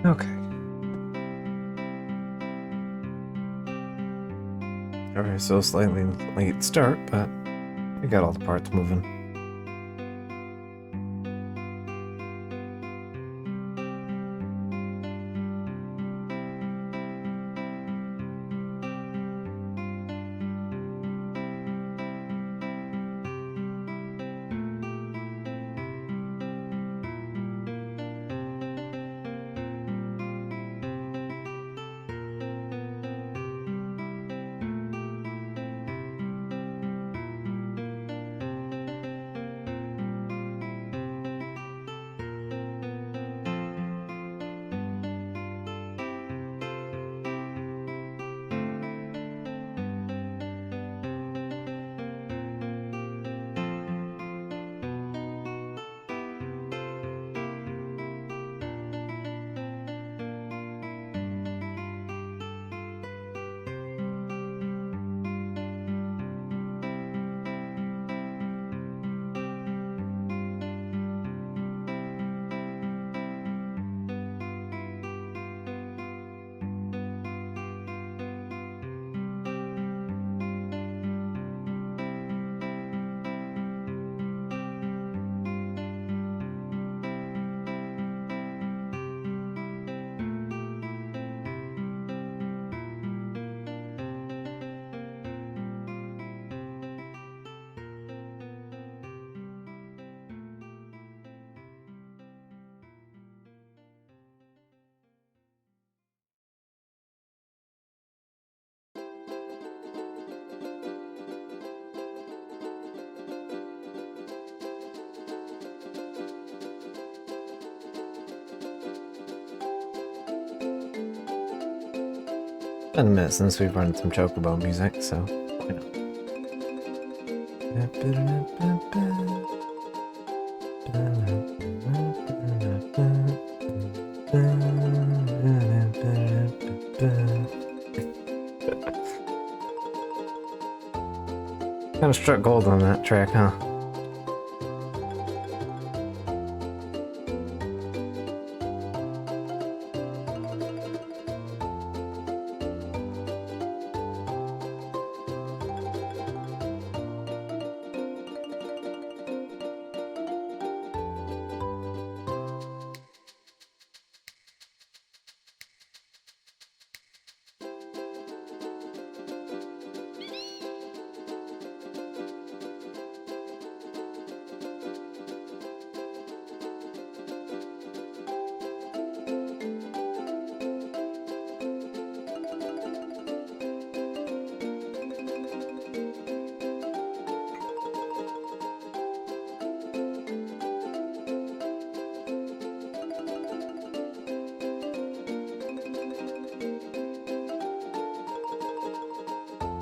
Okay. Alright, so slightly late start, but I got all the parts moving. Been a minute since we've run some Chocobo music, so why not? Kind of struck gold on that track, huh?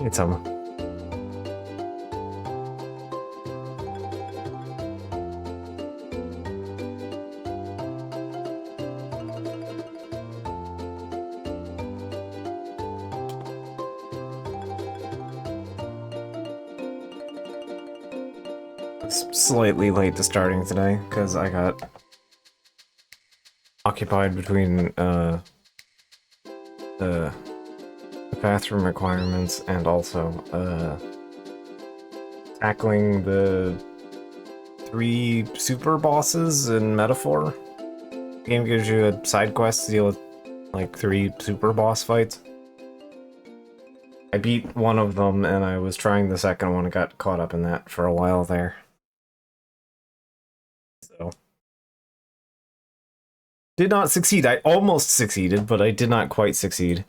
Need some. Slightly late to starting today because I got occupied between the bathroom requirements and also tackling the 3 super bosses in Metaphor. The game gives you a side quest to deal with like 3 super boss fights. I beat one of them and I was trying the second one and got caught up in that for a while there. So did not succeed. I almost succeeded, but I did not quite succeed.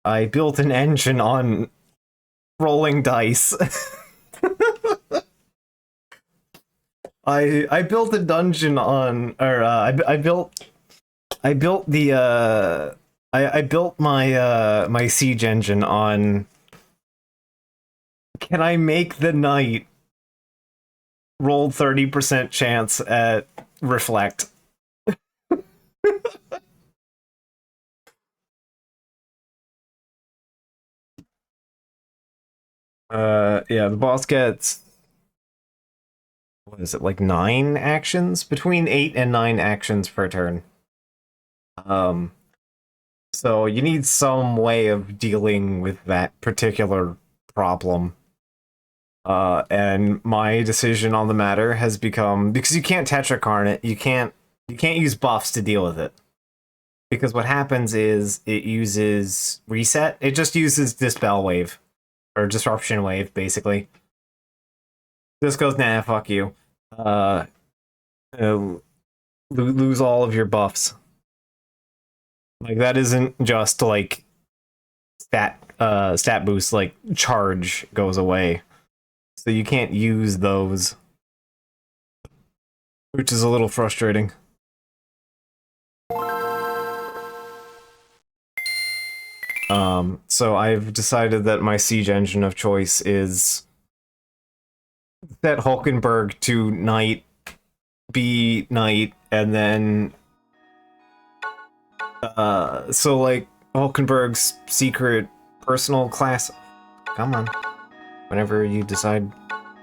I built an engine on rolling dice. I built a dungeon on, or I built the I built my my siege engine on. Can I make the knight roll 30% chance at reflect? Yeah, the boss gets, what is it, like 9 actions? Between 8 and 9 actions per turn. So you need some way of dealing with that particular problem. And my decision on the matter has become, because you can't tetracarn it, you can't use buffs to deal with it. Because what happens is it uses reset. It just uses dispel wave or disruption wave, basically. This goes, nah, fuck you. Lose all of your buffs. Like, that isn't just like stat boost, like charge goes away. So you can't use those, which is a little frustrating. So I've decided that my siege engine of choice is set Hulkenberg to knight, be knight, and then so like Hulkenberg's secret personal class. Come on. Whenever you decide,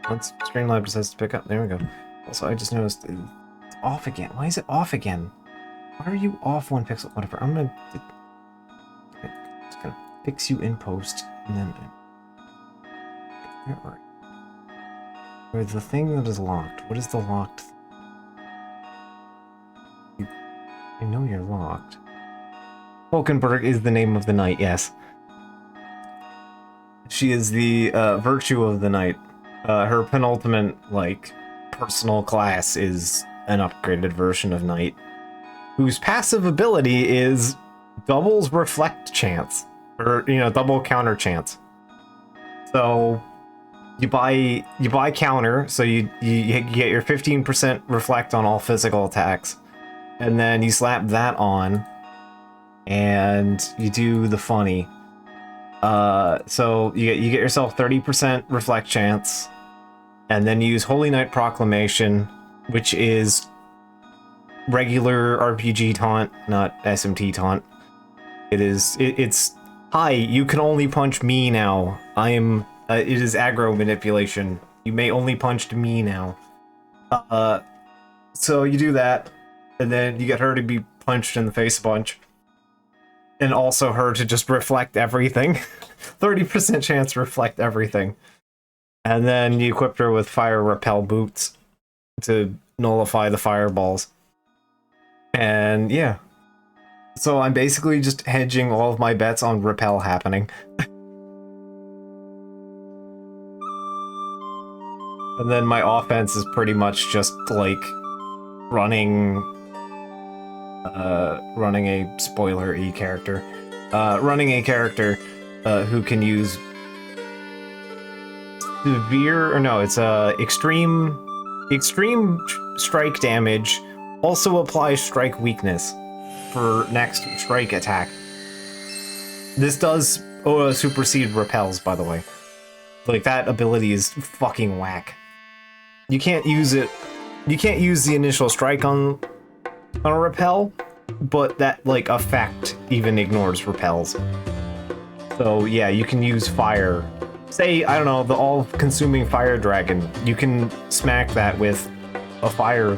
once Streamlab decides to pick up, there we go. Also, I just noticed it's off again. Why is it off again? Why are you off 1 pixel? Whatever. I'm just gonna fix you in post, and then where are you? Where's the thing that is locked? What is the locked? I know you're locked. Hulkenberg is the name of the knight. Yes. She is the virtue of the knight. Her penultimate, like, personal class is an upgraded version of knight, whose passive ability is doubles reflect chance, or double counter chance. So you buy counter, so you get your 15% reflect on all physical attacks, and then you slap that on, and you do the funny. So you get yourself 30% reflect chance, and then you use Holy Knight Proclamation, which is regular RPG taunt, not SMT taunt. It's hi, you can only punch me now. It is aggro manipulation. You may only punch me now. So you do that, and then you get her to be punched in the face a bunch. And also her to just reflect everything. 30% chance to reflect everything. And then you equipped her with fire repel boots to nullify the fireballs. And yeah. So I'm basically just hedging all of my bets on repel happening. And then my offense is pretty much just like running a spoiler-y character. Running a character who can use severe, or no, it's extreme strike damage, also applies strike weakness for next strike attack. This does supersede repels, by the way. Like, that ability is fucking whack. You can't use it. You can't use the initial strike on a repel, but that, like, effect even ignores repels. So yeah, you can use fire. Say, I don't know, the all-consuming fire dragon. You can smack that with a fire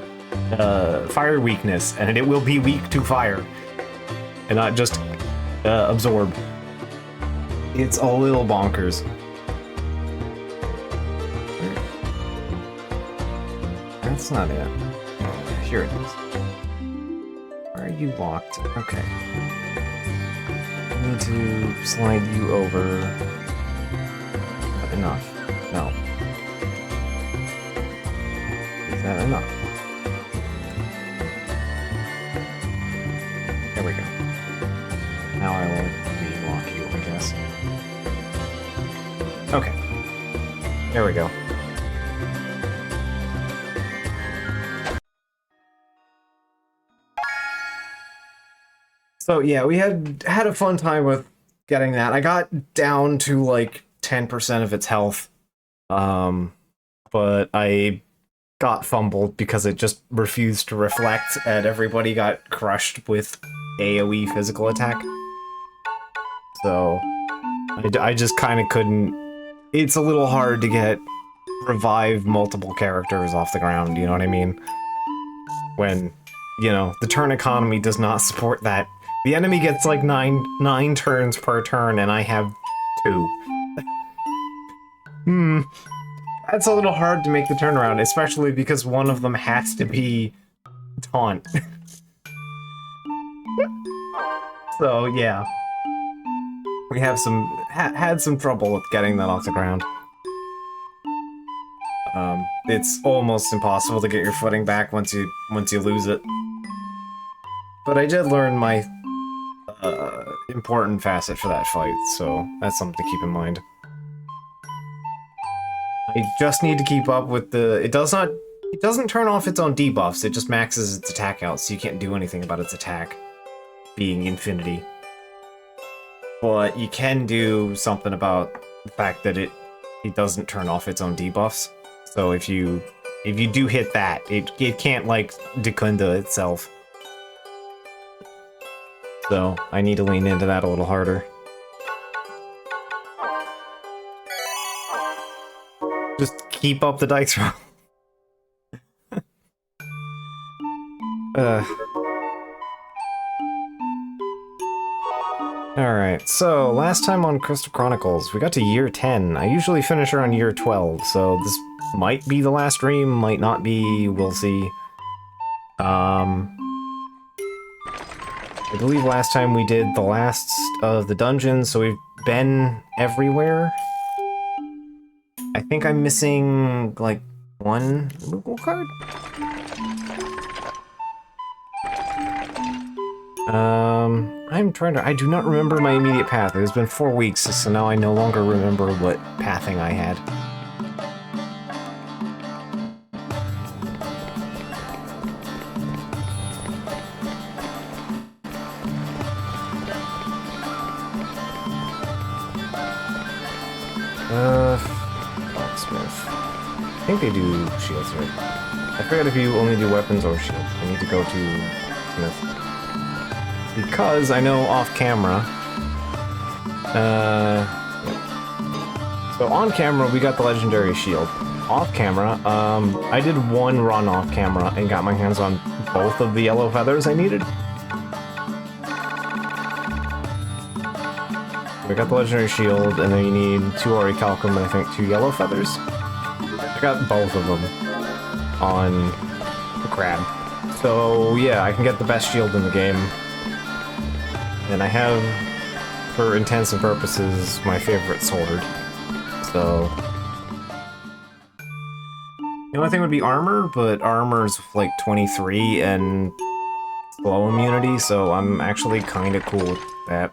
weakness, and it will be weak to fire, and not just absorb. It's a little bonkers. That's not it. Oh, here it is. Where are you locked? Okay. I need to slide you over. Enough. No. Is that enough? There we go. Now I will re-lock you, I guess. Okay. There we go. So yeah, we had a fun time with getting that. I got down to like 10% of its health, but I got fumbled because it just refused to reflect, and everybody got crushed with AoE physical attack. So I just kind of couldn't. It's a little hard to revive multiple characters off the ground, you know what I mean? When you know, the turn economy does not support that. The enemy gets like nine turns per turn, and I have 2. That's a little hard to make the turnaround, especially because one of them has to be taunt. So yeah, we have had some trouble with getting that off the ground. It's almost impossible to get your footing back once you lose it. But I did learn my important facet for that fight, so that's something to keep in mind. I just need to keep up with the... It doesn't turn off its own debuffs, it just maxes its attack out, so you can't do anything about its attack being infinity. But you can do something about the fact that it doesn't turn off its own debuffs. So if you do hit that, it can't, like, Dekunda itself. So I need to lean into that a little harder. Just keep up the dice roll. Alright, so last time on Crystal Chronicles, we got to year 10. I usually finish around year 12, so this might be the last stream, might not be, we'll see. I believe last time we did the last of the dungeons, so we've been everywhere. I think I'm missing, like, one removal card? I do not remember my immediate path. It has been 4 weeks, so now I no longer remember what pathing I had. Blacksmith. I think they do shields, right? I forget if you only do weapons or shields. I need to go to Smith. Because I know off camera. So on camera, we got the legendary shield. Off camera, I did one run off camera and got my hands on both of the yellow feathers I needed. We got the legendary shield, and then you need 2 orichalcum and I think 2 yellow feathers. I got both of them on the crab. So yeah, I can get the best shield in the game. And I have, for intents and purposes, my favorite sword. So... The only thing would be armor, but armor's like 23 and slow immunity, so I'm actually kind of cool with that.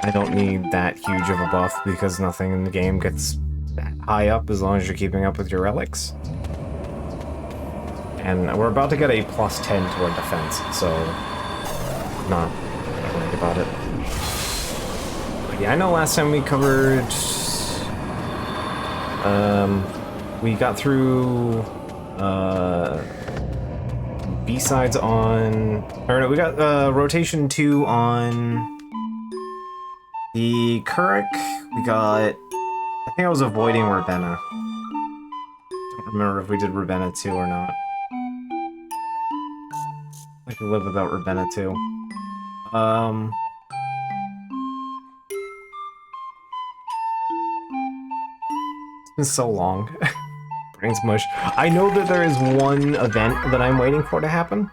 I don't need that huge of a buff because nothing in the game gets that high up as long as you're keeping up with your relics. And we're about to get a +10 to our defense, so not worried about it. But yeah, I know last time we covered... we got through B-sides on... Or no, we got rotation 2 on the Kuruk. We got... I think I was avoiding Ravenna. Don't remember if we did Ravenna 2 or not. I can live without Ravenna 2. It's been so long. Brain's mush. I know that there is one event that I'm waiting for to happen.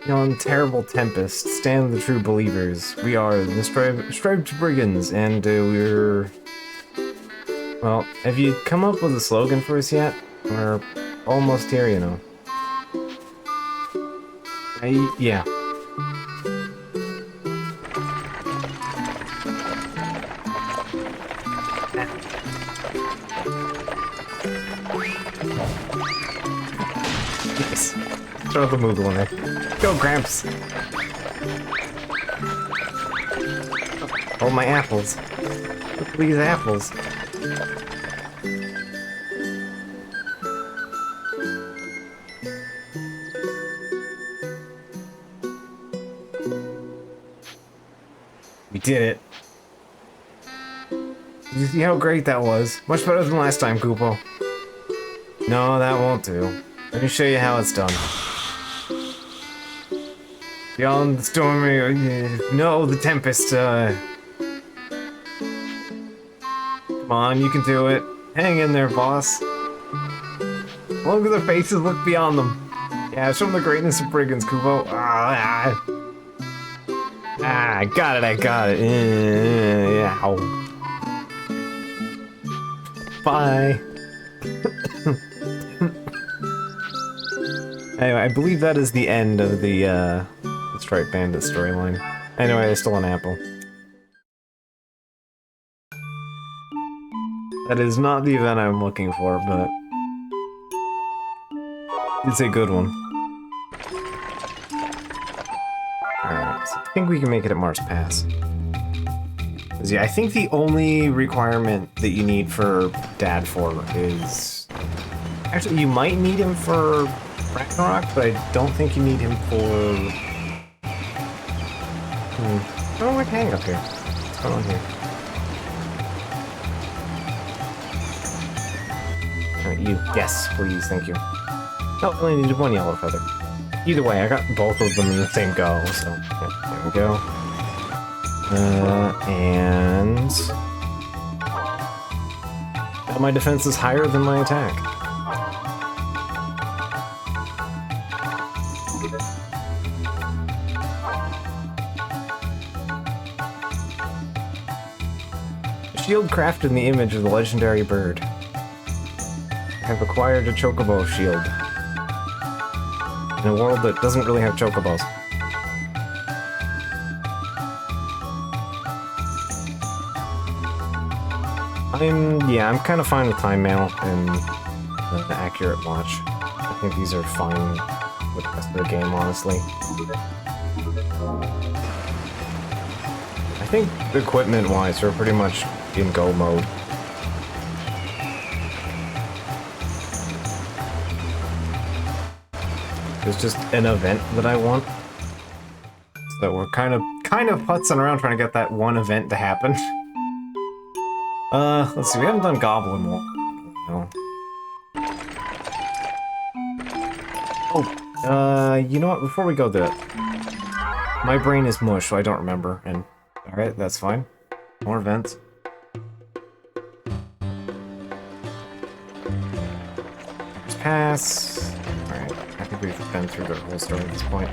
On Terrible Tempest, stand the true believers. We are the striped brigands, and we're... Well, have you come up with a slogan for us yet? We're almost here, you know. Yeah. Yes. Throw the Moogle in there. Go, Gramps! Oh, my apples. Look at these apples. We did it. You see how great that was? Much better than last time, Koopo. No, that won't do. Let me show you how it's done. Beyond the stormy... no, the tempest, Come on, you can do it. Hang in there, boss. Look at their faces, look beyond them. Yeah, show them the greatness of brigands, Kubo. I got it, I got it. Yeah. Ow. Bye. Anyway, I believe that is the end of the Striped Bandit storyline. Anyway, I stole an apple. That is not the event I'm looking for, but... it's a good one. Alright, so I think we can make it at Mars Pass. Yeah, I think the only requirement that you need for Dad for is... actually, you might need him for Ragnarok, but I don't think you need him for... Oh, like hang up here. What's going on here? You. Yes, please, thank you. Oh, I only needed one yellow feather. Either way, I got both of them in the same go, so... yeah, there we go. And... now my defense is higher than my attack. A shield crafted in the image of the legendary bird. I have acquired a chocobo shield. In a world that doesn't really have chocobos. I'm kind of fine with time mail and the accurate watch. I think these are fine with the rest of the game, honestly. I think equipment-wise, we're pretty much in go mode. There's just an event that I want. So we're kind of putzing around trying to get that one event to happen. Let's see, we haven't done Goblin War. No. Oh, you know what, before we go do it. My brain is mush, so I don't remember, and... alright, that's fine. More events. Pass. Alright, I think we've been through the whole story at this point.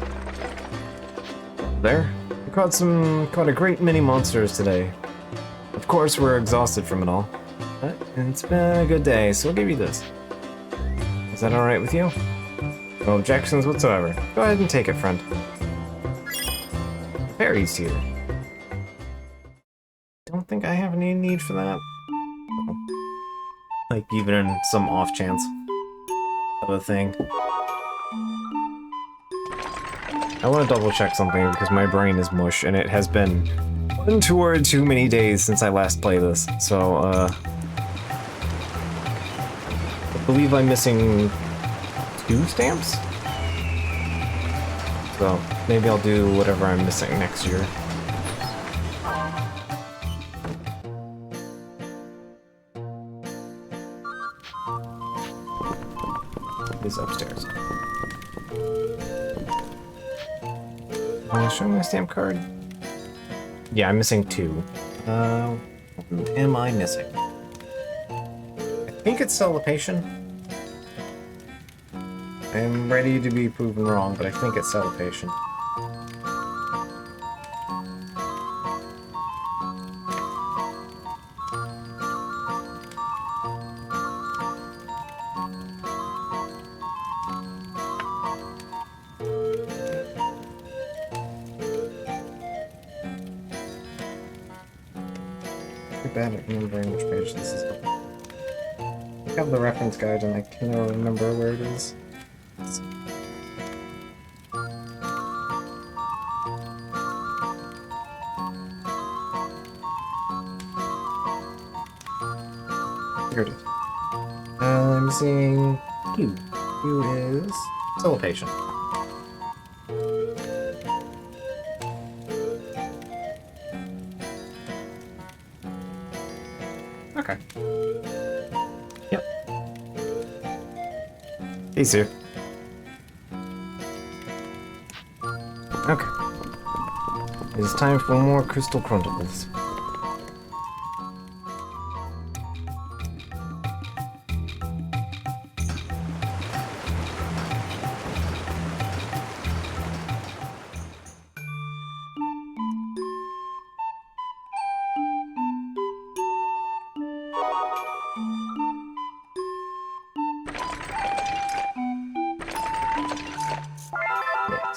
There. We caught a great many monsters today. Of course, we're exhausted from it all. But it's been a good day, so I'll give you this. Is that alright with you? No objections whatsoever. Go ahead and take it, friend. Fairies here. Don't think I have any need for that. Like, even in some off chance of a thing. I want to double check something because my brain is mush and it has been one or too many days since I last played this. So, I believe I'm missing 2 stamps? So, maybe I'll do whatever I'm missing next year. Is upstairs. Show me my stamp card. Yeah, I'm missing 2. What am I missing? I think it's Celebration. I'm ready to be proven wrong, but I think it's Celebration. Bad at remembering which page this is on. I have the reference guide and I can never remember where it is. Here it is. I'm seeing Q. Q is Celebration. Okay. Yep. He's here. Okay. It's time for more Crystal Chronicles.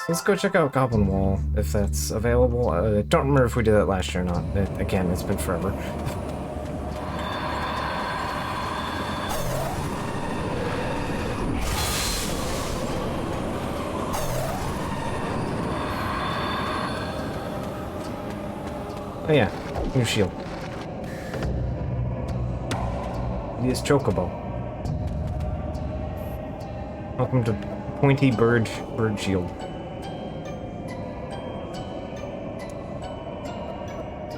Let's go check out Goblin Wall, if that's available. I don't remember if we did that last year or not. Again, it's been forever. Oh yeah, new shield. Yes, Chocobo. Welcome to Pointy Bird Shield.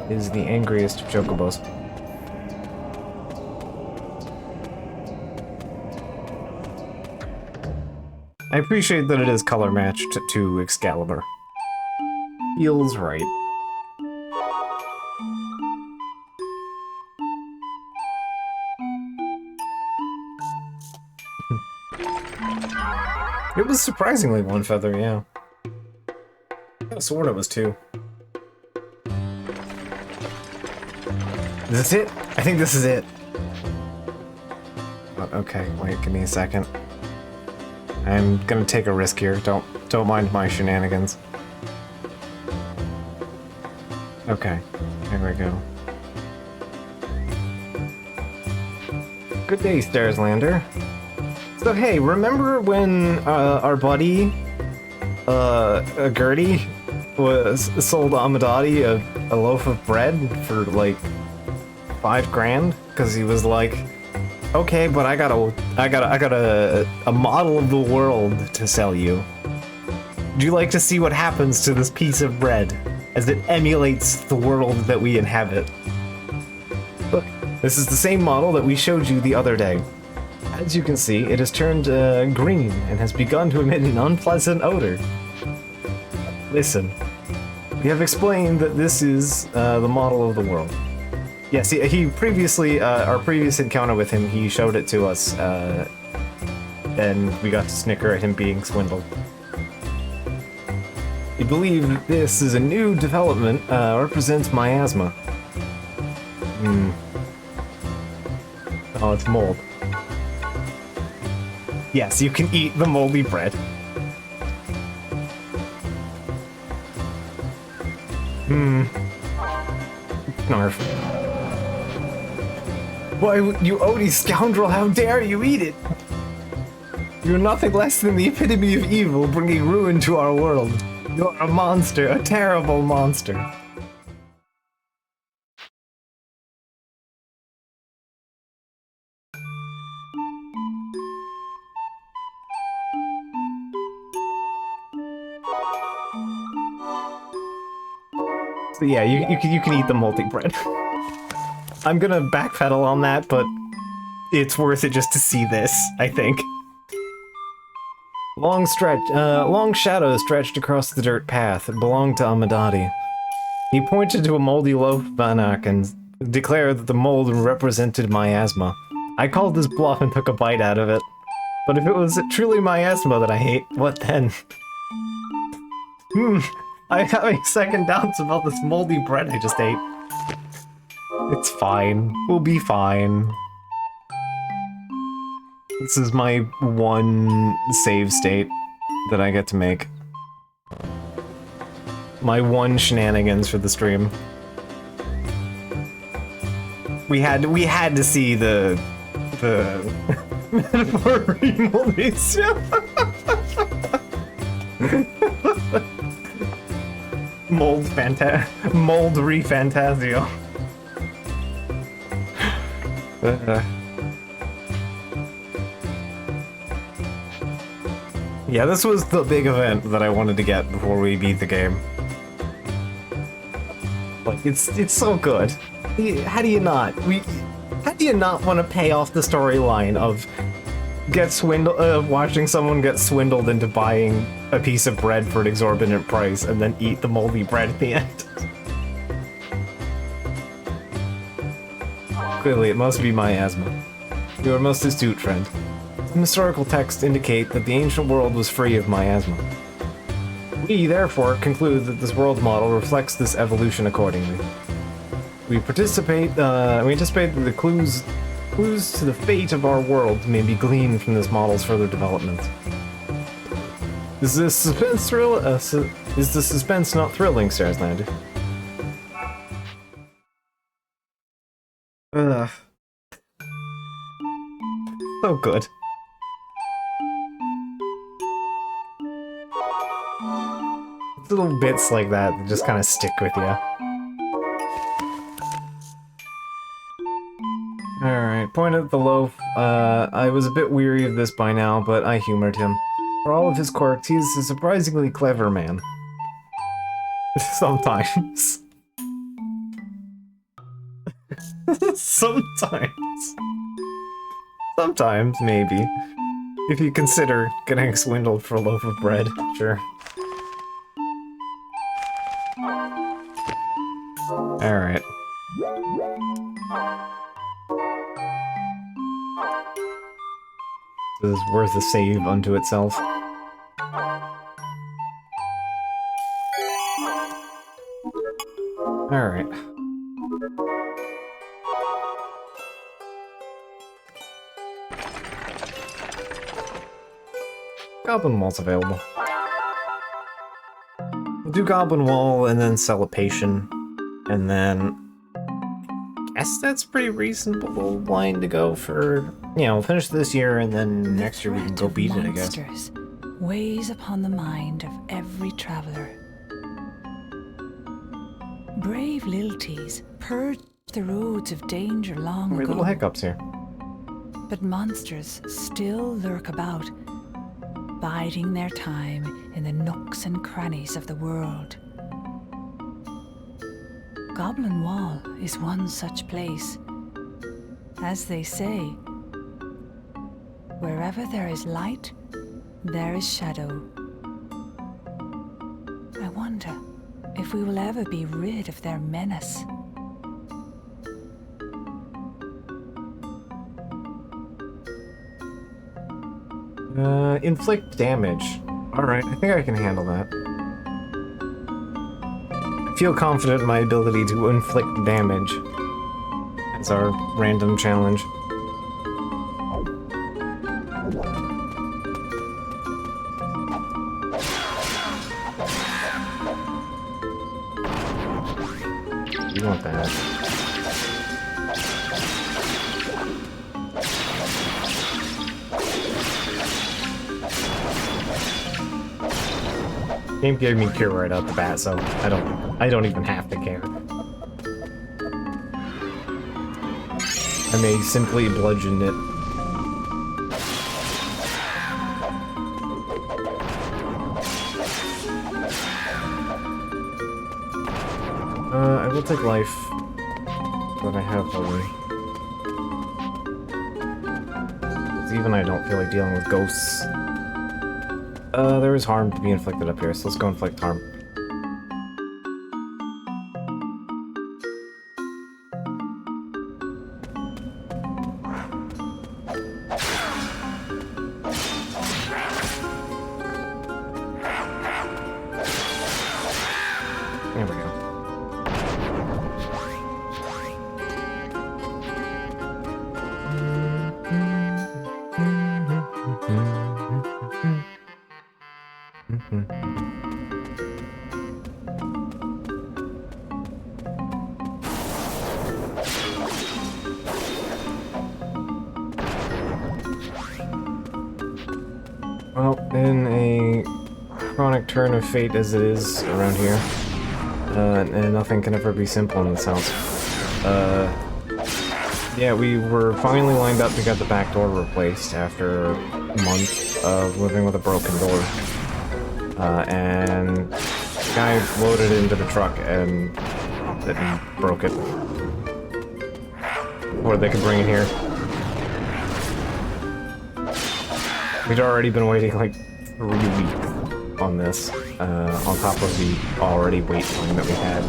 Is the angriest of chocobos. I appreciate that it is color matched to Excalibur. Feels right. It was surprisingly one feather, yeah. I swore it was two. Is this it? I think this is it. Oh, okay, wait, give me a second. I'm gonna take a risk here. Don't mind my shenanigans. Okay, here we go. Good day, Starslander. So hey, remember when our buddy Gertie sold Amadati a loaf of bread for like $5,000 because he was like, okay, but I got a model of the world to sell you. Would you like to see what happens to this piece of bread as it emulates the world that we inhabit? Look, this is the same model that we showed you the other day. As you can see, it has turned green and has begun to emit an unpleasant odor. Listen, we have explained that this is the model of the world. Yes, he previously, our previous encounter with him, he showed it to us, and we got to snicker at him being swindled. We believe that this is a new development, represents miasma. Oh, it's mold. Yes, you can eat the moldy bread. Snarf. Why, you odious scoundrel, how dare you eat it? You're nothing less than the epitome of evil, bringing ruin to our world. You're a monster, a terrible monster. So yeah, you can eat the moldy bread. I'm gonna backpedal on that, but it's worth it just to see this, I think. Long shadows stretched across the dirt path. It belonged to Amadati. He pointed to a moldy loaf of bannock and declared that the mold represented miasma. I called his bluff and took a bite out of it. But if it was truly miasma that I hate, what then? I'm having second doubts about this moldy bread I just ate. It's fine. We'll be fine. This is my one save state that I get to make. My one shenanigans for the stream. We had to see the metaphor remolation. Mold re-fantasio. Yeah, this was the big event that I wanted to get before we beat the game. Like, it's so good. How do you not? do you not want to pay off the storyline of watching someone get swindled into buying a piece of bread for an exorbitant price and then eat the moldy bread at the end? Clearly, it must be miasma. You are most astute, friend. Some historical texts indicate that the ancient world was free of miasma. We, therefore, conclude that this world model reflects this evolution accordingly. We anticipate that the clues to the fate of our world may be gleaned from this model's further development. Is the suspense not thrilling, Sarslander? Ugh. So good. Little bits like that just kind of stick with you. Alright, point at the loaf. I was a bit weary of this by now, but I humored him. For all of his quirks, he's a surprisingly clever man. Sometimes. Sometimes. Sometimes, maybe. If you consider getting swindled for a loaf of bread, sure. Alright. This is worth a save unto itself. Alright. Goblin Wall's available. We'll do Goblin Wall and then sell a patient. And then, I guess that's pretty reasonable line to go for, you know, finish this year and then next year we can go beat it, I guess. Weighs upon the mind of every traveler. Brave Lilties purged the roads of danger long ago. Little hiccups here. But monsters still lurk about, biding their time in the nooks and crannies of the world. Goblin Wall is one such place. As they say, wherever there is light, there is shadow. I wonder if we will ever be rid of their menace. Inflict damage. Alright, I think I can handle that. I feel confident in my ability to inflict damage. That's our random challenge. You want that. Game gave me cure right out the bat, so I don't even have to care. I may simply bludgeon it. I will take life that I have already. Even I don't feel like dealing with ghosts. There is harm to be inflicted up here, so let's go inflict harm. There we go. Well, in a chronic turn of fate as it is around here, and nothing can ever be simple in this house. Yeah, we were finally lined up to get the back door replaced after a month of living with a broken door. And the guy loaded it into the truck and broke it. before they could bring it here. We'd already been waiting like 3 weeks on this, on top of the already wait time that we had.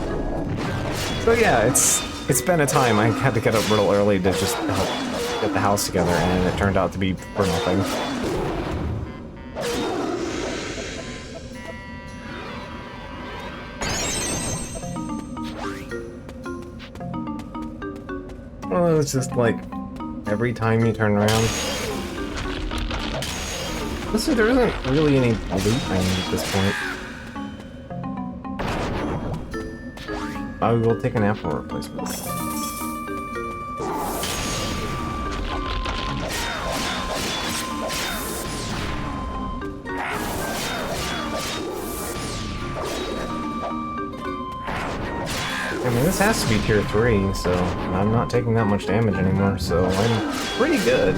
So yeah, it's been a time. I had to get up real early to just help get the house together, and it turned out to be for nothing. Well, it's just like every time you turn around. Listen, there isn't really any loot I need at this point. I will take an apple replacement. I mean, this has to be tier 3, so I'm not taking that much damage anymore, so I'm pretty good.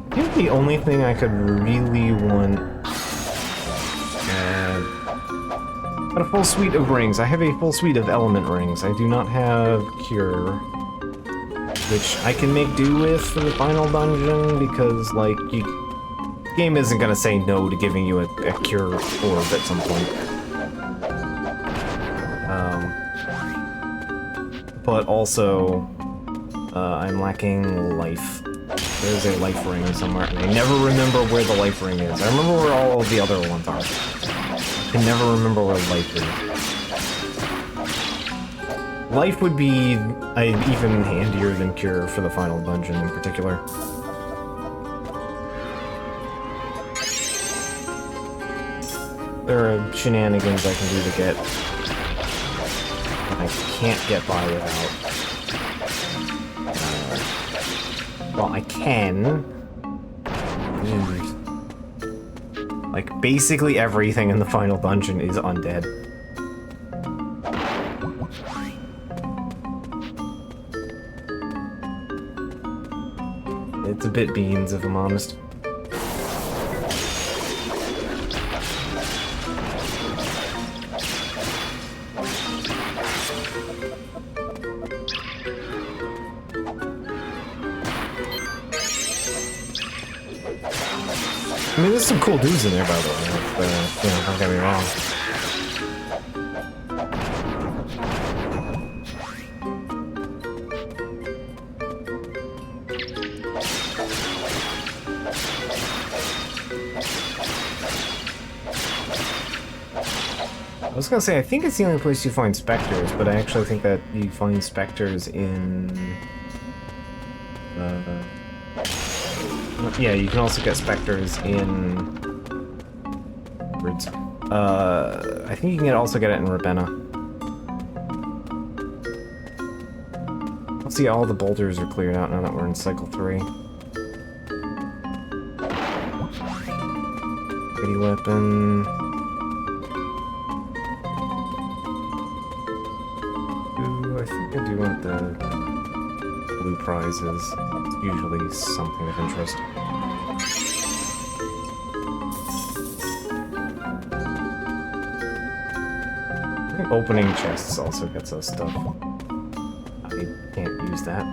I think the only thing I could really want... got a full suite of rings. I have a full suite of element rings. I do not have cure, which I can make do with for the final dungeon, because, like, the game isn't gonna say no to giving you a cure orb at some point. But also, I'm lacking life. There's a life ring somewhere, and I never remember where the life ring is. I remember where all of the other ones are. I can never remember where life is. Life would be even handier than cure for the final dungeon in particular. There are shenanigans I can do to get that I can't get by without. Well, I can. Like, basically everything in the final dungeon is undead. It's a bit beans, if I'm honest. I mean, there's some cool dudes in there, by the way. You know, don't get me wrong. I was gonna say, I think it's the only place you find specters, but I actually think that you find specters in... yeah, you can also get specters in... I think you can also get it in Ravenna. Let's see, all the boulders are cleared out now that we're in cycle 3. Kitty weapon... I think I do want the blue prizes. It's usually something of interest. I think opening chests also gets us stuff. I can't use that.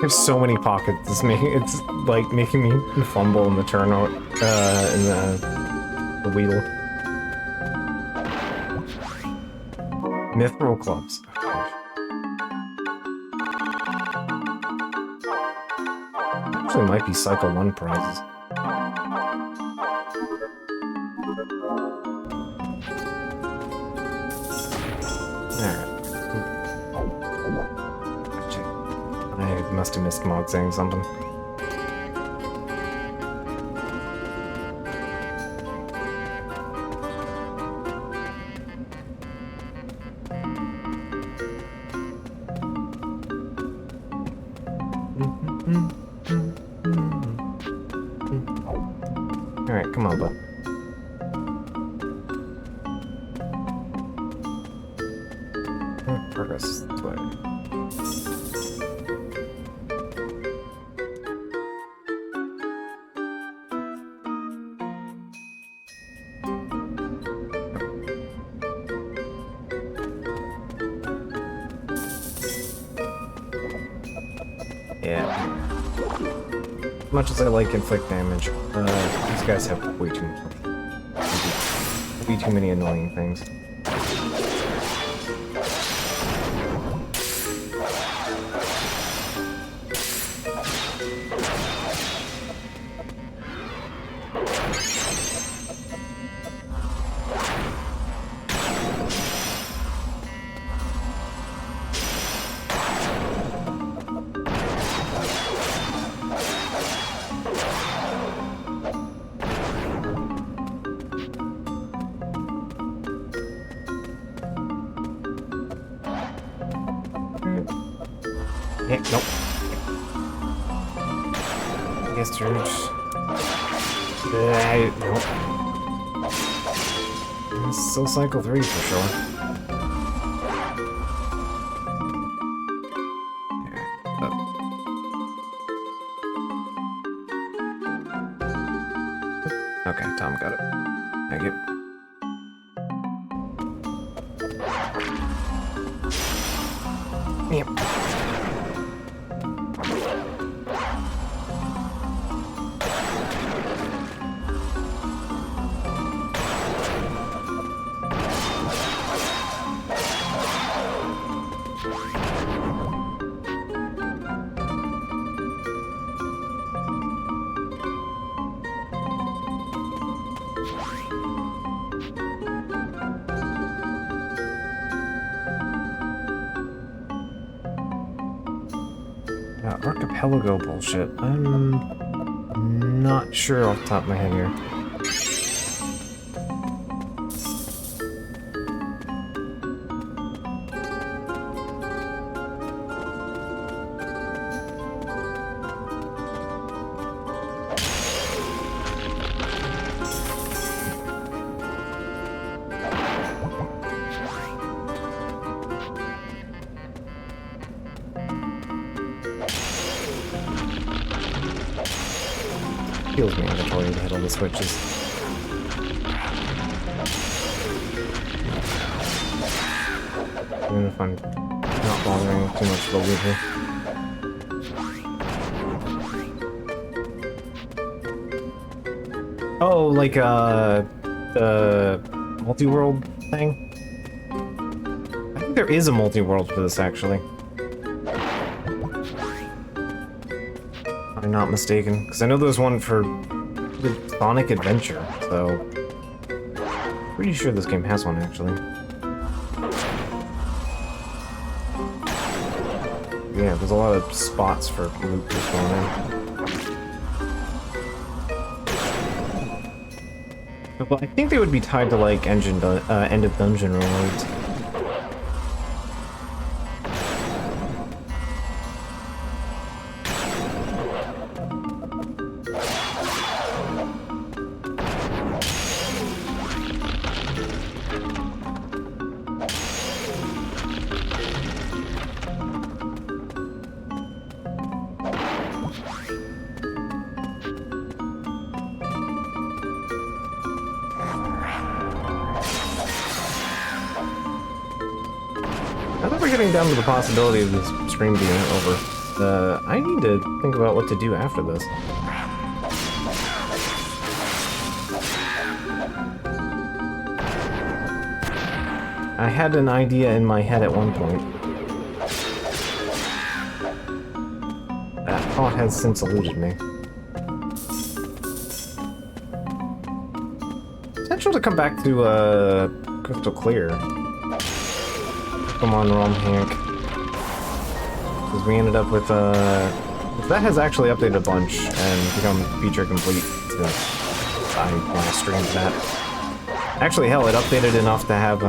There's so many pockets. It's like making me fumble in the turnout, in the wheel. Mithril clubs. Oh, gosh. Actually, might be cycle 1 prizes. Alright. I must have missed Mog saying something. progress this way. Yeah. As much as I like inflict damage, these guys have way too many annoying things. Yeah, nope. I guess there's... nope. It's still cycle 3 for sure. Okay, Tom got it. Thank you. Yep. Archipelago bullshit. I'm not sure off the top of my head here. Feels mandatory to hit all the switches. Even if I'm not bothering too much the loop here. Oh, like the multi-world thing? I think there is a multi-world for this actually. I'm not mistaken, because I know there was one for the Sonic Adventure, so pretty sure this game has one actually. Yeah, there's a lot of spots for loot just going in. But I think they would be tied to like end of dungeon rewards. Now that we're getting down to the possibility of this stream being over, I need to think about what to do after this. I had an idea in my head at one point. That thought has since eluded me. Potential to come back to, Crystal Clear. Come on, Rom Hank. Because we ended up with, that has actually updated a bunch and become feature complete. I want to stream that. Actually, hell, it updated enough to have,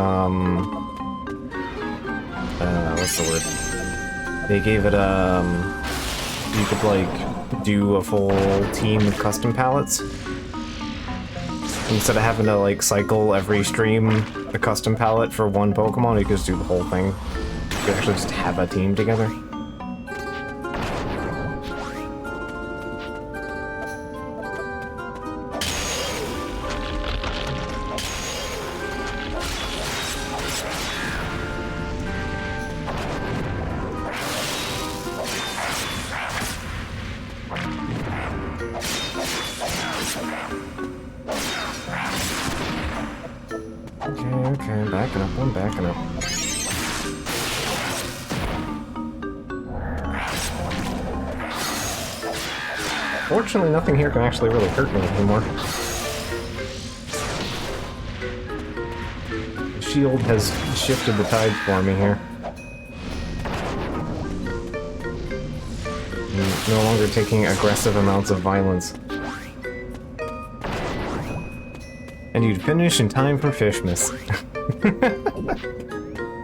what's the word? They gave it, you could, like, do a full team of custom palettes. Instead of having to, like, cycle every stream a custom palette for one Pokemon, you could just do the whole thing. You actually just have a team together. Okay, I'm backing up, I'm backing up. Fortunately, nothing here can actually really hurt me anymore. The shield has shifted the tide for me here. I'm no longer taking aggressive amounts of violence. And you'd finish in time for Fishmas.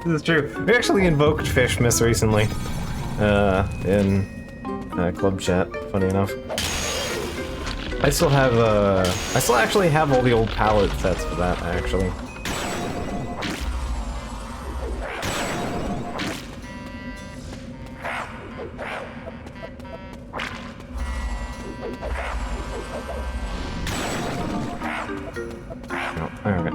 This is true. We actually invoked Fishmas recently. In club chat, funny enough. I still actually have all the old palette sets for that, actually. Oh, alright.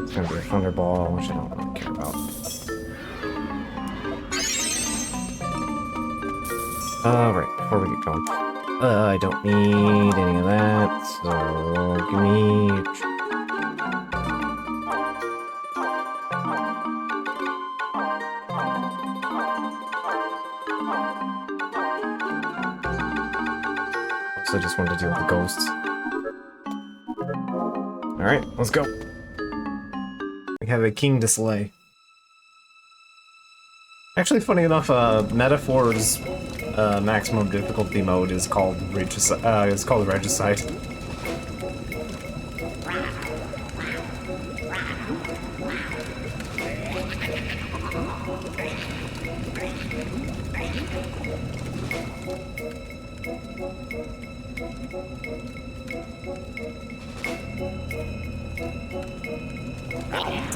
It's gonna be a Thunderball, which I don't really care about. Right, before we get going. I don't need any of that, so give me... I just wanted to deal with the ghosts. Alright, let's go. We have a king to slay. Actually, funny enough, Metaphor's maximum difficulty mode is called Regicide.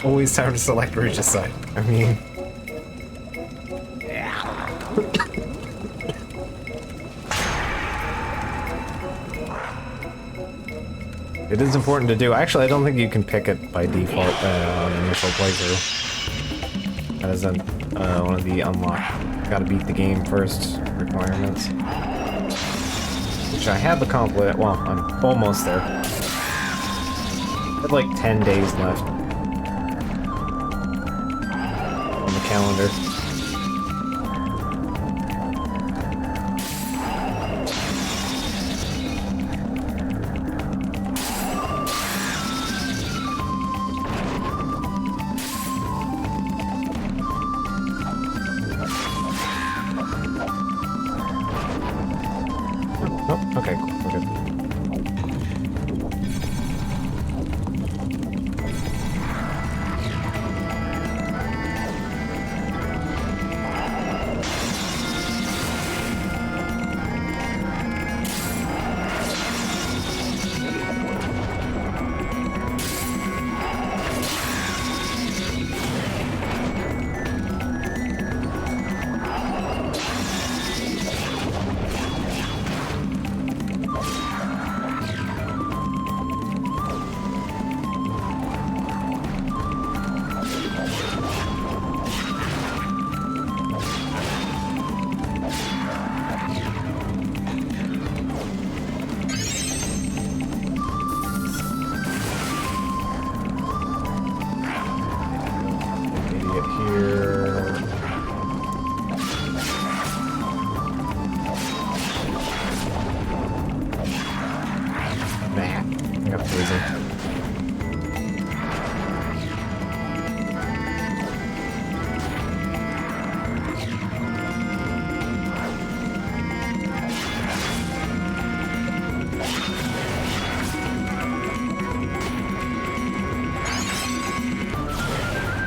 Always time to select Regicide. I mean... It is important to do. Actually, I don't think you can pick it by default on initial playthrough. That is one of the unlock. Gotta beat the game first requirements. Which I have accomplished. Well, I'm almost there. I have like 10 days left on the calendar. Oh, okay, cool, we're good.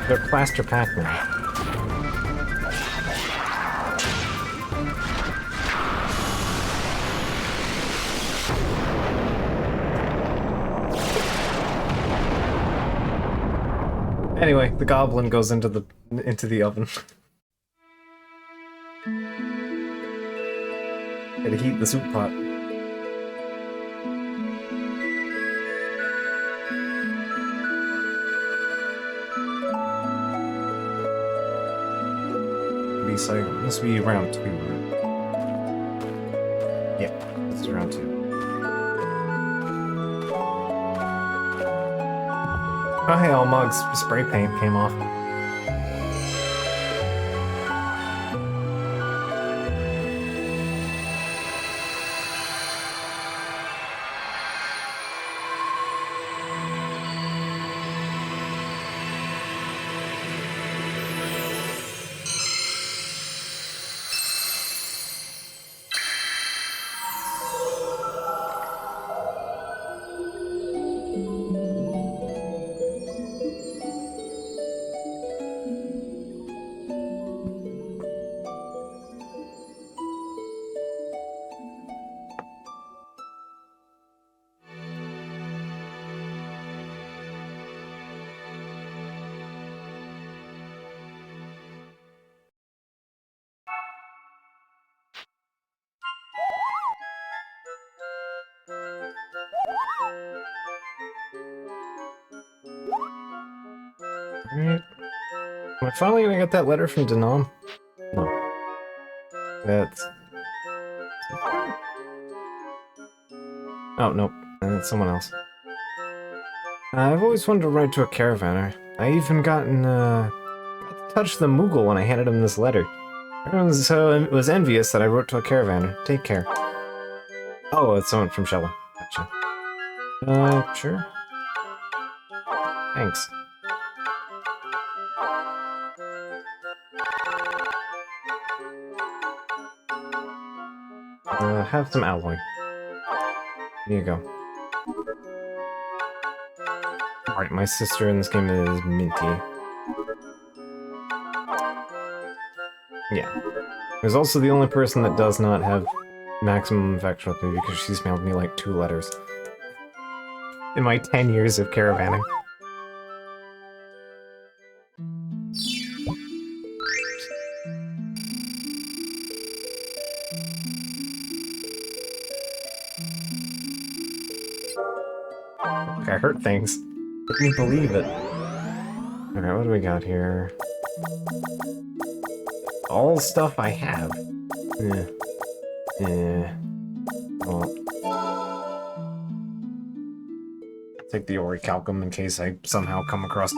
They're plaster Pac-Man. Anyway, the goblin goes into the oven. Gotta heat the soup pot. Must be round 2, right? Yeah, this is round 2. Oh hey, Almog's spray paint came off. Alright. Am I finally gonna get that letter from Denom? No. That's... Oh, nope. That's someone else. I've always wanted to write to a caravaner. I even got to touch the Moogle when I handed him this letter. Everyone was envious that I wrote to a caravaner. Take care. Oh, it's someone from Shella. Gotcha. Sure. Thanks. Have some alloy. Here you go. Alright, my sister in this game is Minty. Yeah. There's also the only person that does not have maximum affection with me because she's mailed me like 2 letters. In my 10 years of caravanning. Look, I hurt things. Didn't believe it. Alright, what do we got here? All stuff I have. Well, take the orichalcum in case I somehow come across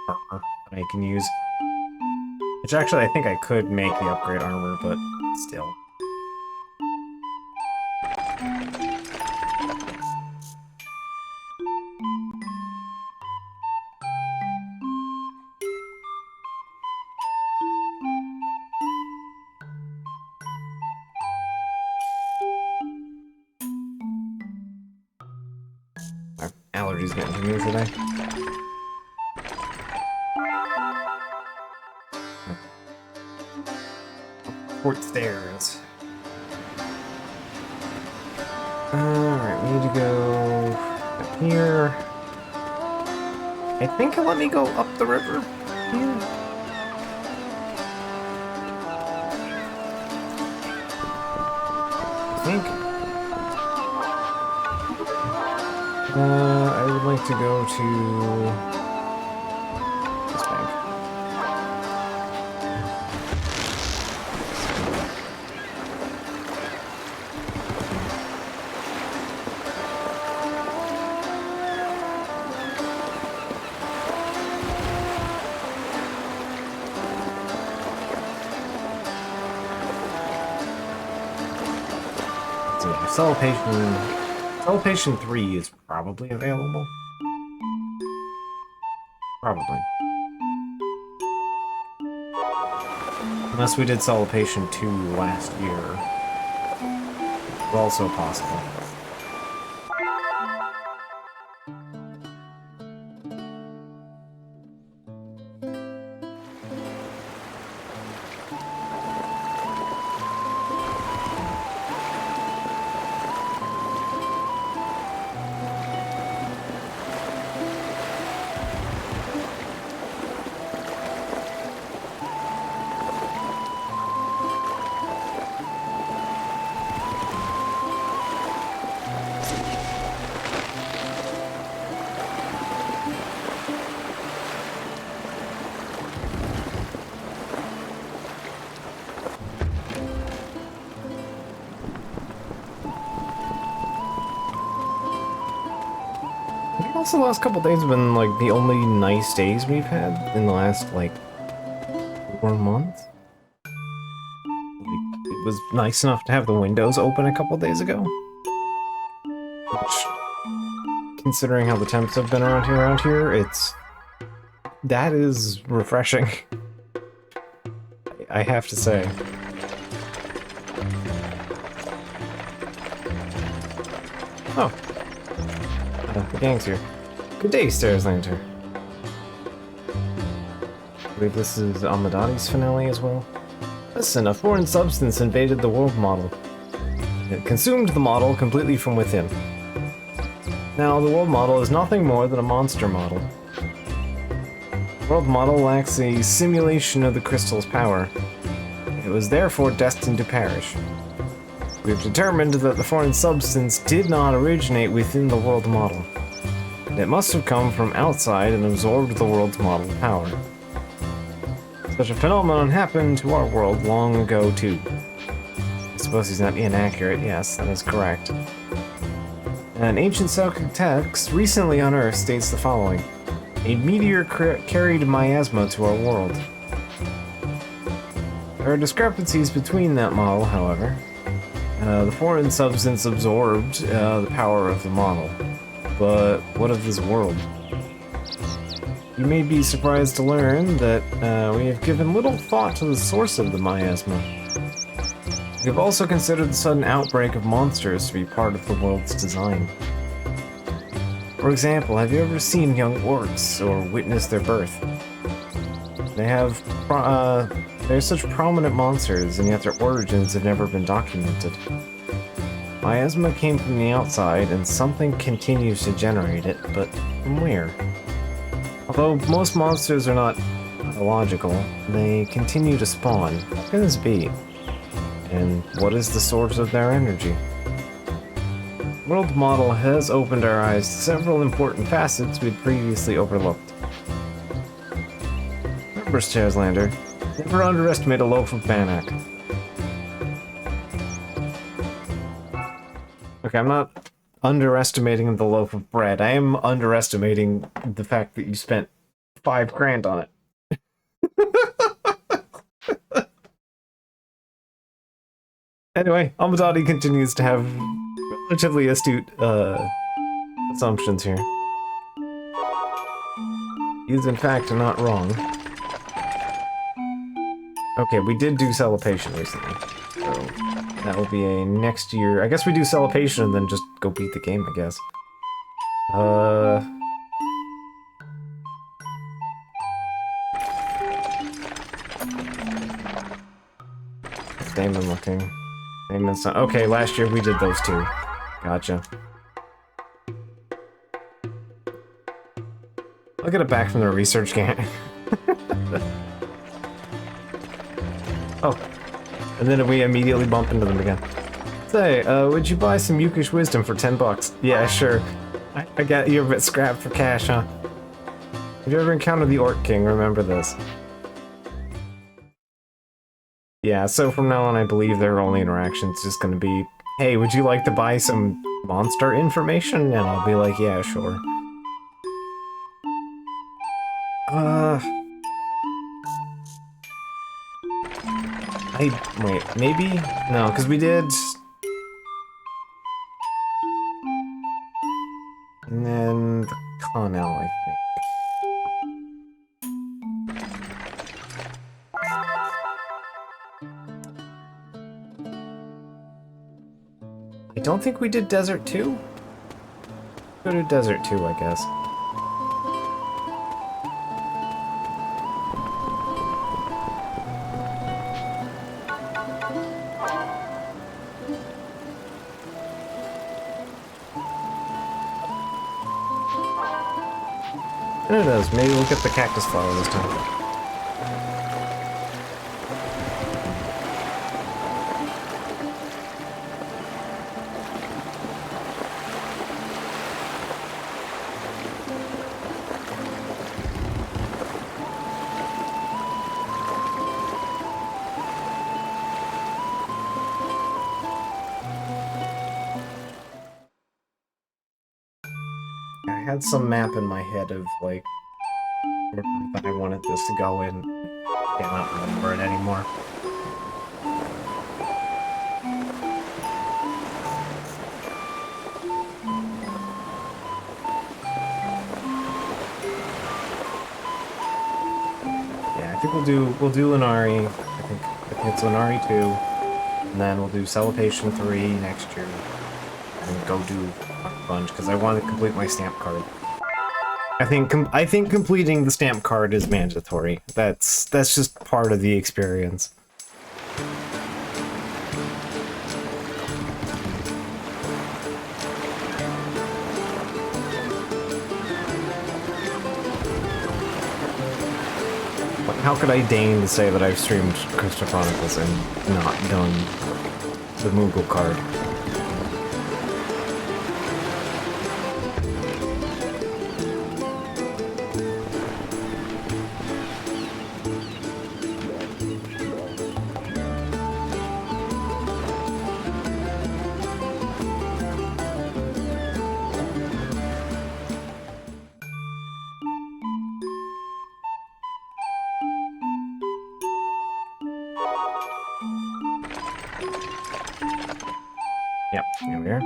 armor that I can use. Which actually I think I could make the upgrade armor, but still. My allergies getting to me today. Port stairs. Alright, we need to go up here. I think he'll let me go up the river here. I think. I would like to go to this bank. So, Celebration 3 is probably available. Probably. Unless we did Celebration 2 last year. It's also possible. Also, the last couple days have been like the only nice days we've had in the last like 4 months. Like, it was nice enough to have the windows open a couple days ago. Which, considering how the temps have been around here, that is refreshing. I have to say. Oh. The gang's here. Good day, Stairs Lantern. I believe this is Amadati's finale as well. Listen, a foreign substance invaded the world model. It consumed the model completely from within. Now, the world model is nothing more than a monster model. The world model lacks a simulation of the crystal's power. It was therefore destined to perish. We have determined that the foreign substance did not originate within the world model. It must have come from outside and absorbed the world's model power. Such a phenomenon happened to our world long ago, too. I suppose he's not inaccurate. Yes, that is correct. An ancient Celtic text recently unearthed states the following. A meteor carried miasma to our world. There are discrepancies between that model, however. The foreign substance absorbed the power of the model. But what of this world? You may be surprised to learn that we have given little thought to the source of the miasma. We have also considered the sudden outbreak of monsters to be part of the world's design. For example, have you ever seen young orcs or witnessed their birth? They're such prominent monsters, and yet their origins have never been documented. Miasma came from the outside, and something continues to generate it, but from where? Although most monsters are not illogical, they continue to spawn. What can this be? And what is the source of their energy? The world model has opened our eyes to several important facets we'd previously overlooked. Remember, Stairs-Lander, never underestimate a loaf of bannock. Okay, I'm not underestimating the loaf of bread. I am underestimating the fact that you spent $5 grand on it. Anyway, Amadati continues to have relatively astute assumptions here. He is in fact not wrong. Okay, we did do Celebration recently, so that will be a next year. I guess we do Celebration and then just go beat the game, I guess. Damon looking. Damon's not. Okay, last year we did those two. Gotcha. I'll get it back from the research camp. Oh, and then we immediately bump into them again. Say, would you buy some Yukish Wisdom for $10? Yeah, sure. I got you a bit scrapped for cash, huh? If you ever encounter the Orc King, remember this. Yeah, so from now on, I believe their only interaction's just gonna be, hey, would you like to buy some monster information? And I'll be like, yeah, sure. Wait, maybe? No, because we did... And then the Connell, I think. I don't think we did Desert 2? Go to Desert 2, I guess. And it does. Maybe we'll get the cactus flower this time. I had some map in my head of, like, where I wanted this to go in. Cannot remember it anymore. Yeah, I think we'll do Inari. I think it's Inari 2, and then we'll do Celebration 3 next year, and go do a bunch because I want to complete my stamp card. I think completing the stamp card is mandatory. That's just part of the experience. How could I deign to say that I've streamed Crystal Chronicles and not done the Moogle card? Yep, here we are.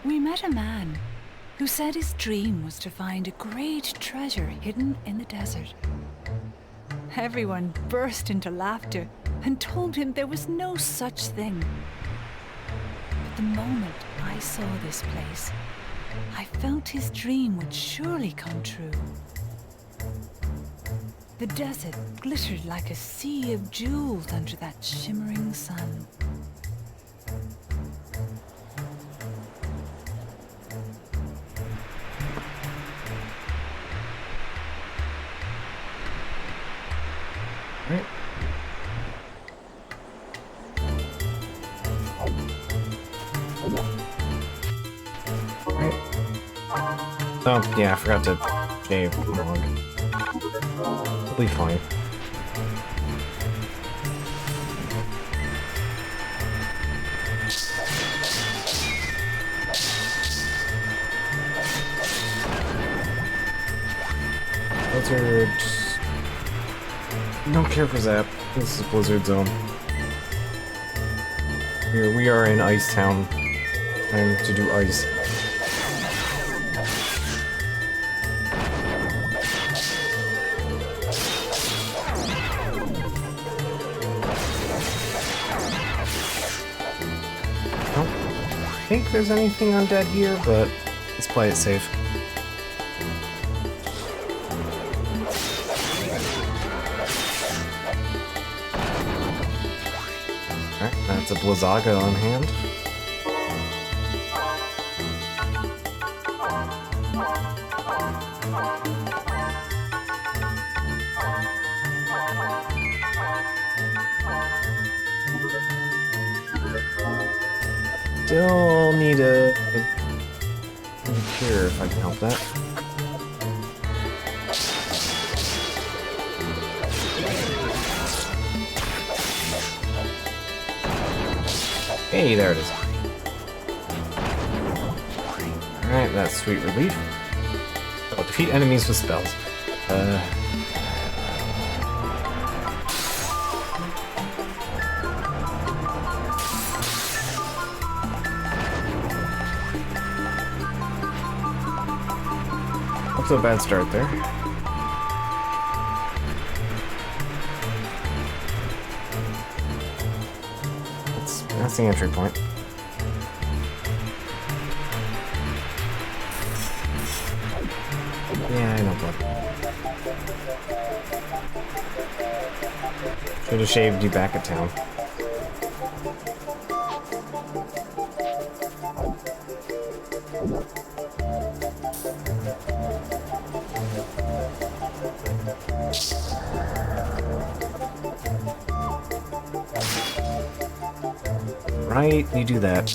We met a man who said his dream was to find a great treasure hidden in the desert. Everyone burst into laughter and told him there was no such thing. But the moment I saw this place, I felt his dream would surely come true. The desert glittered like a sea of jewels under that shimmering sun. Right. Right. Oh, yeah, I forgot to shave the log. It'll be fine. Blizzard. Don't care for Zap. This is Blizzard Zone. We are in Ice Town. Time to do ice. I don't think there's anything undead here, but let's play it safe. Alright, that's a Blizzaga on hand. Still need a cure if I can help that. Hey, there it is. Alright, that's sweet relief. Oh, defeat enemies with spells. Not a bad start there. That's the entry point. Yeah, I know, bud. Should have shaved you back at town. Right, you do that.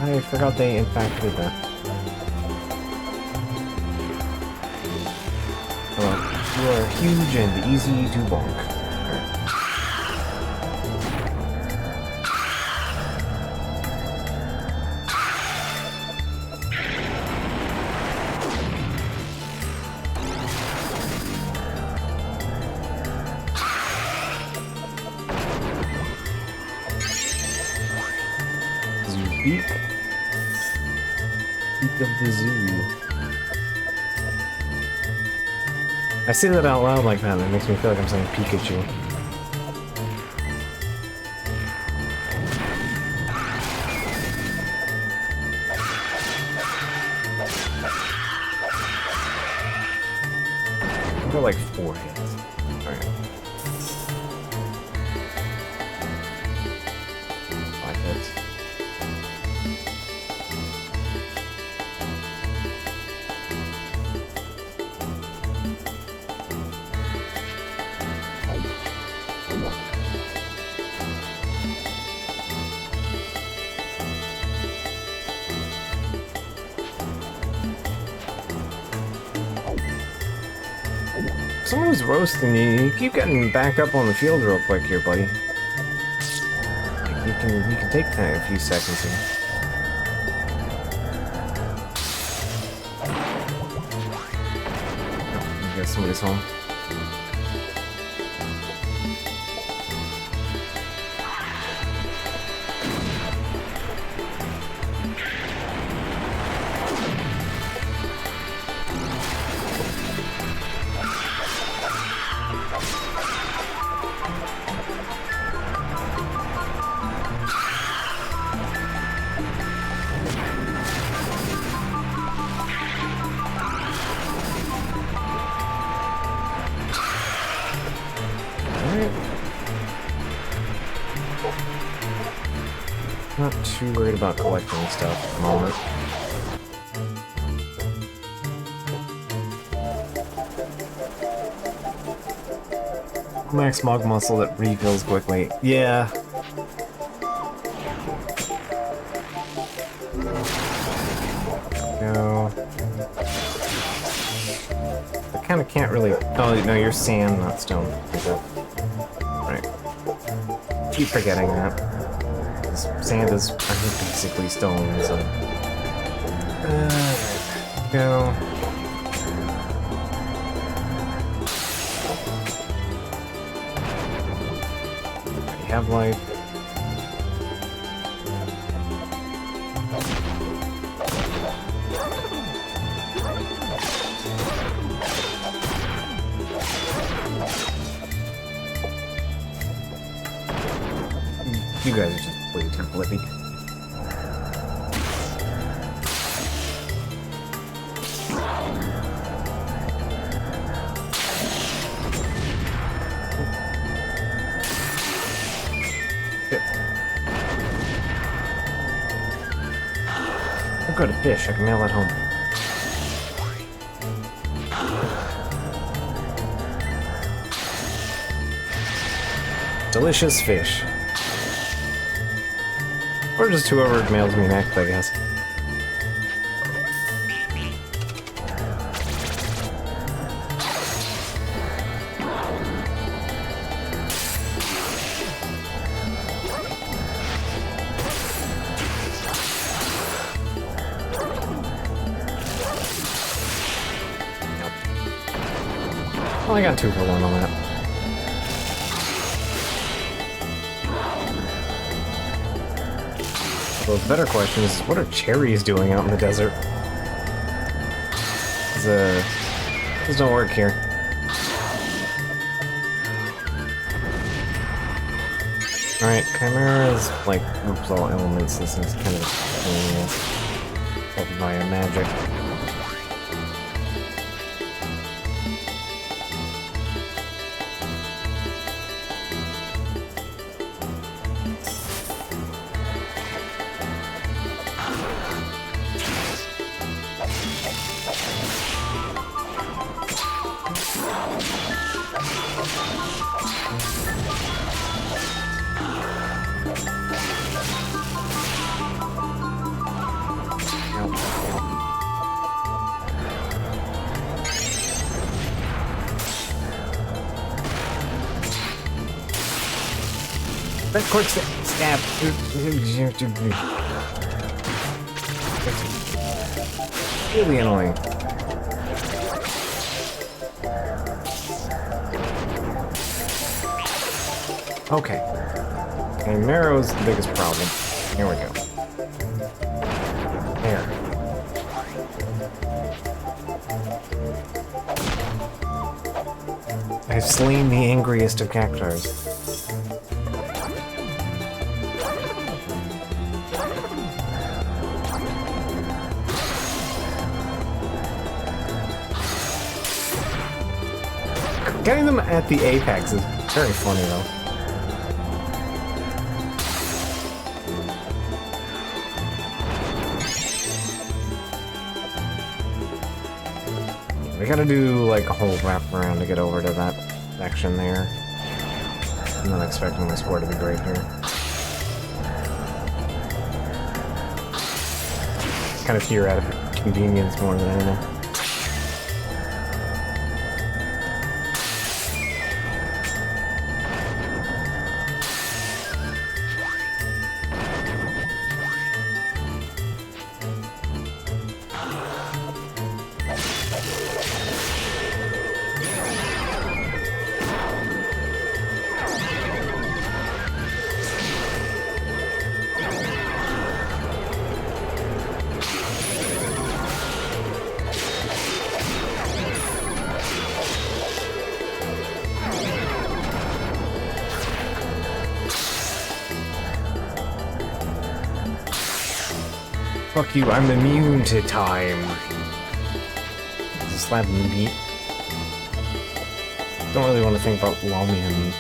I forgot they in fact did that. Well, you are huge and easy to bonk. Beak. Beak of the zoo. I say that out loud like that, and it makes me feel like I'm saying Pikachu. I got like 4 hits. Alright. 5 hits. Someone's roasting you. You keep getting back up on the field real quick here, buddy. Like you can take that in a few seconds here. Oh, I guess somebody's home. Not too worried about collecting stuff at the moment. Max Mog Muscle that refills quickly. Yeah. No. I kinda can't really... Oh, no, you're sand, not stone. Right. Keep forgetting that. Sand is, I think, basically stone, so... Go. I have life. You guys are just way too flippy. I've got a fish, I can mail that home. Delicious fish. Or just whoever mails me next, I guess. Well, I got 2 for 1 on that. Well, the better question is, what are cherries doing out in the desert? These don't work here. Alright, Chimera's like oops all elements. This is kind of via magic. That quick stab. Really annoying. Okay. And Marrow's the biggest problem. Here we go. There. I've slain the angriest of cactuars. Getting them at the apex is very funny though. We gotta do like a whole wrap around to get over to that section there. I'm not expecting my score to be great here. Kind of here out of convenience more than anything. Fuck you, I'm immune to time. Just slap meat. Don't really want to think about Lamia meat.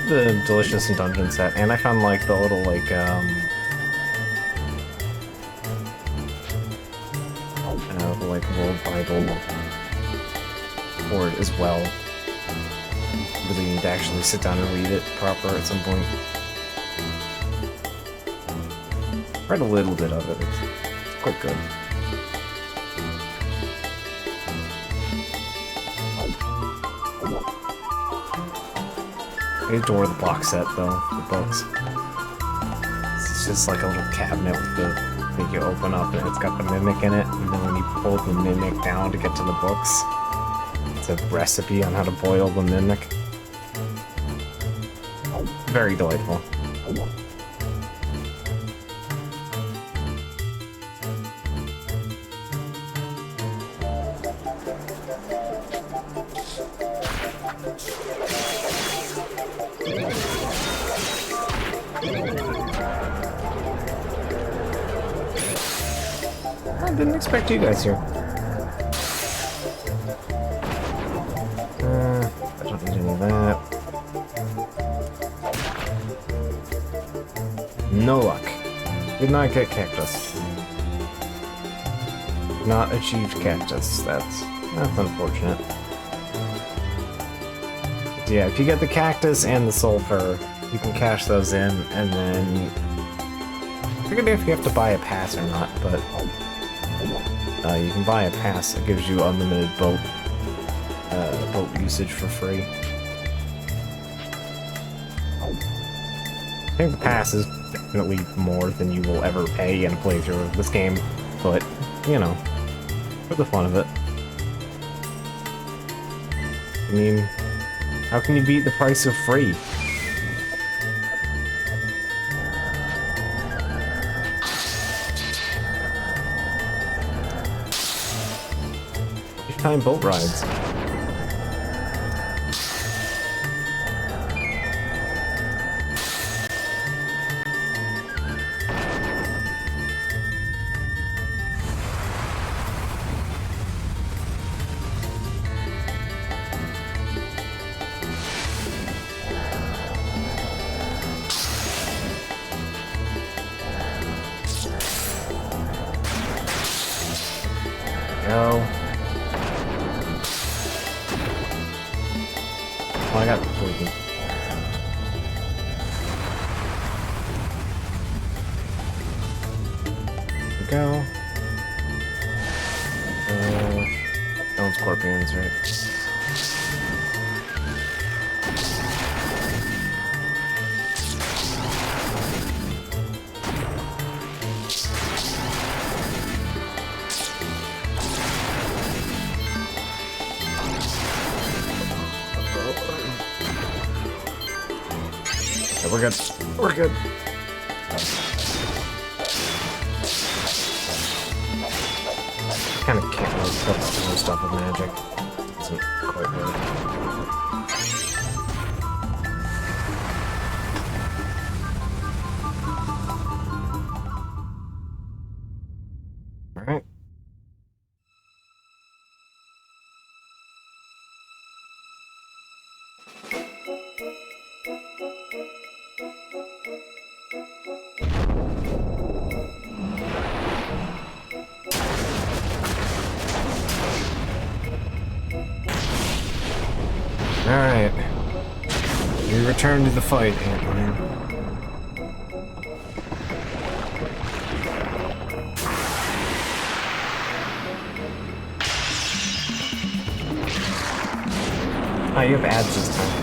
The delicious and dungeon set, and I found like the little like world Bible for it as well. Really need to actually sit down and read it proper at some point. Read a little bit of it. It's quite good. I adore the box set though, the books. It's just like a little cabinet with the thing you open up and it's got the mimic in it, and then when you pull the mimic down to get to the books, it's a recipe on how to boil the mimic. Very delightful. I didn't expect you guys here. I don't need any of that. No luck. Did not get cactus. Not achieved cactus. That's unfortunate. But yeah, if you get the cactus and the sulfur, you can cash those in, and then I forget if you have to buy a pass or not, but you can buy a pass that gives you unlimited boat usage for free. I think the pass is definitely more than you will ever pay in a playthrough of this game, but, you know, for the fun of it. I mean, how can you beat the price of free? Time boat rides. Go. Oh, I got poison. There we go. No scorpions, right? Yeah, we're good. We're good. Kind of can't really kill stuff with magic. Doesn't quite work. Alright. Alright. We return to the fight, Ant-Man. Oh, you have ads this time.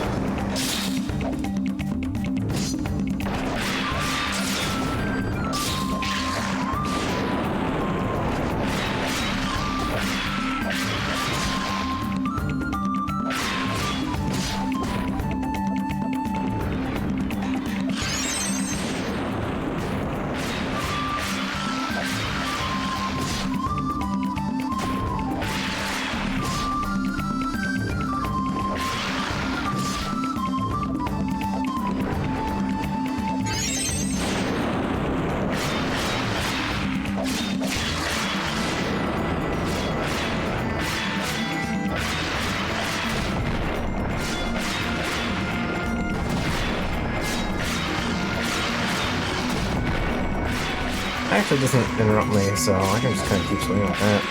Actually doesn't interrupt me, so I can just kind of keep swinging with that.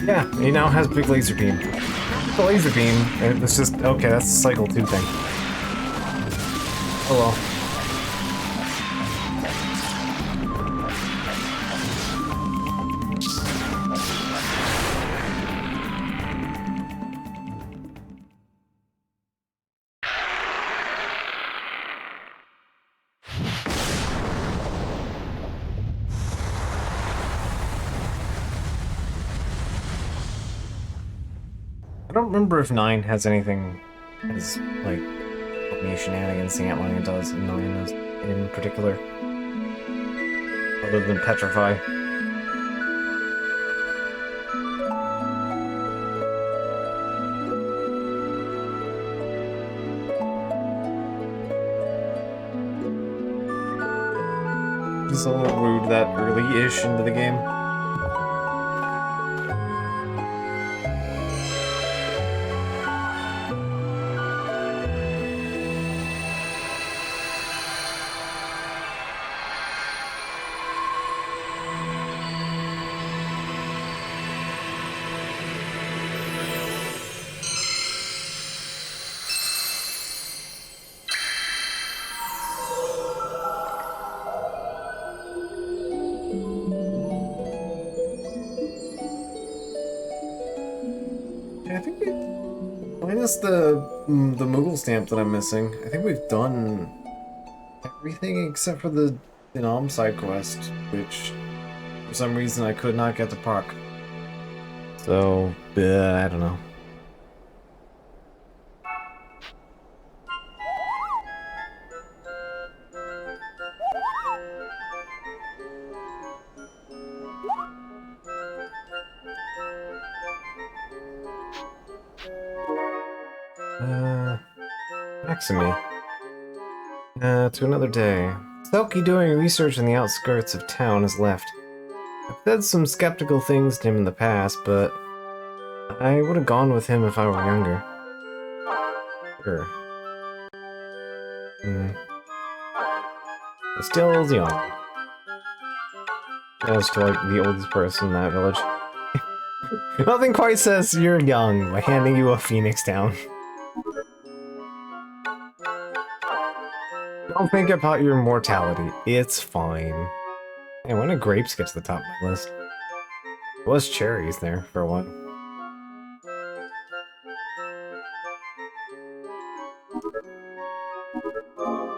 Yeah, he now has big laser beam. The laser beam, it was just, okay, that's a cycle 2 thing. Oh well. I don't remember if 9 has anything as, like, any shenanigans the Ant-Lion does, and 9 is in particular. Other than Petrify. It's a little rude that early-ish into the game. I think we, minus the Moogle stamp that I'm missing, I think we've done everything except for the Denom side quest, which for some reason I could not get to Puck. So, I don't know. Next to me. To another day. Selkie doing research in the outskirts of town has left. I've said some skeptical things to him in the past, but I would have gone with him if I were younger. Sure. Still young. As to like the oldest person in that village. Nothing quite says you're young by handing you a phoenix down. Don't think about your mortality. It's fine. Hey, when did grapes get to the top of my list? It was cherries there for a while.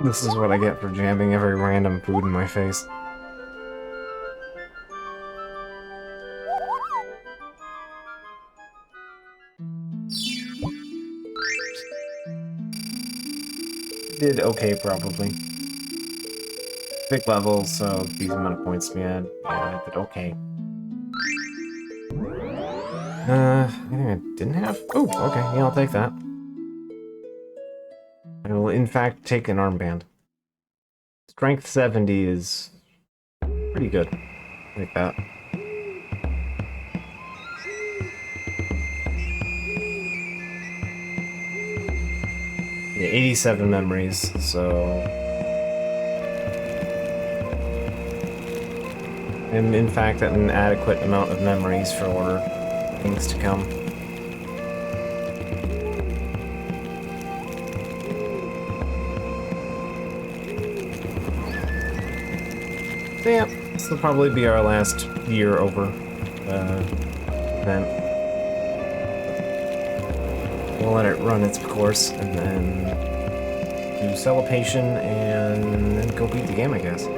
This is what I get for jamming every random food in my face. Did okay, probably. Big level, so these amount of points to be had. Yeah, I did okay. Anything I didn't have? Oh, okay, yeah, I'll take that. I will, in fact, take an armband. Strength 70 is pretty good. Like that. Yeah, 87 memories, so... I'm, in fact, at an adequate amount of memories for things to come. So yeah, this will probably be our last year over event. We'll let it run its course, and then do celebration, and then go beat the game, I guess.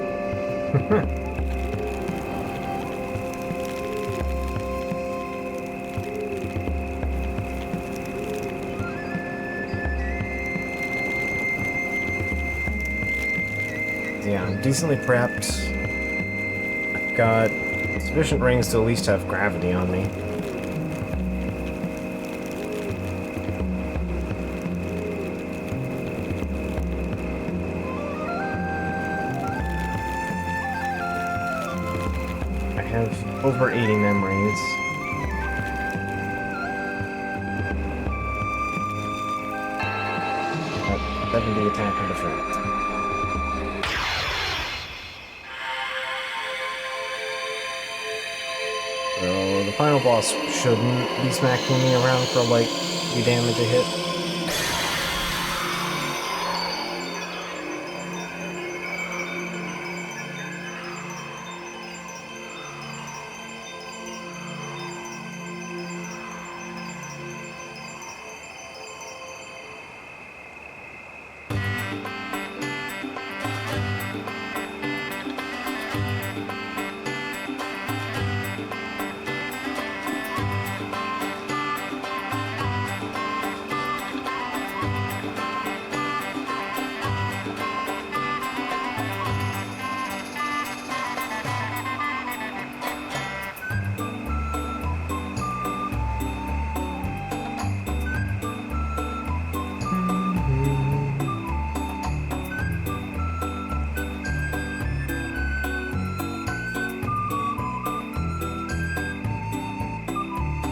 Yeah, I'm decently prepped. I've got sufficient rings to at least have gravity on me. I have over 80 memories. Got 70 attack and defense. So the final boss shouldn't be smacking me around for like 3 damage a hit.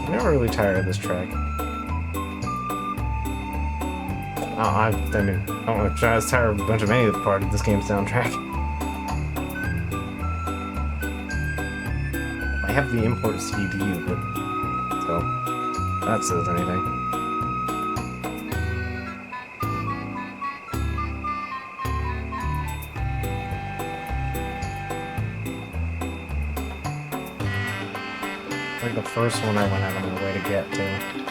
I'm never really tired of this track. I mean, I don't want to try to tire a bunch of any part of this game's soundtrack. I have the import CD, but so that says anything. Like the first one I went out of my way to get to.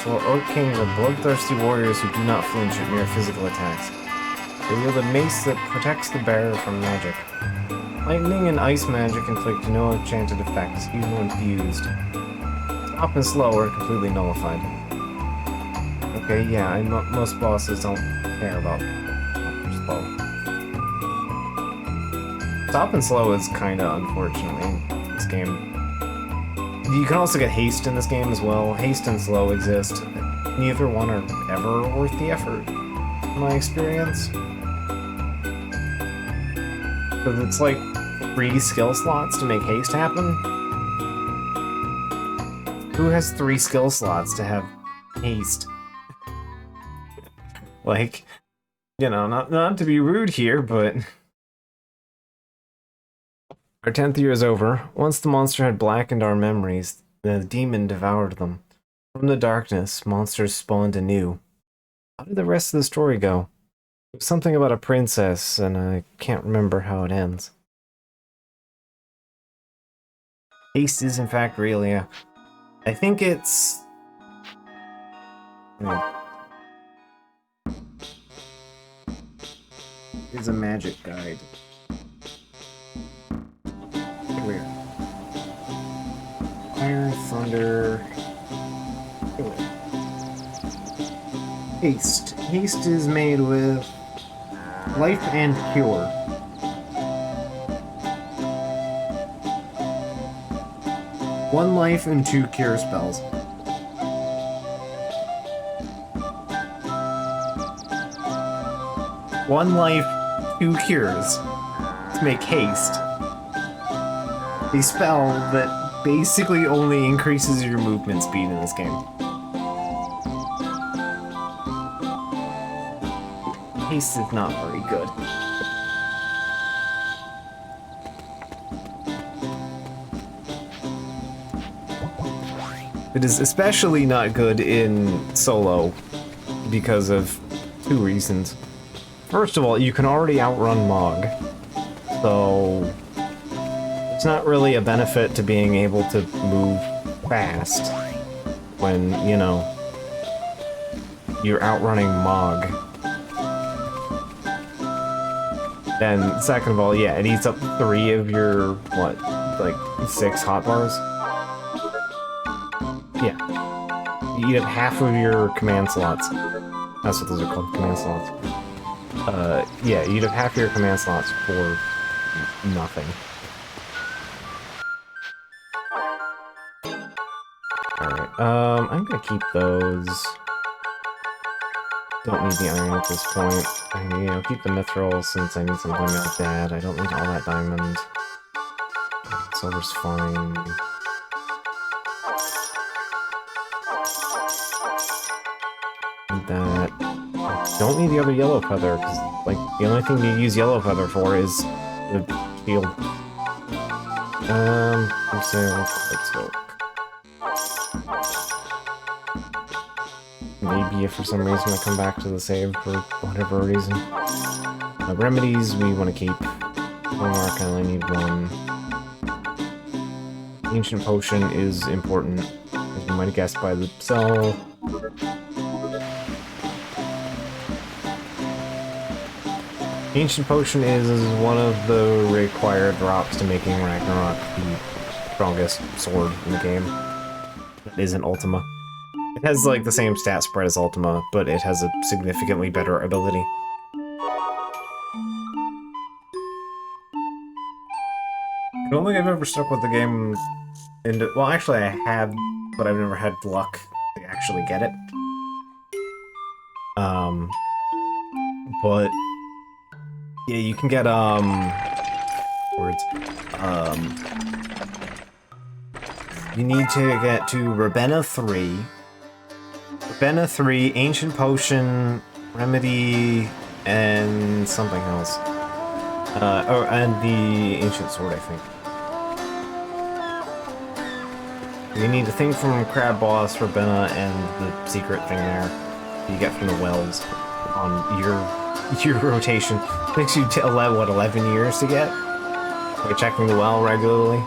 Orc Kings are bloodthirsty warriors who do not flinch at mere physical attacks. They wield a mace that protects the bearer from magic. Lightning and ice magic inflict no enchanted effects, even when fused. Stop and slow are completely nullified. Okay, yeah, most bosses don't care about slow. Stop and slow is kinda unfortunately in this game. You can also get haste in this game as well. Haste and slow exist. Neither one are ever worth the effort, in my experience. Because it's like 3 skill slots to make haste happen. Who has 3 skill slots to have haste? Like, you know, not to be rude here, but... Our 10th year is over. Once the monster had blackened our memories, The demon devoured them. From the darkness, monsters spawned anew. How did the rest of the story go? It was something about a princess, and I can't remember how it ends. Haste is in fact real, yeah. I think it's... It's a magic guide. Weird. Fire, thunder... Haste. Haste is made with life and cure. One life and 2 cure spells. One life, 2 cures to make haste. A spell that basically only increases your movement speed in this game. Haste is not very good. It is especially not good in solo because of 2 reasons. First of all, you can already outrun Mog, so it's not really a benefit to being able to move fast when, you know, you're outrunning Mog. Then, second of all, yeah, it eats up 3 of your, what, like 6 hotbars? Yeah. You eat up half of your command slots. That's what those are called, command slots. Yeah, you eat up half of your command slots for nothing. Alright, I'm gonna keep those. Don't need the iron at this point. You know, keep the mithril since I need something like that. I don't need all that diamond. Silver's fine. Need that. Don't need the other yellow feather, because, like, the only thing you use yellow feather for is the shield. Let's go. Maybe if for some reason I come back to the save for whatever reason. Remedies we want to keep. Mark, I only need 1. Ancient potion is important, as you might have guessed by the cell. Ancient potion is one of the required drops to making Ragnarok the strongest sword in the game. It isn't Ultima. It has, like, the same stat spread as Ultima, but it has a significantly better ability. I don't think I've ever stuck with the game into... Well, actually I have, but I've never had luck to actually get it. But... yeah, you can get, you need to get to Ravenna 3. Ravenna 3, Ancient Potion, Remedy, and something else. And the Ancient Sword, I think. You need a thing from Crab Boss, Ravenna, and the secret thing there you get from the wells on your rotation. Takes you to 11 years to get? By checking the well regularly.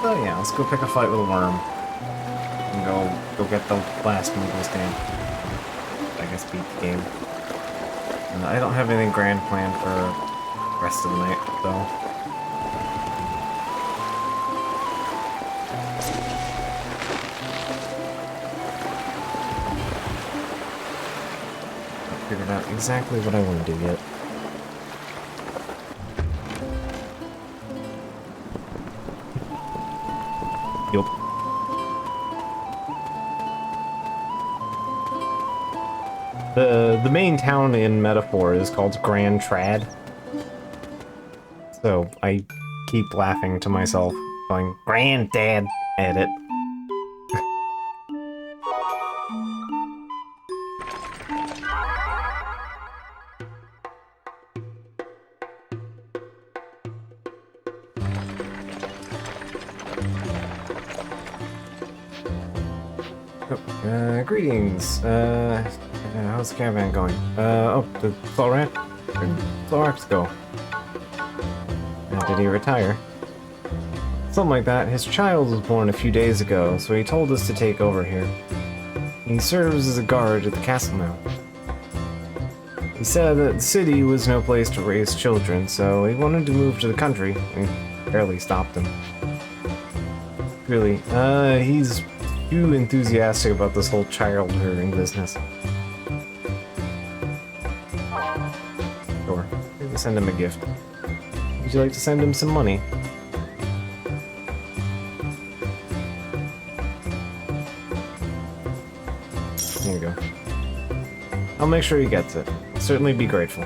Oh yeah, let's go pick a fight with a worm. And go get the last move of this game. I guess beat the game. I don't have anything grand planned for the rest of the night, though. I've figured out exactly what I want to do yet. Yup. The main town in Metaphor is called Grand Trad. So I keep laughing to myself, going, Granddad, edit. Greetings. How's the caravan going? Oh, did Thorax go? Did he retire? Something like that. His child was born a few days ago, so he told us to take over here. He serves as a guard at the castle now. He said that the city was no place to raise children, so he wanted to move to the country. We barely stopped him. Really, he's too enthusiastic about this whole child rearing business. Sure, maybe send him a gift. Would you like to send him some money? Here you go. I'll make sure he gets it. Certainly be grateful.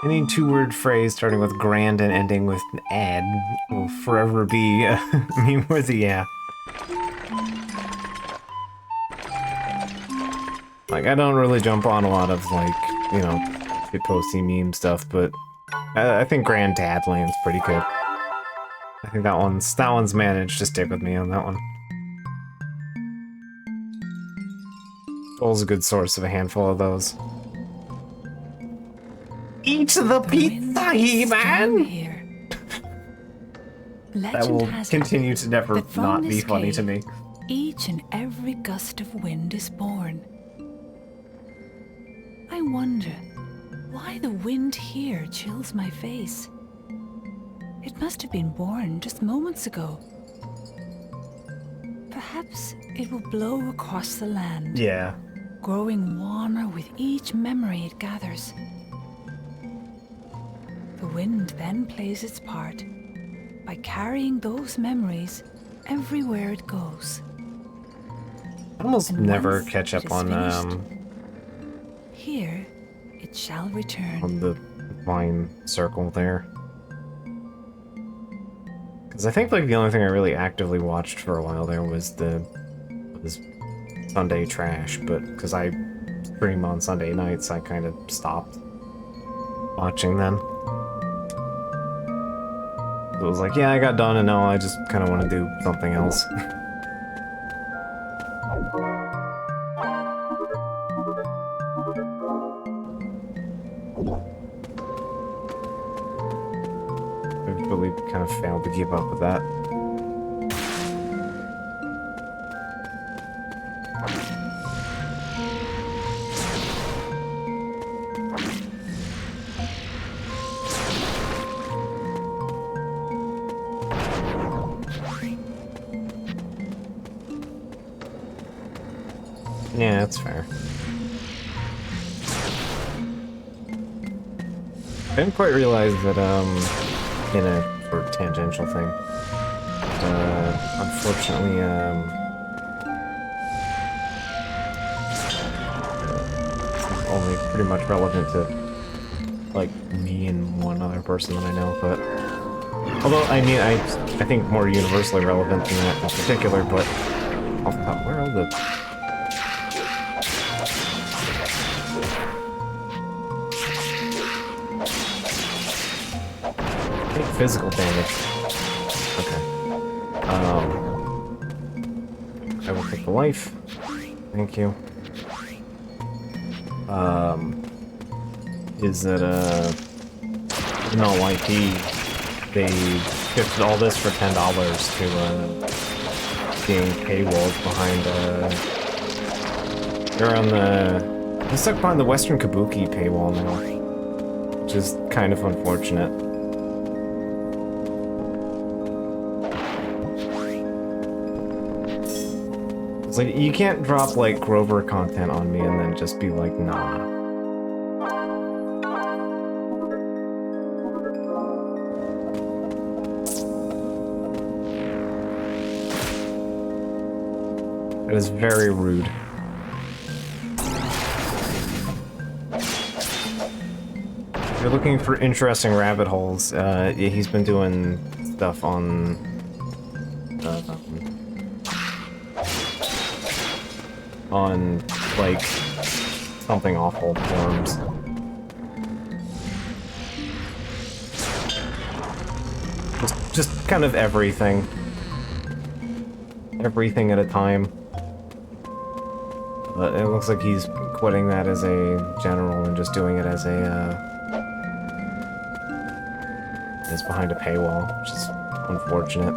Any two-word phrase starting with grand and ending with an ad will forever be meme worthy, yeah. Like, I don't really jump on a lot of, like, you know, shitposty meme stuff, but I think Grand Dadland's pretty good. I think that one's managed to stick with me on that one. Joel's a good source of a handful of those. Eat the pizza, He-Man! That will continue to never not be funny to me. Each and every gust of wind is born. I wonder why the wind here chills my face. It must have been born just moments ago. Perhaps it will blow across the land. Yeah. Growing warmer with each memory it gathers. The wind then plays its part by carrying those memories everywhere it goes. I almost never catch up on here it shall return. On the vine circle there. Because I think like the only thing I really actively watched for a while there was Sunday Trash, but because I stream on Sunday nights, I kind of stopped watching then. It was like, yeah, I got done, and now I just kind of want to do something else. I've really kind of failed to keep up with that. Yeah, that's fair. I didn't quite realize that, in a sort of tangential thing, unfortunately, it's only pretty much relevant to, like, me and one other person that I know, but... Although, I mean, I think more universally relevant than that in particular, but... Off the top, where are the... Physical damage. Okay. I will take the life. Thank you. Is that, in all IP, they shifted all this for $10 to being paywalled behind they're on the he's stuck behind the Western Kabuki paywall now, which is kind of unfortunate. It's like you can't drop like Grover content on me and then just be like, nah. It is very rude. If you're looking for interesting rabbit holes, yeah, he's been doing stuff on like something awful forums. Just kind of everything. Everything at a time. But it looks like he's quitting that as a general and just doing it as a, as behind a paywall, which is unfortunate.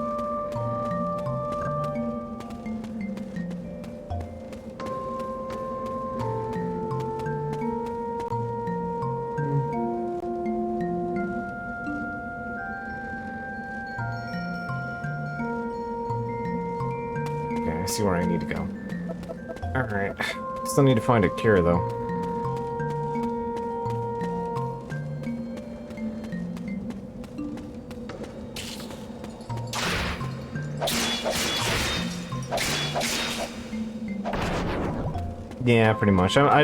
Okay, I see where I need to go. Alright. Still need to find a cure, though. Yeah, pretty much. I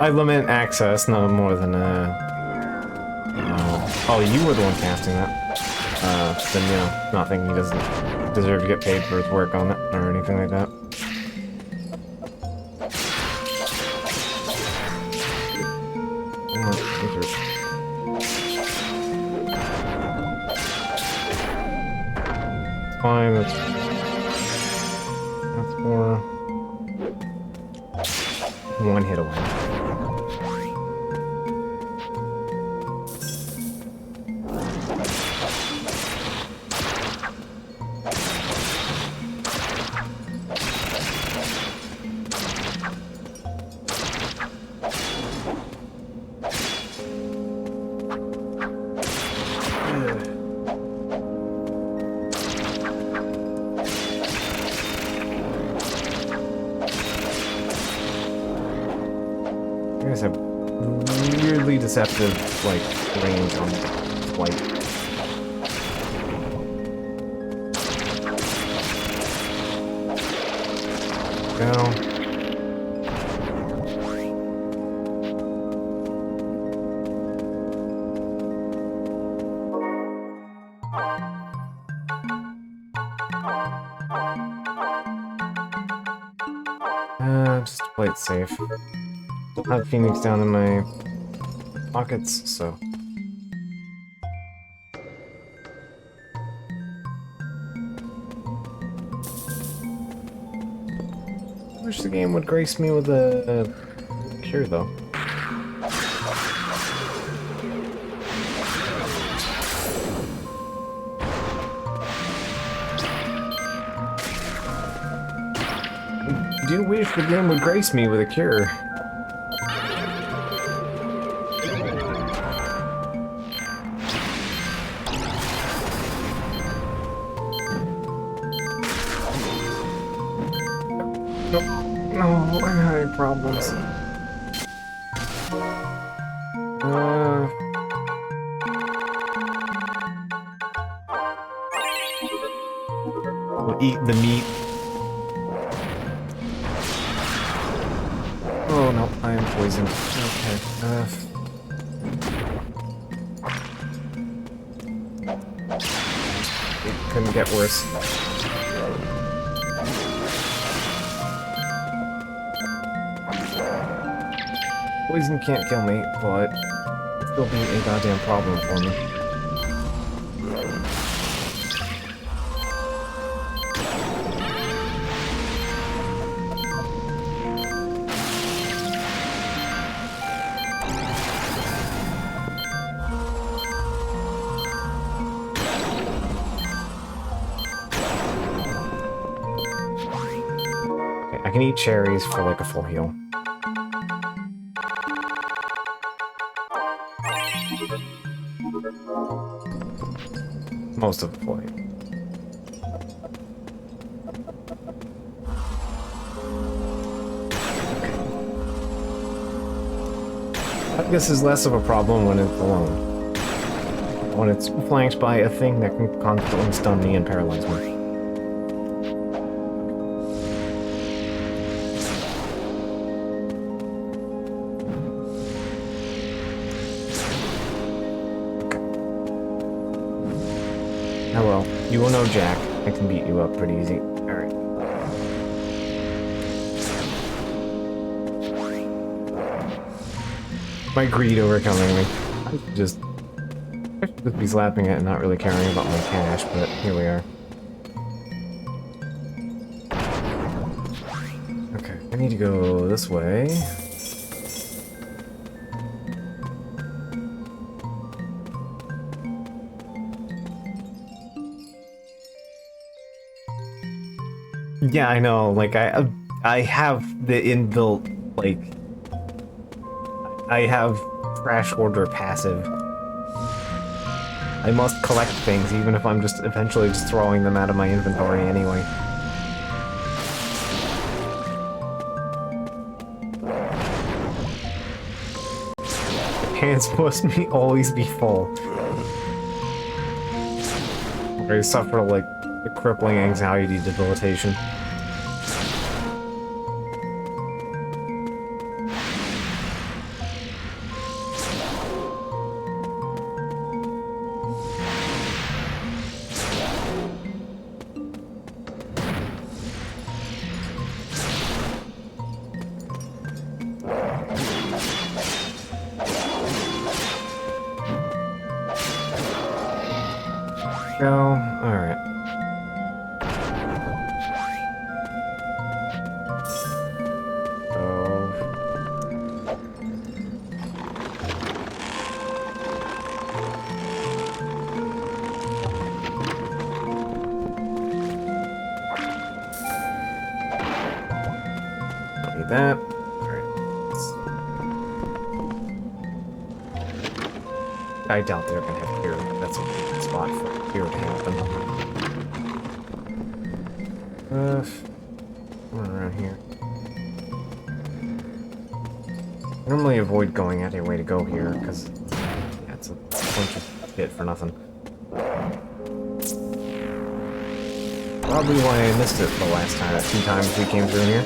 limit access no more than, oh, you were the one casting that. Then, you know, not thinking he doesn't deserve to get paid for his work on it, or anything like that. Fine, that's more one hit away. You guys have weirdly deceptive, like, range on flight. Go. Just to play it safe. I have Phoenix down in my pockets, so. I wish the game would grace me with a cure, though. I do wish the game would grace me with a cure. No, I'm having problems. We'll eat the meat. Oh no, I am poisoned. Okay. It couldn't get worse. Poison can't kill me, but it'll still be a goddamn problem for me. can eat cherries for like a full heal. Most of the full heal. This is less of a problem when it's alone. When it's flanked by a thing that can constantly stun me and paralyze me. Okay. Oh well, you will know Jack. I can beat you up pretty easy. Alright. My greed overcoming me. I should just be slapping it and not really caring about my cash, but here we are. Okay, I need to go this way. Yeah, I know, like, I have the inbuilt, like, I have trash order passive. I must collect things, even if I'm just eventually just throwing them out of my inventory anyway. Hands must always be full. I suffer, like, a crippling anxiety debilitation. Go. Alright. Don't need that. Alright. I doubt they're gonna have clear. That's a good spot for clear to happen. Somewhere around here. I normally avoid going out of your way to go here, because yeah, it's a bunch of shit for nothing. Probably why I missed it the last time, 2 times we came through here.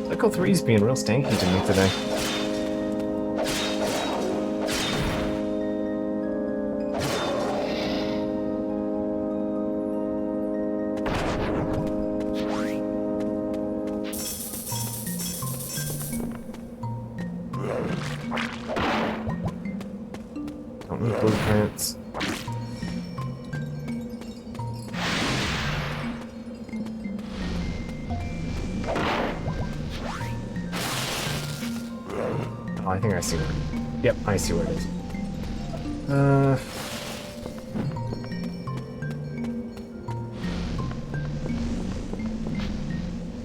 Cycle 3's being real stanky to me today. Don't need blueprints. Oh, I think I see where. Yep, I see where it is.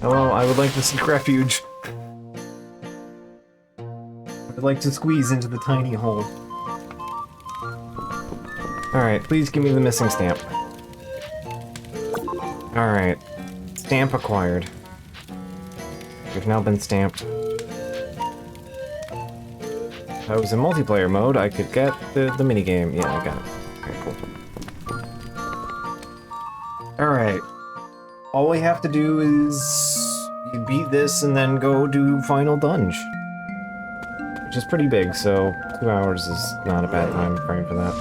Hello, I would like to seek refuge. I'd like to squeeze into the tiny hole. Alright, please give me the missing stamp. Alright. Stamp acquired. You've now been stamped. If I was in multiplayer mode, I could get the minigame. Yeah, I got it. Okay, cool. Alright. All we have to do is you beat this and then go do Final Dunge. Which is pretty big, so 2 hours is not a bad time frame for that.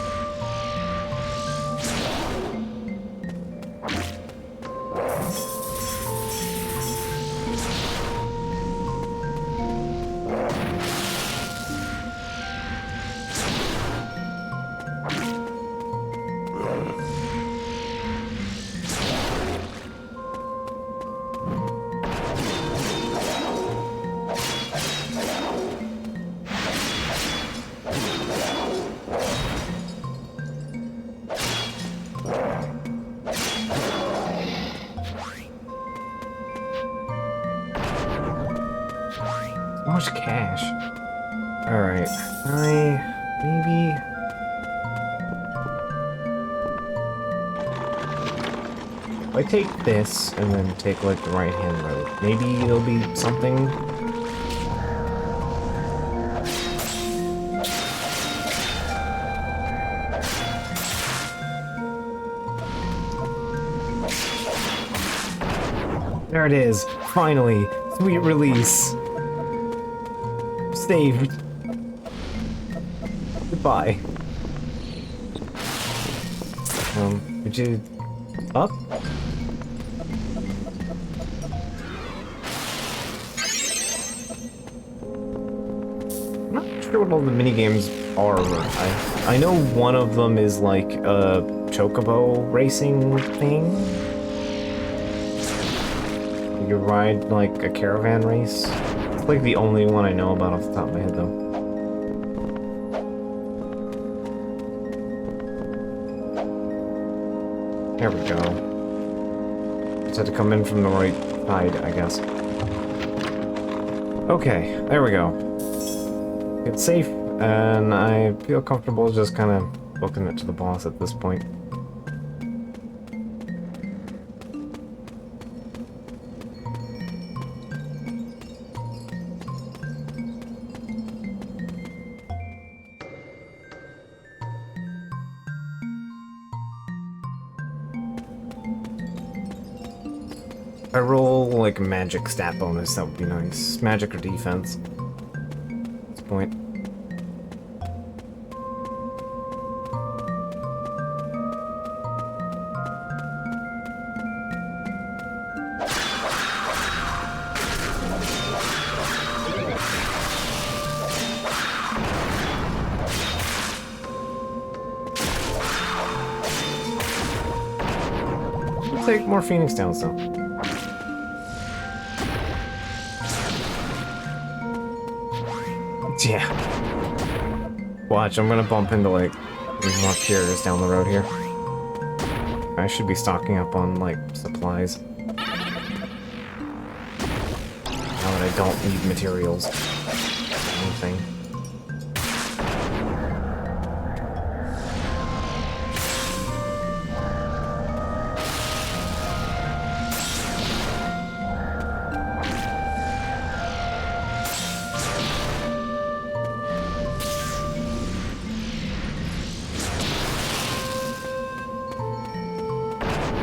much cash. Alright, maybe... If I take this and then take like the right-hand road, maybe it'll be something. There it is, finally, sweet release. Saved. Goodbye. Would you... up? I'm not sure what all the minigames are. I know one of them is like a chocobo racing thing. You ride like a caravan race. It's like the only one I know about off the top of my head though. There we go. Just had to come in from the right side, I guess. Okay, there we go. It's safe, and I feel comfortable just kind of booking it to the boss at this point. If I roll like a magic stat bonus, that would be nice. Magic or defense. At this point. We'll take more Phoenix Downs though. Yeah. Watch, I'm gonna bump into, like, more cures down the road here. I should be stocking up on, like, supplies. Now that I don't need materials. Anything.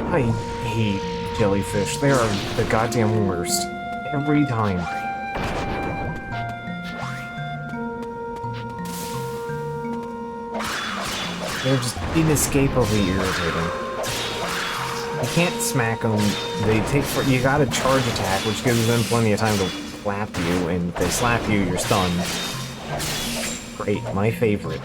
I hate jellyfish. They are the goddamn worst. Every time. They're just inescapably irritating. You can't smack them. They take for you got a charge attack, which gives them plenty of time to slap you, and if they slap you, you're stunned. Great, my favorite.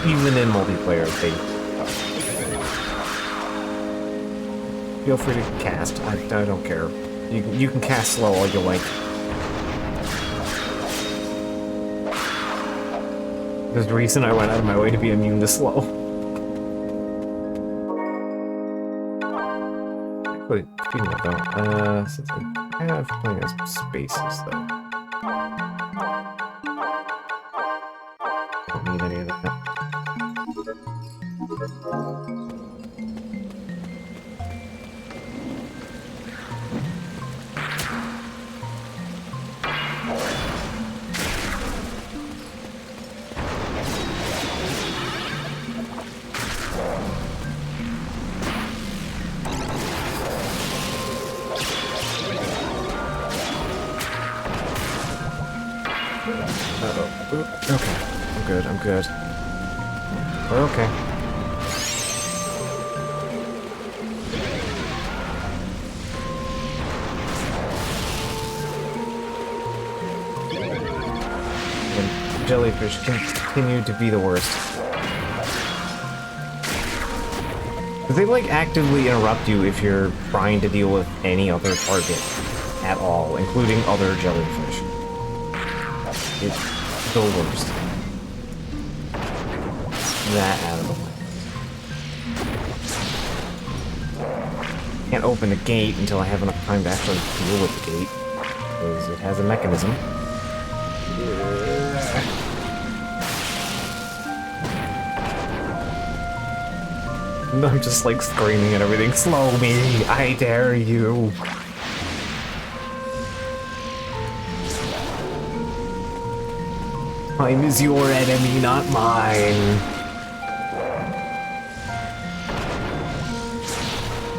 Even in multiplayer, they feel free to cast. I don't care. You can cast slow all you like. There's a reason I went out of my way to be immune to slow. Actually, speaking of though, since I have plenty of spaces though, I don't need any of that. Uh-oh. Okay. I'm good. We're okay. And jellyfish continue to be the worst. They, like, actively interrupt you if you're trying to deal with any other target. at all, including other jellyfish. It's the worst. That out of the way. Can't open the gate until I have enough time to actually deal with the gate, because it has a mechanism. I'm just like screaming at everything. Slow me! I dare you! Time is your enemy, not mine.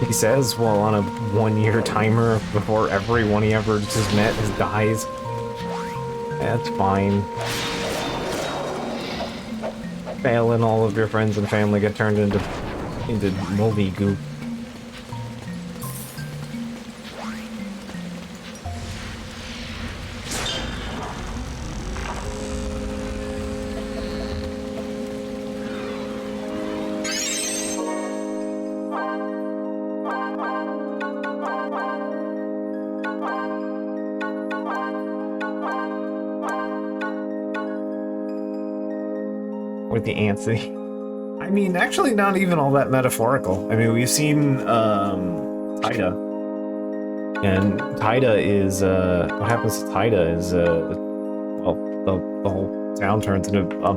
He says, well, on a 1-year timer before everyone he ever just met dies. That's fine. Failing all of your friends and family get turned into moldy goop. With the antsy. I mean, actually not even all that metaphorical. I mean, we've seen, Taida. And Taida is, what happens to Taida is, well, the whole town turns into a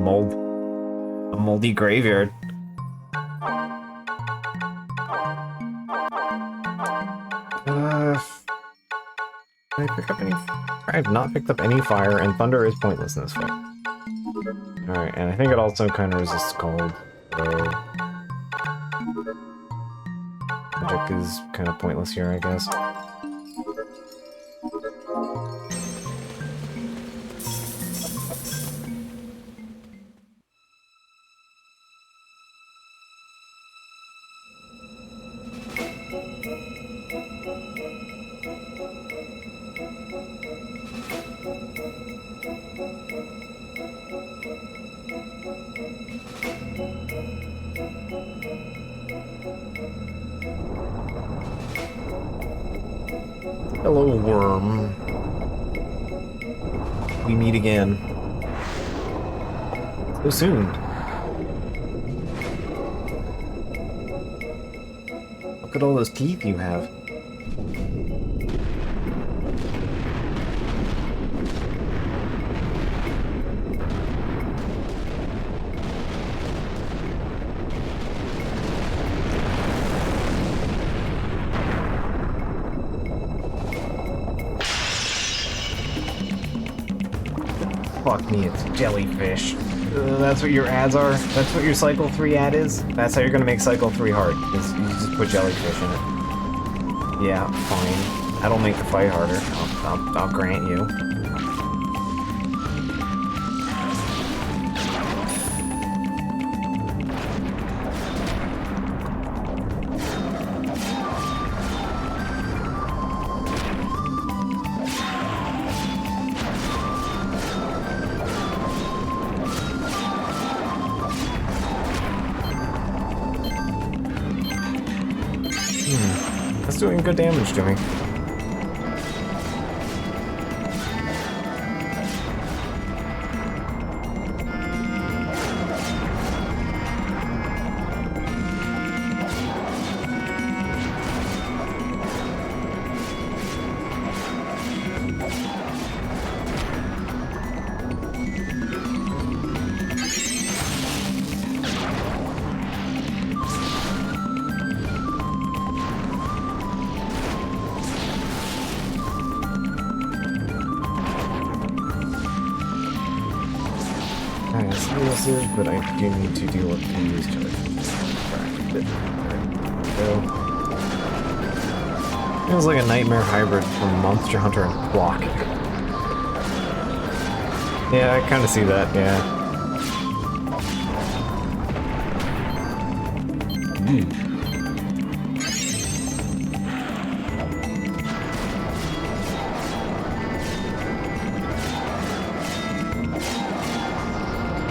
moldy graveyard. Did I pick up any? I have not picked up any fire, and thunder is pointless in this fight. Alright, and I think it also kind of resists cold, so... Magic is kind of pointless here, I guess. Hello, worm. We meet again. So soon. Look at all those teeth you have. Fuck me, it's jellyfish. That's what your ads are? That's what your Cycle 3 ad is? That's how you're gonna make Cycle 3 hard, is you just put jellyfish in it. Yeah, fine. That'll make the fight harder. I'll grant you. That's doing good damage to me. But I do need to deal with these jellyfish. Feels like a nightmare hybrid from Monster Hunter and Block. Yeah, I kind of see that, yeah.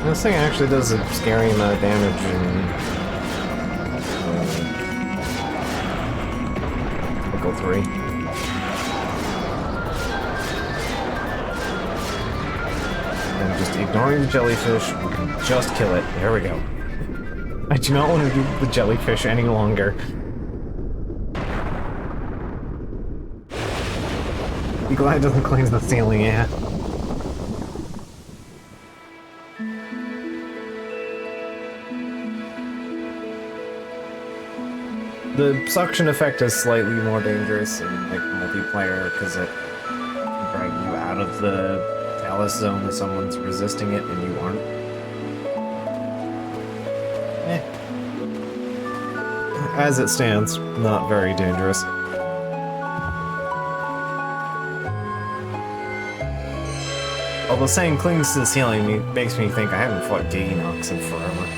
This thing actually does a scary amount of damage in Cycle 3. just ignoring the jellyfish. Just kill it. There we go. I do not want to do the jellyfish any longer. Be glad it doesn't cleanse the ceiling, yeah. The suction effect is slightly more dangerous in like multiplayer because it can drag you out of the Talus zone if someone's resisting it and you aren't. As it stands, not very dangerous. Although saying clings to the ceiling makes me think I haven't fought Giginox in forever.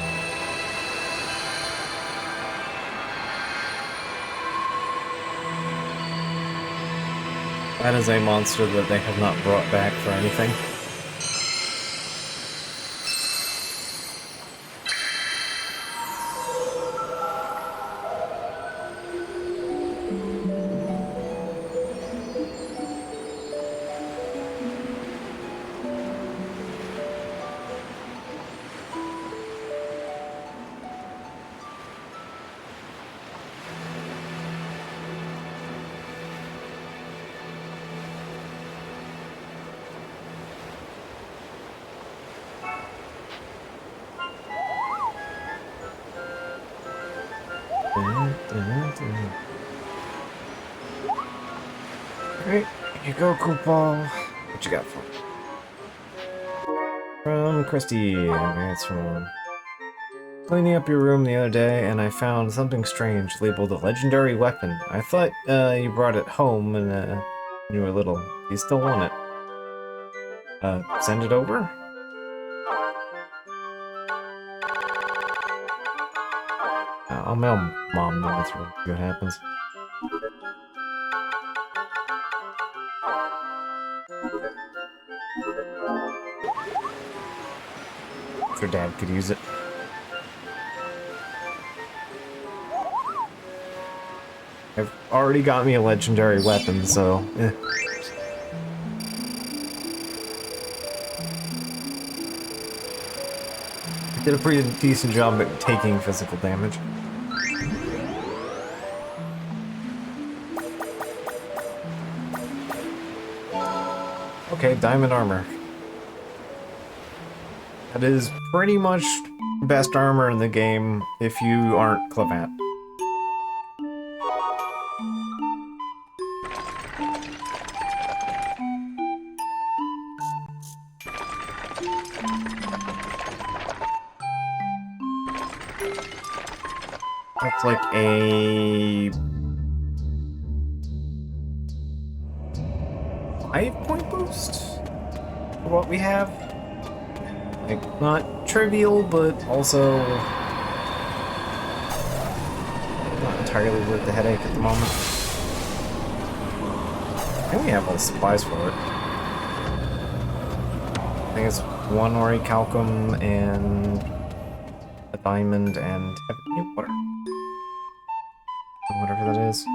That is a monster that they have not brought back for anything. Alright, here you go, Koopal. What you got for me? From Christy. It's from cleaning up your room the other day, and I found something strange labeled a legendary weapon. I thought you brought it home when you were little. Do you still want it? Send it over? I'll mail Mom now through. See what happens. If your dad could use it. I've already got me a legendary weapon, so did a pretty decent job at taking physical damage. Okay, diamond armor. That is pretty much the best armor in the game if you aren't Clevant. That's like a 5-point boost for what we have. Like, not trivial, but also not entirely worth the headache at the moment. I think we have all the supplies for it. I think it's 1 orichalcum and a diamond and water. Whatever that is.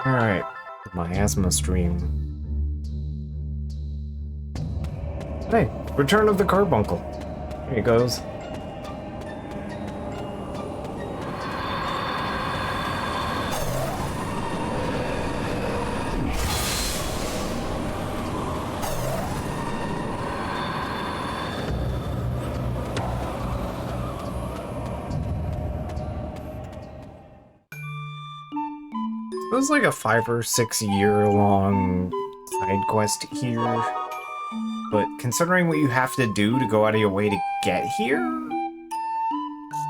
Alright, miasma stream. Hey, return of the carbuncle. Here he goes. It was like a 5 or 6 year long side quest here. But considering what you have to do to go out of your way to get here,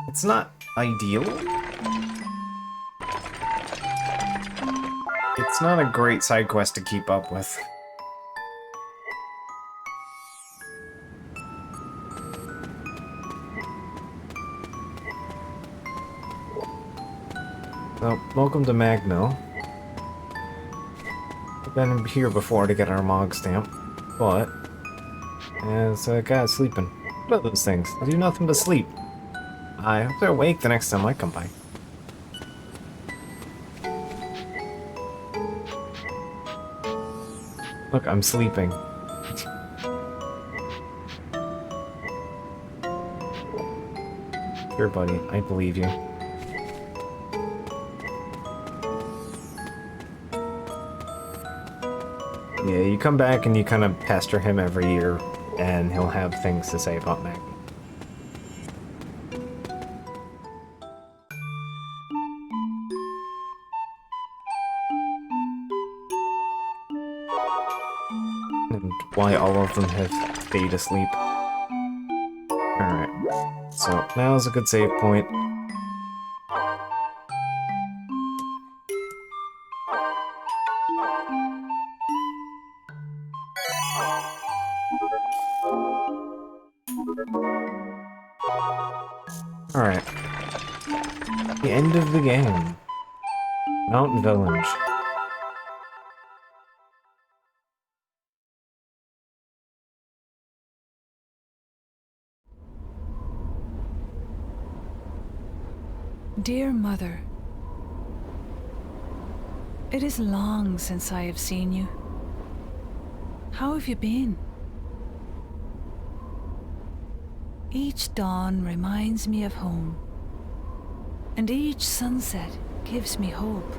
it's not ideal. It's not a great side quest to keep up with. So, welcome to Magno. I've been here before to get our Mog stamp, but as a guy sleeping. What are those things? They do nothing but sleep. I hope they're awake the next time I come by. Look, I'm sleeping. Here, buddy, I believe you. Yeah, you come back and you kind of pester him every year, and he'll have things to say about Maggie. And why all of them have stayed asleep. Alright, so now is a good save point. Alright. The end of the game. Mountain Village. Dear Mother, it is long since I have seen you. How have you been? Each dawn reminds me of home, and each sunset gives me hope.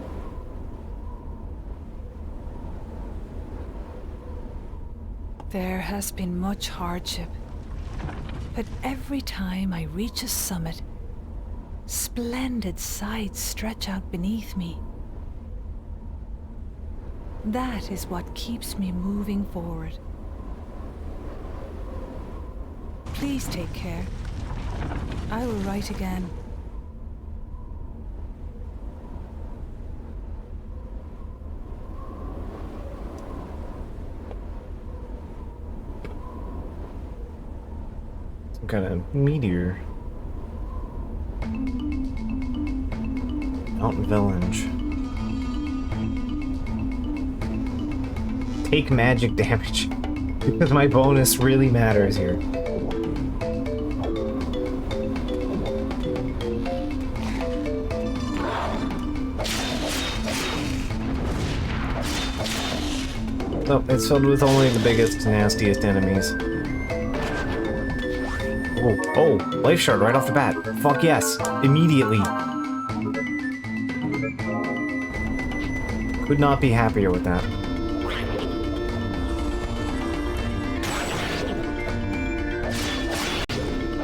There has been much hardship, but every time I reach a summit, splendid sights stretch out beneath me. That is what keeps me moving forward. Please take care. I will write again. Some kind of meteor. Mountain Village. Take magic damage. Because my bonus really matters here. Oh, it's filled with only the biggest, nastiest enemies. Oh, life shard right off the bat. Fuck yes. Immediately. Could not be happier with that.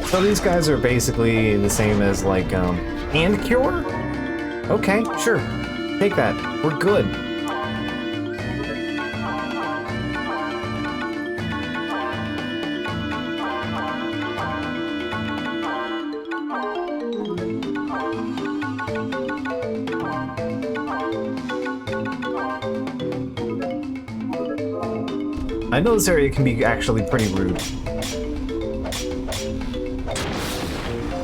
So these guys are basically the same as, like, hand cure? Okay, sure. Take that. We're good. I know this area can be actually pretty rude.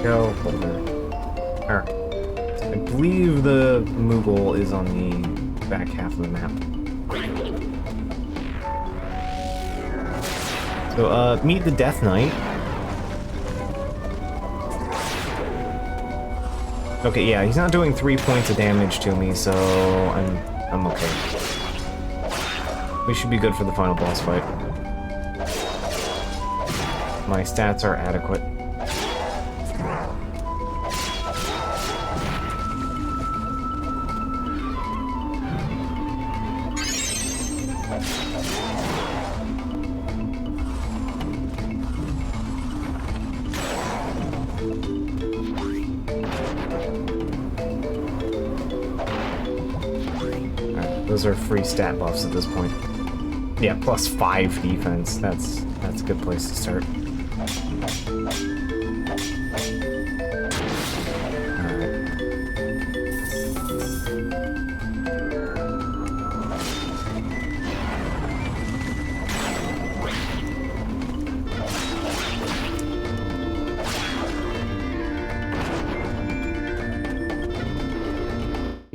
Go over. Alright. I believe the Moogle is on the back half of the map. So, meet the Death Knight. Okay, yeah, he's not doing 3 points of damage to me, so I'm okay. We should be good for the final boss fight. My stats are adequate. Alright, those are free stat buffs at this point. Yeah, plus 5 defense. That's a good place to start.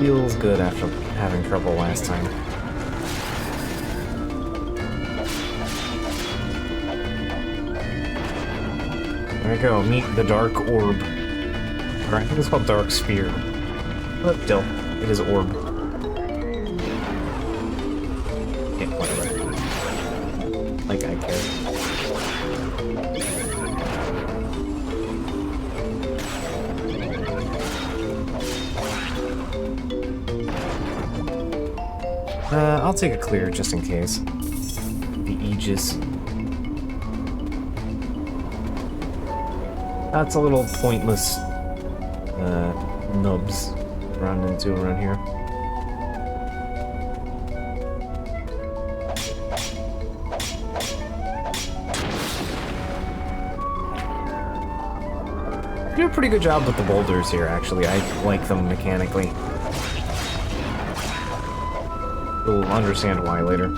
Feels good after having trouble last time. There we go, meet the Dark Orb. Or I think it's called Dark Sphere. But still, it is Orb. Yeah, whatever. Like I care. I'll take a clear just in case. The Aegis. That's a little pointless nubs run into around here. Do a pretty good job with the boulders here, actually. I like them mechanically. You'll understand why later.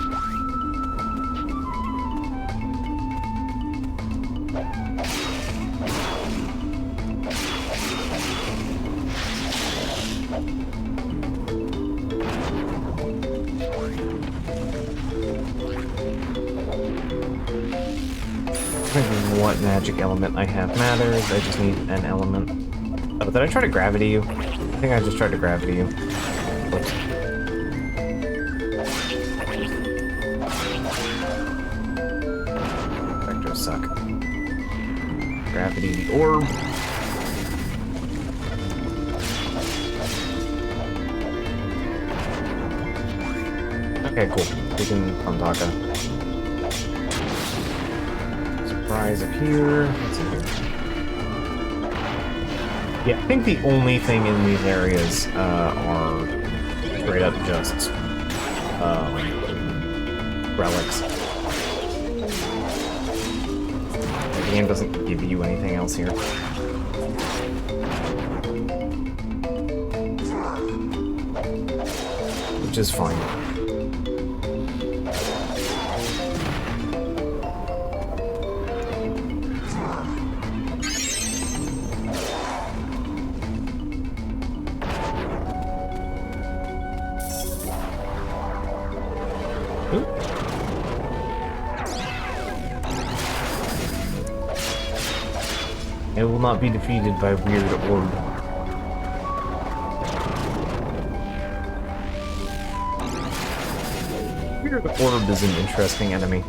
What magic element I have matters. I just need an element. Oh, did I try to gravity you? I think I just tried to gravity you. Whoops. Vectors suck. Gravity the orb. Okay, cool. We can Pantaka. Surprise up here. What's in here? Yeah, I think the only thing in these areas are straight up just relics. The game doesn't give you anything else here. Which is fine. It will not be defeated by weird orb. Weird orb is an interesting enemy.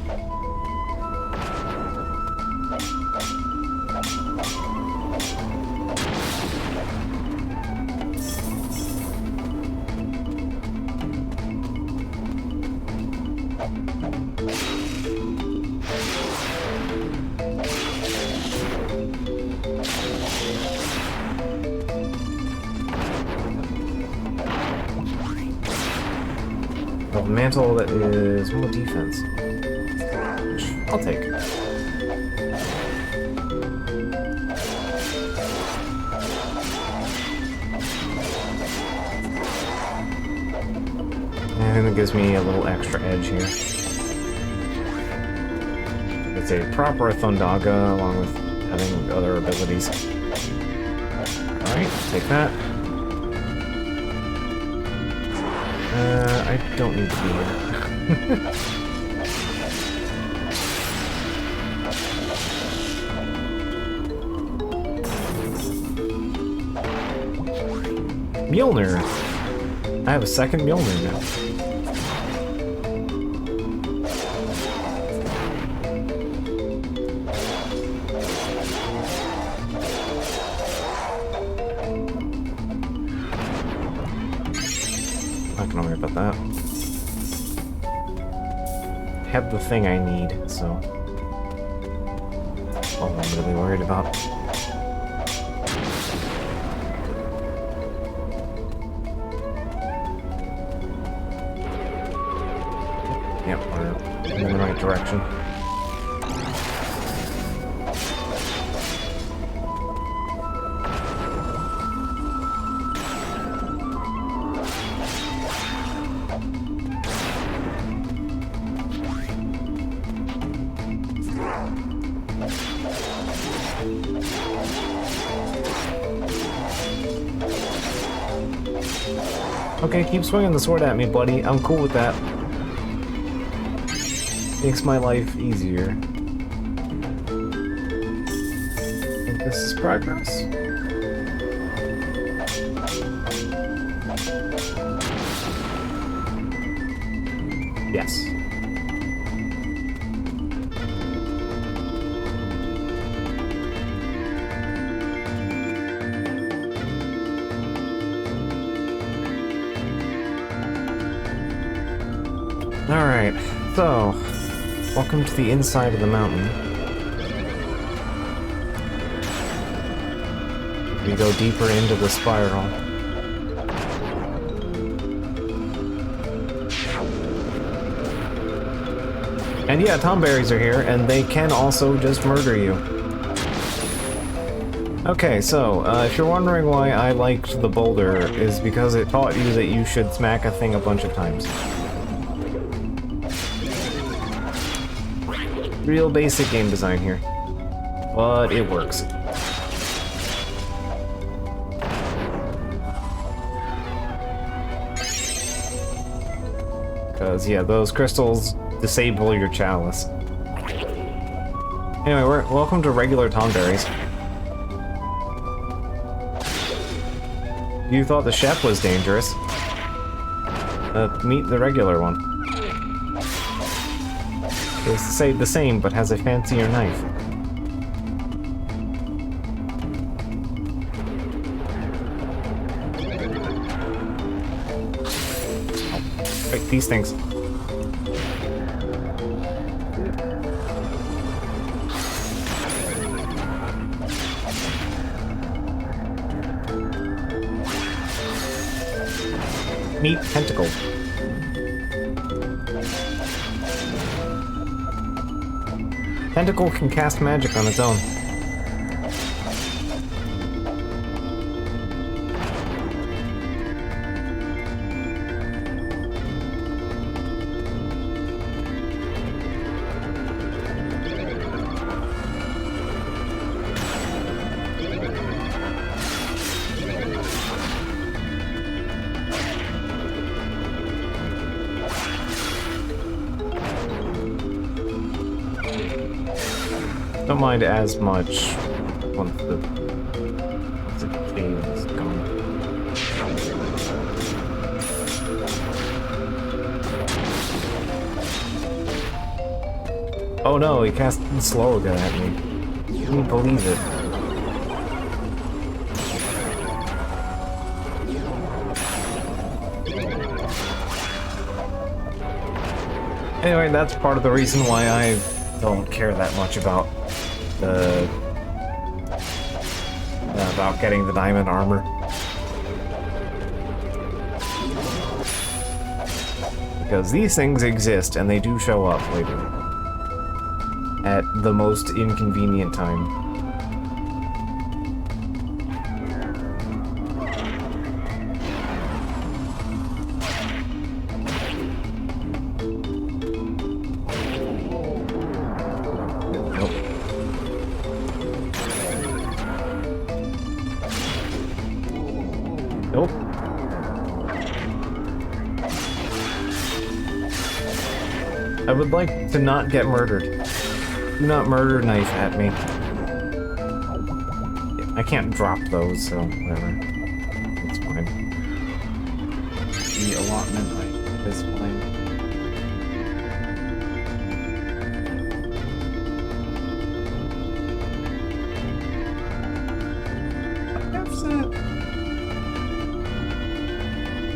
A mantle that is more defense. Which I'll take. And it gives me a little extra edge here. It's a proper Thundaga along with having other abilities. Alright, take that. I don't need to be here. Mjolnir! I have a second Mjolnir now. Not gonna worry about that. Have the thing I need, so that's all I'm really worried about. Yep, we're in the right direction. Okay, keep swinging the sword at me, buddy. I'm cool with that. Makes my life easier. Think this is progress? Yes. Alright, so, welcome to the inside of the mountain. We go deeper into the spiral. And yeah, tomberries are here, and they can also just murder you. Okay, so, if you're wondering why I liked the boulder, is because it taught you that you should smack a thing a bunch of times. Real basic game design here. But it works. Because, yeah, those crystals disable your chalice. Anyway, welcome to regular tomberries. You thought the chef was dangerous. Meet the regular one. It's the same, but has a fancier knife. Break these things. Meat tentacle. Tentacle can cast magic on its own. Don't mind as much once the cave is gone. Oh no, he cast slow again at me. Can you believe it? Anyway, that's part of the reason why I don't care that much about about getting the diamond armor. Because these things exist and they do show up later. At the most inconvenient time. Nope. I would like to not get murdered. Do not murder knife at me. I can't drop those, so whatever. It's fine. The allotment is fine.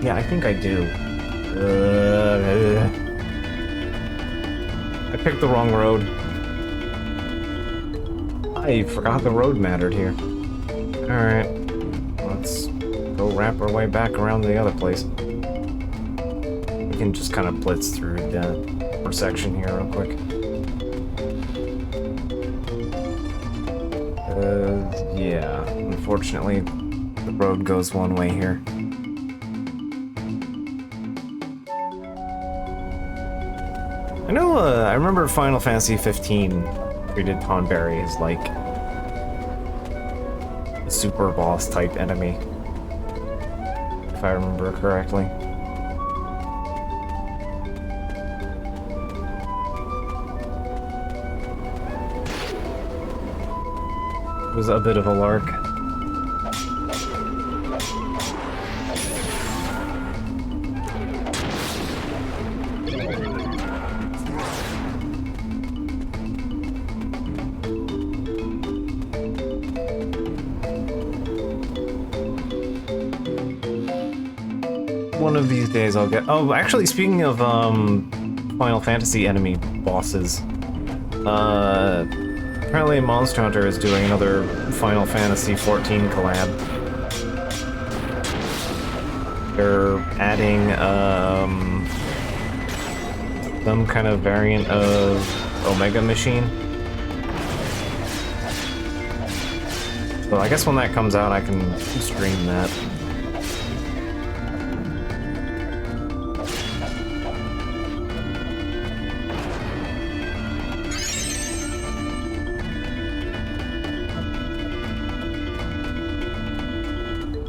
Yeah, I think I do. I picked the wrong road. I forgot the road mattered here. Alright. Let's go wrap our way back around the other place. We can just kind of blitz through the first section here real quick. Yeah. Unfortunately, the road goes one way here. I know, I remember Final Fantasy 15 treated Tonberry as like a super boss type enemy. if I remember correctly. It was a bit of a lark. One of these days I'll get... Oh, actually, speaking of Final Fantasy enemy bosses, apparently Monster Hunter is doing another Final Fantasy 14 collab. They're adding some kind of variant of Omega Machine. So I guess when that comes out I can stream that.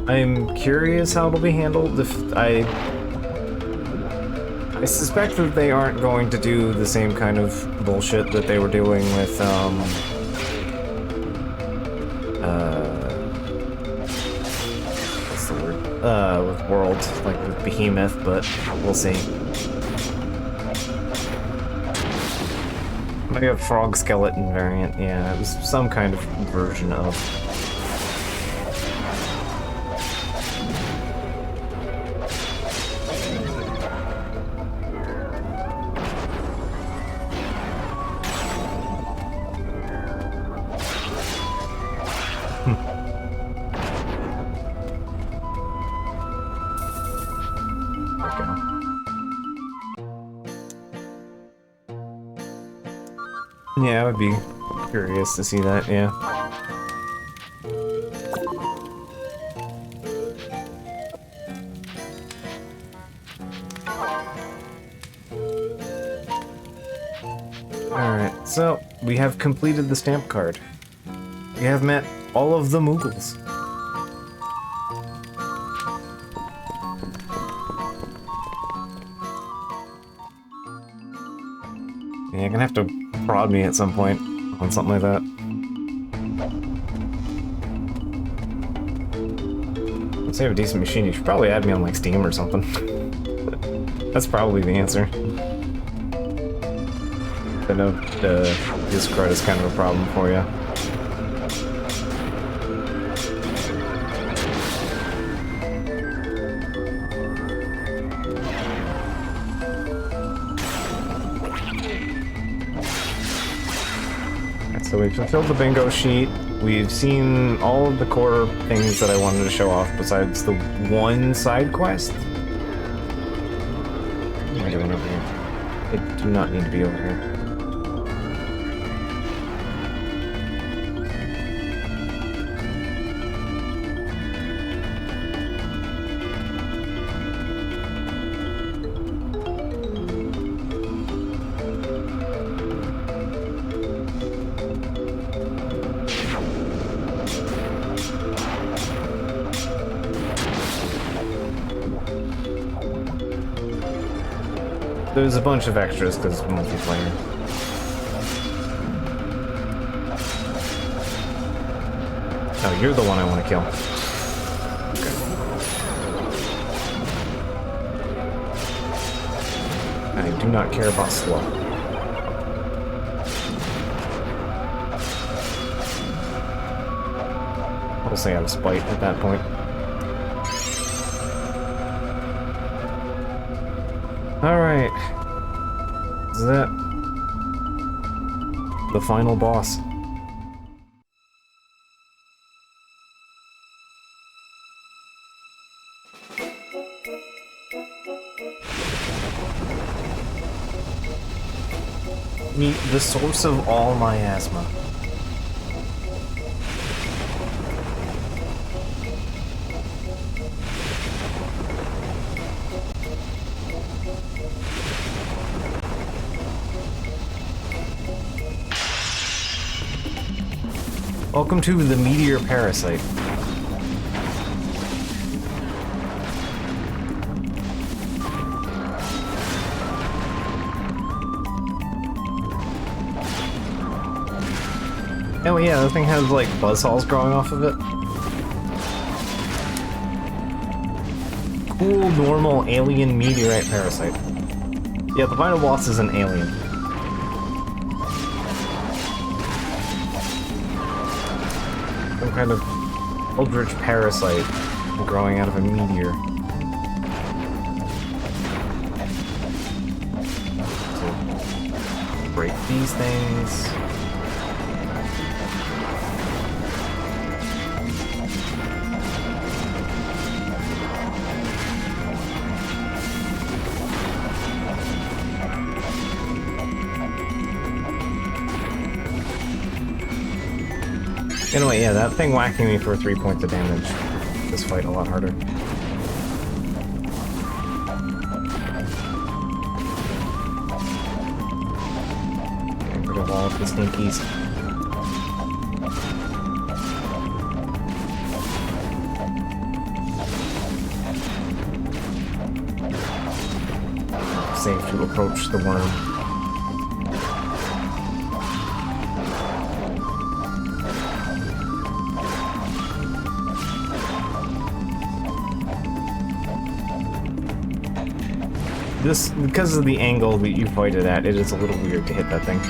I'm curious how it'll be handled. If I suspect that they aren't going to do the same kind of bullshit that they were doing with what's the word? With World, like with Behemoth, but we'll see. Maybe a frog skeleton variant. Yeah, it was some kind of version of. Yeah, I would be curious to see that, yeah. Alright, so we have completed the stamp card. We have met all of the Moogles. Yeah, you're gonna have to prod me at some point on something like that. Let's say I have a decent machine, you should probably add me on like Steam or something. That's probably the answer. I know Discord is kind of a problem for you. So we've fulfilled the bingo sheet. We've seen all of the core things that I wanted to show off besides the one side quest. What am I doing over here? I do not need to be over here. There's a bunch of extras because multiplayer. Oh, you're the one I want to kill. Okay. I do not care about slow. I'll say out of spite at that point. Alright. Is that the final boss? Meet the source of all my asthma. Welcome to the Meteor Parasite. Oh yeah, the thing has like buzzsaws growing off of it. Cool, normal alien meteorite parasite. Yeah, the final boss is an alien. Some kind of eldritch parasite growing out of a meteor. So, break these things. Anyway, yeah, that thing whacking me for 3 points of damage. This fight a lot harder. Get rid of all of the stinkies. Safe to approach the worm. This, because of the angle that you fight it at, it is a little weird to hit that thing.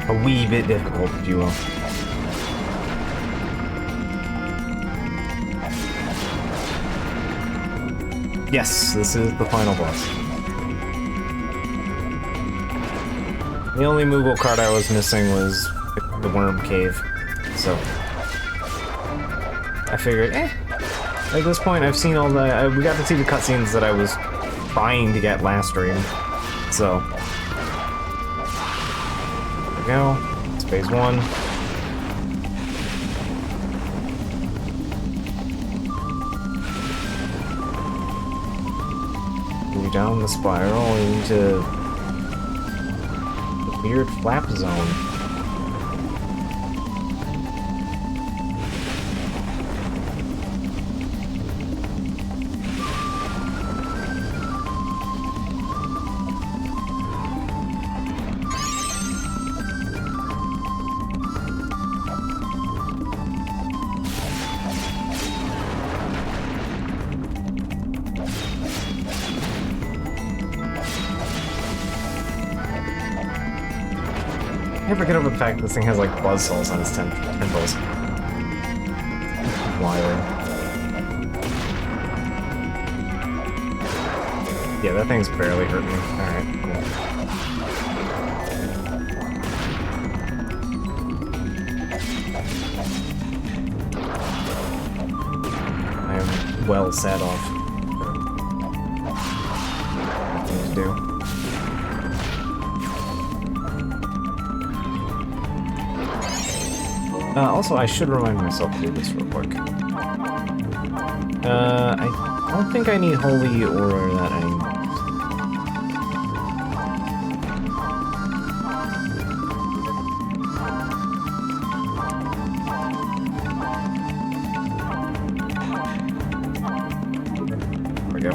A wee bit difficult, if you will. Yes, this is the final boss. The only Moogle card I was missing was the worm cave, so I figured, at this point, I've seen all the... we got to see the cutscenes that I was trying to get last stream, so... There we go. It's phase 1. Move down the spiral into the weird flap zone. I never get over the fact that this thing has like buzzsaws on its tentacles. Wild. Yeah, that thing's barely hurt me. Alright, cool. I am well set off. Nothing to do. Also, I should remind myself to do this real quick. I don't think I need Holy or that anymore. There we go.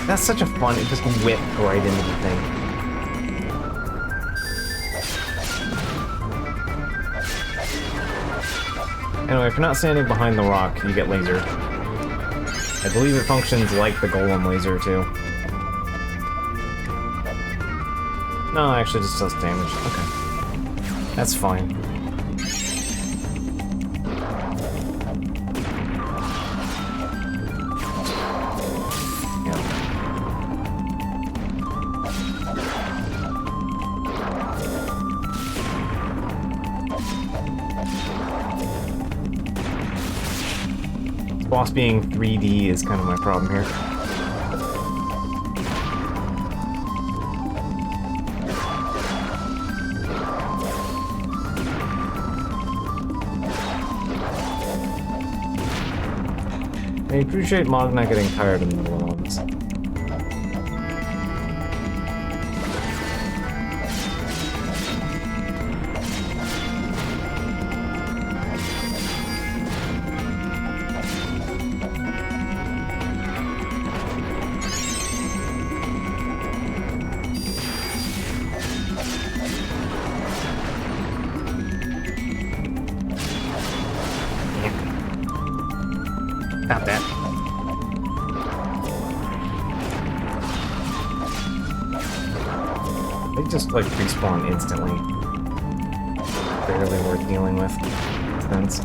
That's such a fun, it just whipped right into the thing. Anyway, if you're not standing behind the rock, you get laser. I believe it functions like the golem laser, too. No, actually just does damage. Okay. That's fine. Boss being 3D is kind of my problem here. I appreciate Mog not getting tired in the middle of all this. They just like respawn instantly. Barely worth dealing with. Sense.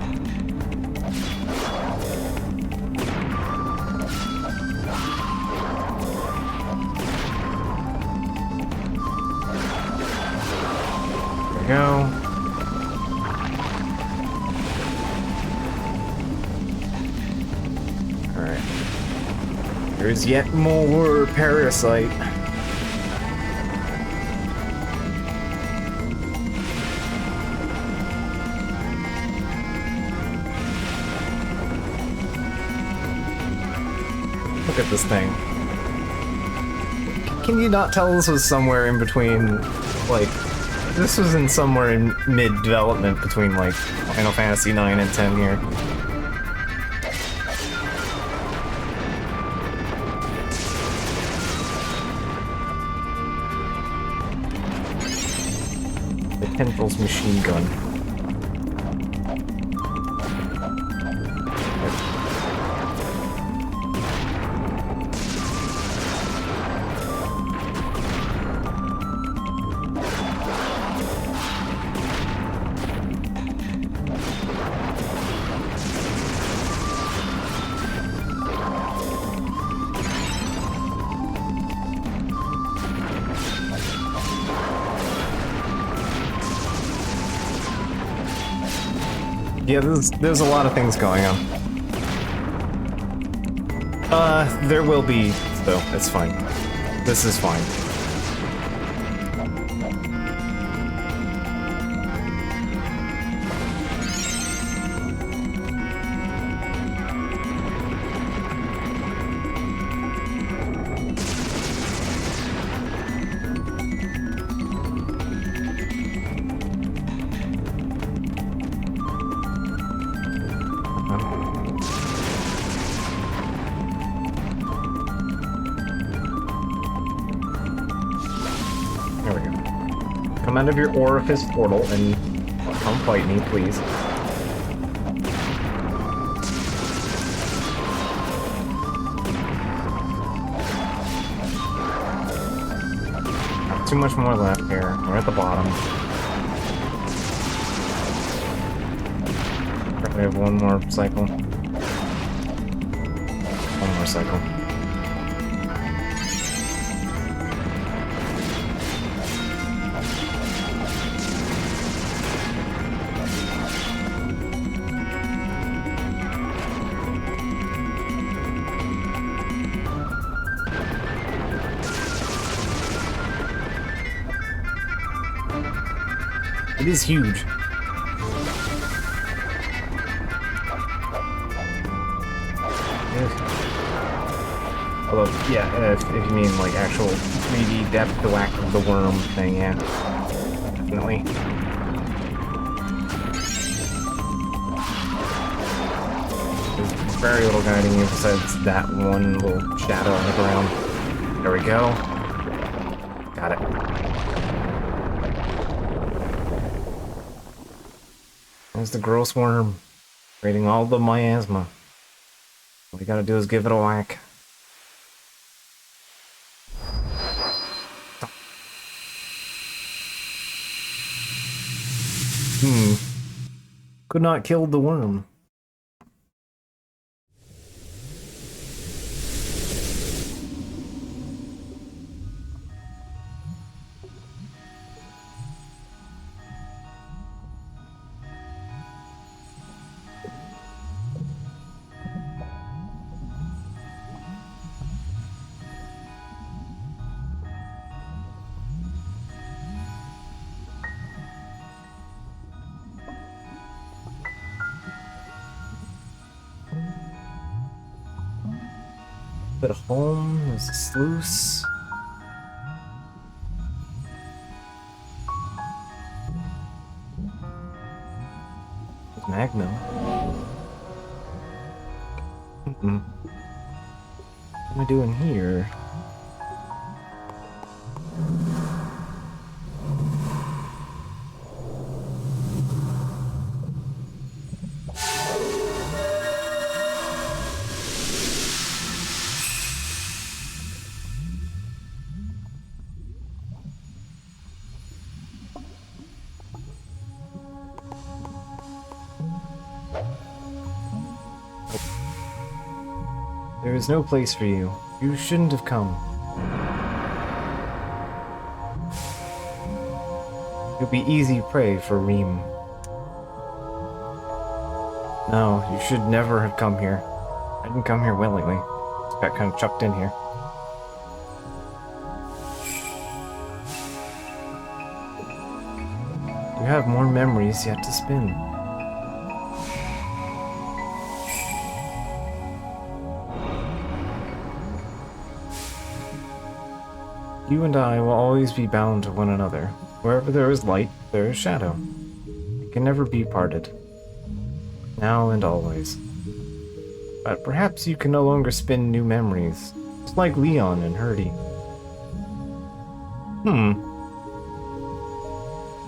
There we go. Alright. There's yet more parasite. Look at this thing. Can you not tell this was somewhere in between, like, this was in somewhere in mid-development between, like, Final Fantasy 9 and 10 here. The Tendrils machine gun. Yeah, there's a lot of things going on. There will be, though. It's fine. This is fine. There we go. Come out of your orifice portal and come fight me, please. Not too much more left here. We're at the bottom. We have one more cycle. One more cycle. It is huge. Although, yeah, if you mean like actual 3D depth to whack of the worm thing, yeah. Definitely. There's very little guiding you besides that one little shadow on the ground. There we go. Got it. There's the gross worm, creating all the miasma. All we gotta do is give it a whack. Could not kill the worm. Bit of home, there's a sluice. There's Magno. What am I doing here? There is no place for you. You shouldn't have come. You'll be easy prey for Reem. No, you should never have come here. I didn't come here willingly. Just got kind of chucked in here. You have more memories yet to spin. You and I will always be bound to one another. Wherever there is light, there is shadow. It can never be parted. Now and always. But perhaps you can no longer spin new memories, just like Leon and Hurdy.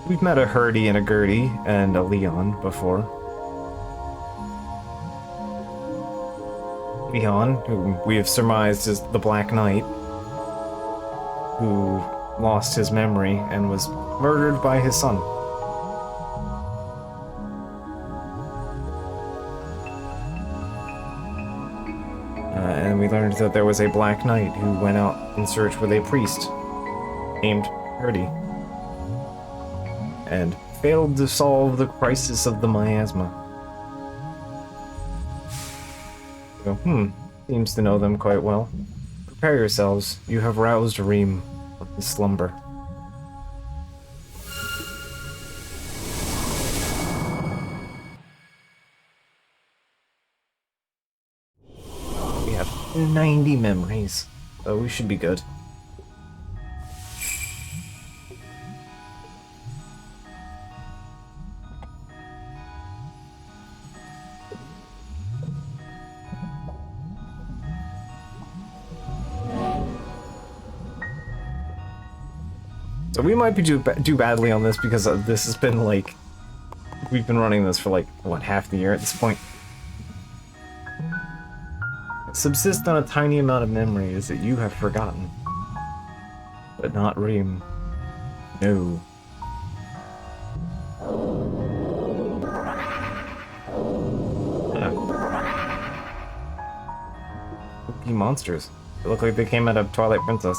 We've met a Hurdy and a Gertie and a Leon before. Leon, who we have surmised is the Black Knight, who lost his memory and was murdered by his son. And we learned that there was a Black Knight who went out in search with a priest named Hurdy and failed to solve the crisis of the miasma. So, seems to know them quite well. Prepare yourselves, you have roused Reem of his slumber. We have 90 memories, so we should be good. So we might be do badly on this because this has been like, we've been running this for like, what, half the year at this point? Subsist on a tiny amount of memories that you have forgotten. But not Reem. No. Spooky monsters. They look like they came out of Twilight Princess.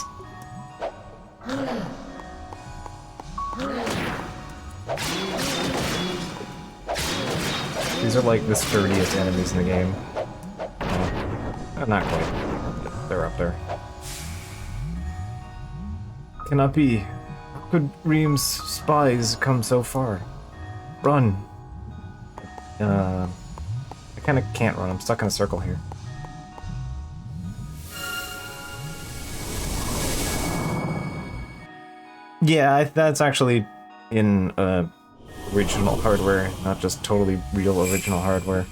These are like the sturdiest enemies in the game. Not quite. They're up there. Cannot be. How could Reem's spies come so far? Run. I kinda can't run. I'm stuck in a circle here. Yeah, that's actually in original hardware, not just totally real original hardware.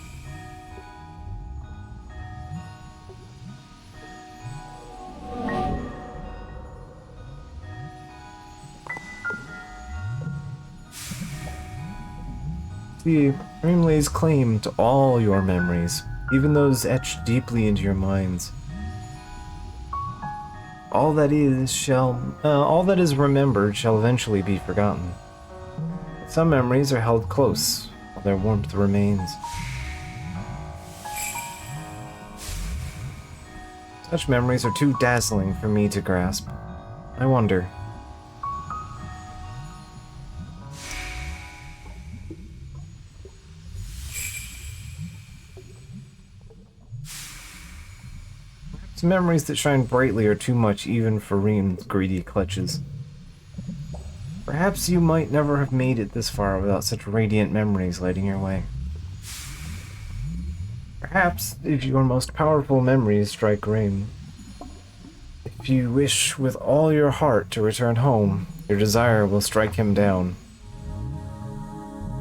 See, Reem lays claim to all your memories, even those etched deeply into your minds. All that is remembered shall eventually be forgotten. Some memories are held close, while their warmth remains. Such memories are too dazzling for me to grasp. I wonder. Perhaps memories that shine brightly are too much even for Reem's greedy clutches. Perhaps you might never have made it this far without such radiant memories lighting your way. Perhaps, if your most powerful memories strike Reem, if you wish with all your heart to return home, your desire will strike him down.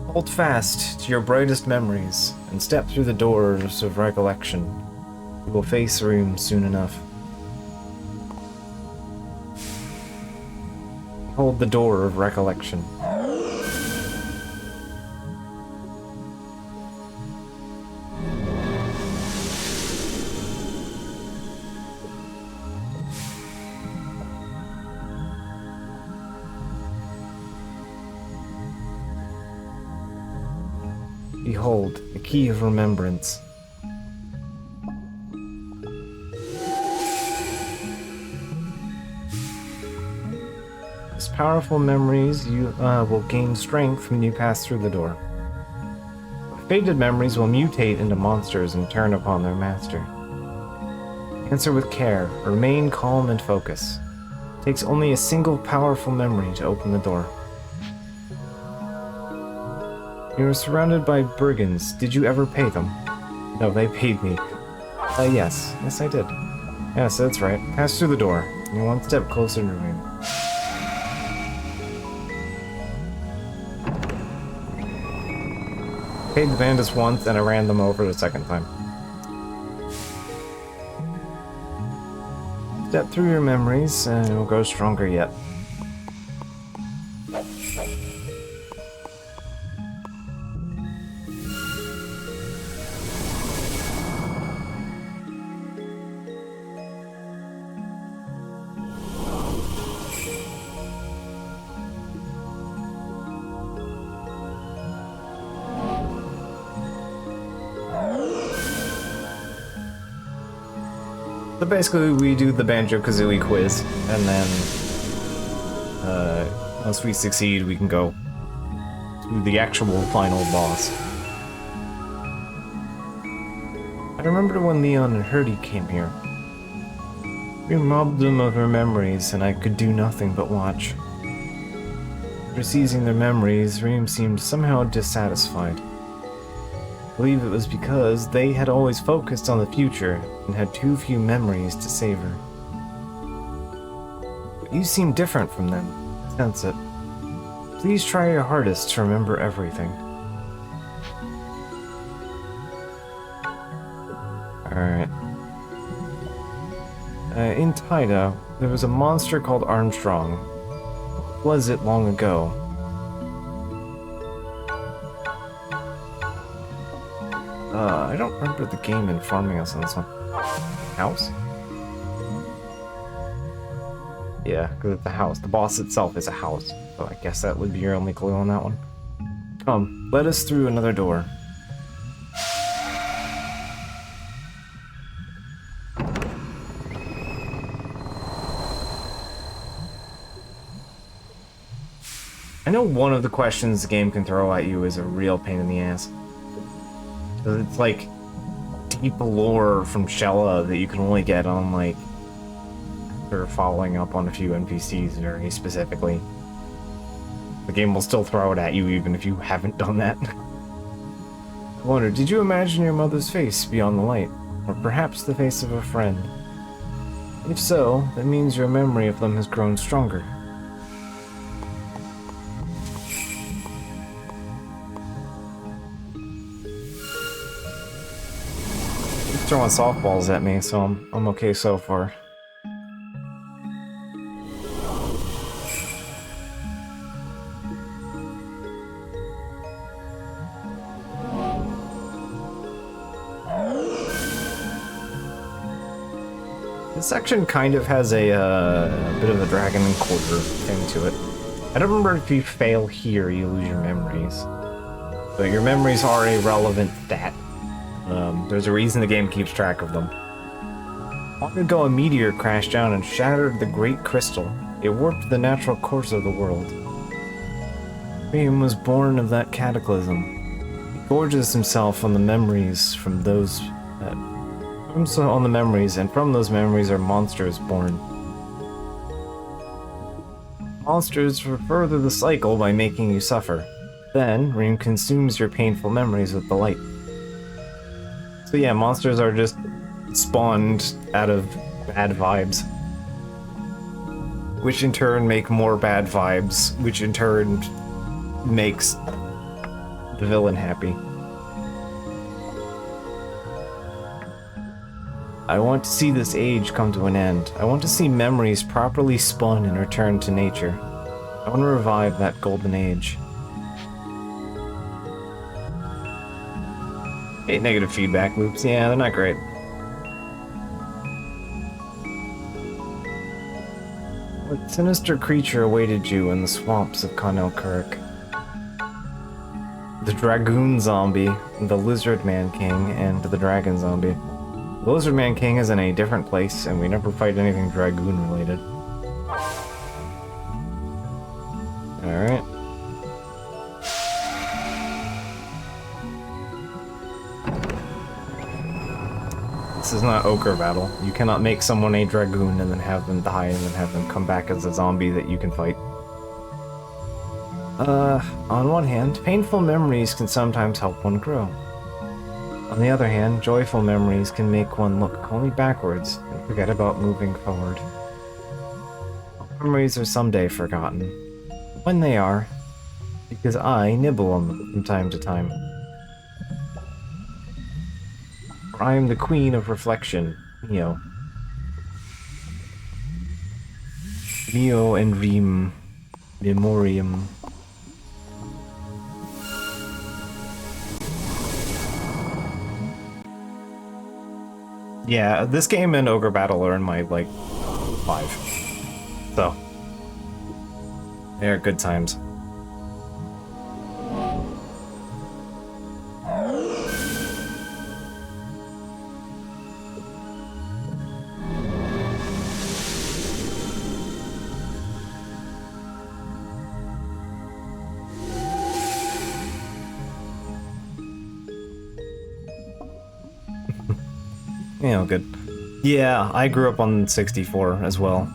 Hold fast to your brightest memories and step through the doors of recollection. You will face Reem soon enough. Hold the door of recollection. Behold, the key of remembrance. powerful memories you will gain strength when you pass through the door. Faded memories will mutate into monsters and turn upon their master. Answer with care, remain calm and focus. It takes only a single powerful memory to open the door. You were surrounded by brigands. Did you ever pay them? No, they paid me. Yes. Yes, I did. Yes, that's right. Pass through the door. You're one step closer to me. Paid the bandits once, and I ran them over the second time. Step through your memories, and you'll grow stronger yet. So basically, we do the Banjo-Kazooie quiz, and then once we succeed, we can go to the actual final boss. I remember when Leon and Herdy came here. We robbed them of their memories, and I could do nothing but watch. After seizing their memories, Reem seemed somehow dissatisfied. I believe it was because they had always focused on the future and had too few memories to savor. But you seem different from them. I sense it. Please try your hardest to remember everything. Alright. In Taida, there was a monster called Armstrong. What was it long ago? I don't remember the game informing us on this one. House? Yeah, because it's a house. The boss itself is a house, so I guess that would be your only clue on that one. Come, let us through another door. I know one of the questions the game can throw at you is a real pain in the ass. It's like deep lore from Shella that you can only get on like after following up on a few NPCs very specifically. The game will still throw it at you even if you haven't done that. I wonder, did you imagine your mother's face beyond the light? Or perhaps the face of a friend? If so, that means your memory of them has grown stronger. Throwing softballs at me, so I'm okay so far. This section kind of has a bit of a Dragon and Quarter thing to it. I don't remember if you fail here, you lose your memories. But your memories are a relevant stat. There's a reason the game keeps track of them. Long ago, a meteor crashed down and shattered the Great Crystal. It warped the natural course of the world. Reem was born of that cataclysm. He gorges himself on the memories from those and from those memories are monsters born. Monsters further the cycle by making you suffer. Then, Reem consumes your painful memories with the light. So yeah, monsters are just spawned out of bad vibes. Which in turn make more bad vibes, which in turn makes the villain happy. I want to see this age come to an end. I want to see memories properly spun and returned to nature. I want to revive that golden age. Hate negative feedback loops. Yeah, they're not great. What sinister creature awaited you in the swamps of Connell Kirk? The Dragoon Zombie, the Lizard Man King, and the Dragon Zombie. The Lizard Man King is in a different place, and we never fight anything Dragoon related. Alright. This is not Ochre Battle. You cannot make someone a Dragoon and then have them die and then have them come back as a zombie that you can fight. On one hand, painful memories can sometimes help one grow. On the other hand, joyful memories can make one look only backwards and forget about moving forward. Memories are someday forgotten. When they are, because I nibble on them from time to time. For I am the queen of reflection, Mio. Mio and Rem Memoriam. Yeah, this game and Ogre Battle are in my, like, 5. So, they're good times. Yeah, good. Yeah, I grew up on 64 as well.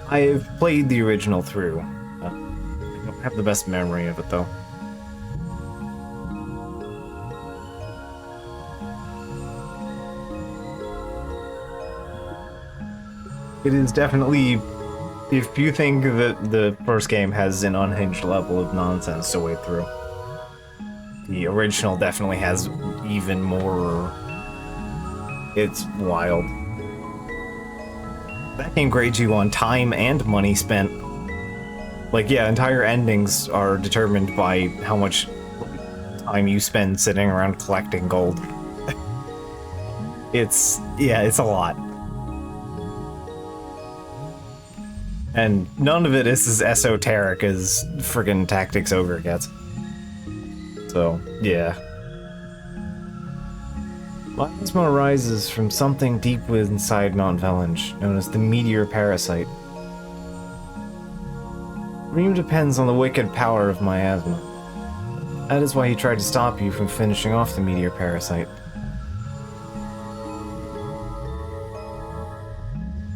I've played the original through. I don't have the best memory of it, though. It is definitely... If you think that the first game has an unhinged level of nonsense to wade through, the original definitely has even more. It's wild. That game grades you on time and money spent. Like, yeah, entire endings are determined by how much time you spend sitting around collecting gold. It's a lot. And none of it is as esoteric as friggin' Tactics Ogre gets. So, yeah. Miasma arises from something deep inside Mount Velange, known as the Meteor Parasite. Reem depends on the wicked power of miasma. That is why he tried to stop you from finishing off the Meteor Parasite.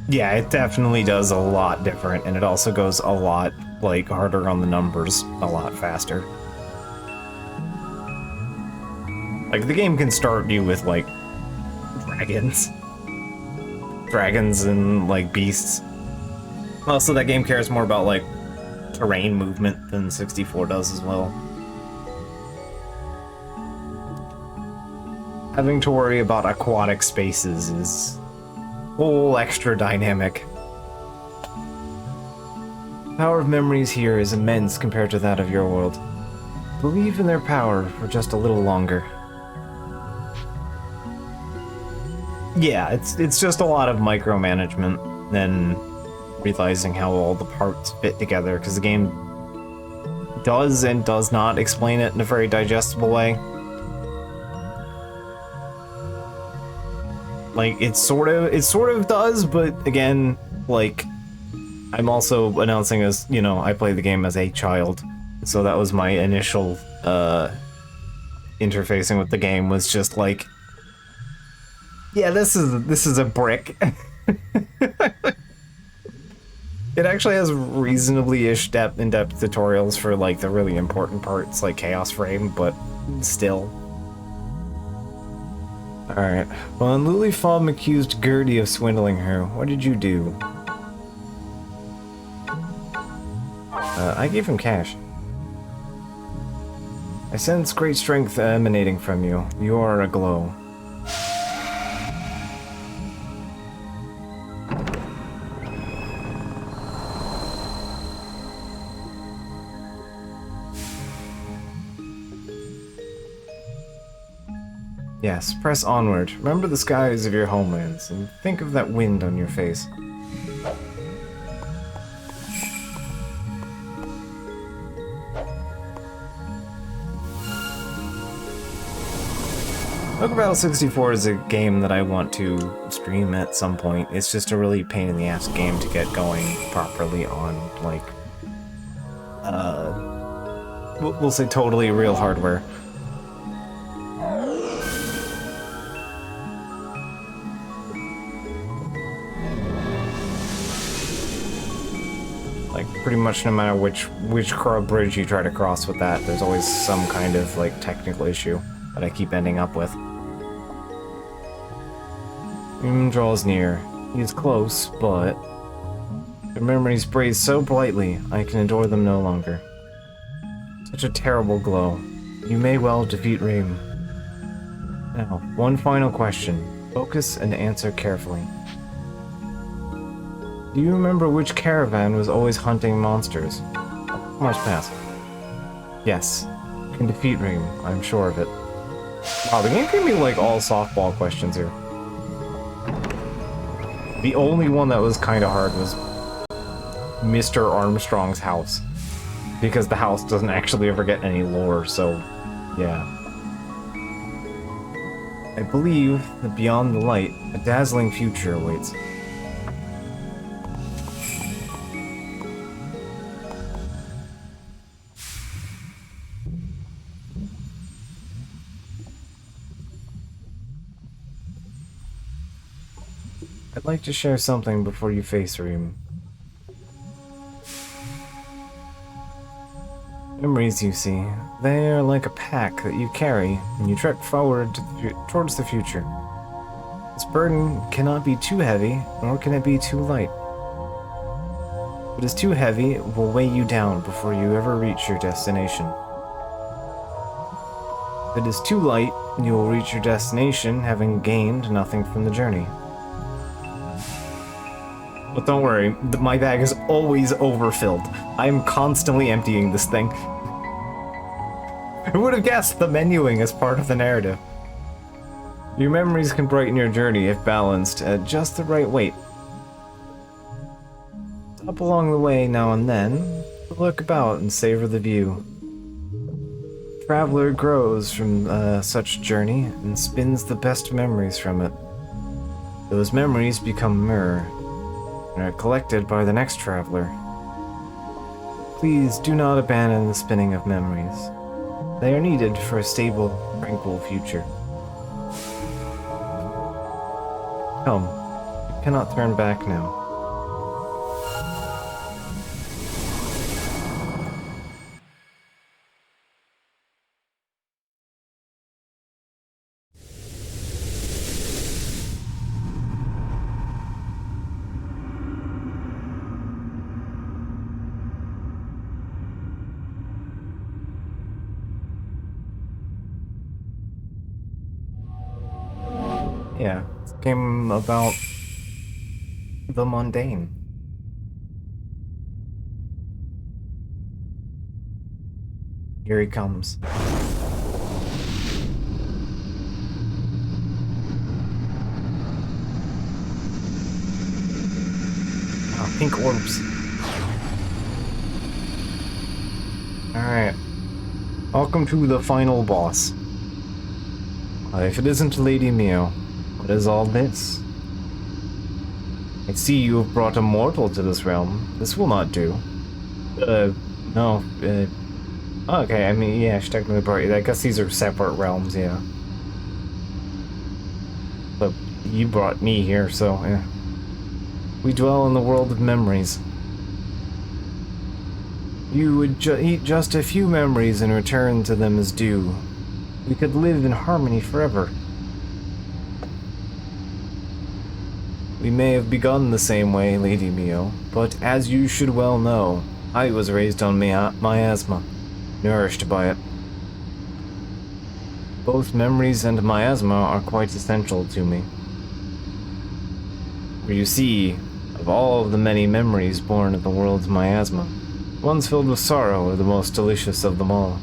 Yeah, it definitely does a lot different, and it also goes a lot, like, harder on the numbers, a lot faster. Like, the game can start you with, like, dragons. Dragons and, like, beasts. Also, that game cares more about, like, terrain movement than 64 does as well. Having to worry about aquatic spaces is whole extra dynamic. The power of memories here is immense compared to that of your world. Believe in their power for just a little longer. Yeah, it's just a lot of micromanagement and realizing how all the parts fit together, because the game does and does not explain it in a very digestible way. Like, it sort of does, but again, like, I'm also announcing as, you know, I play the game as a child, so that was my initial interfacing with the game, was just like, yeah, this is a brick. It actually has reasonably-ish in-depth tutorials for, like, the really important parts, like Chaos Frame, but still. Alright. When Lulifom accused Gertie of swindling her, what did you do? I gave him cash. I sense great strength emanating from you. You are aglow. Yes, press onward. Remember the skies of your homelands, and think of that wind on your face. Ogre Battle 64 is a game that I want to stream at some point. It's just a really pain in the ass game to get going properly on, like, we'll say totally real hardware. Like, pretty much no matter which bridge you try to cross with that, there's always some kind of, like, technical issue that I keep ending up with. Doom draws near. He is close, but the memories blaze so brightly, I can adore them no longer. Such a terrible glow. You may well defeat Reem. Now, one final question. Focus and answer carefully. Do you remember which caravan was always hunting monsters? Must pass. Yes. You can defeat Reem, I'm sure of it. Wow, the game gave me like all softball questions here. The only one that was kind of hard was Mr. Armstrong's house. Because the house doesn't actually ever get any lore, so yeah. I believe that beyond the light, a dazzling future awaits. I'd like to share something before you face Reem. Memories, you see, they are like a pack that you carry when you trek forward towards the future. This burden cannot be too heavy, nor can it be too light. If it is too heavy, it will weigh you down before you ever reach your destination. If it is too light, you will reach your destination having gained nothing from the journey. But don't worry, my bag is always overfilled. I am constantly emptying this thing. Who would have guessed the menuing as part of the narrative? Your memories can brighten your journey if balanced at just the right weight. Stop along the way now and then, look about and savor the view. Traveler grows from such journey and spins the best memories from it. Those memories become mirror and are collected by the next traveler. Please do not abandon the spinning of memories. They are needed for a stable, tranquil future. Come, you cannot turn back now. Yeah, it's a game about the mundane. Here he comes. Ah, pink orbs. Alright. Welcome to the final boss. If it isn't Lady Mio, what is all this? I see you have brought a mortal to this realm. This will not do. No, okay, I mean, yeah, she technically brought you. I guess these are separate realms, yeah. But you brought me here, so, yeah. We dwell in the world of memories. You would eat just a few memories and return to them as due. We could live in harmony forever. We may have begun the same way, Lady Mio, but as you should well know, I was raised on miasma, nourished by it. Both memories and miasma are quite essential to me. For you see, of all of the many memories born of the world's miasma, ones filled with sorrow are the most delicious of them all.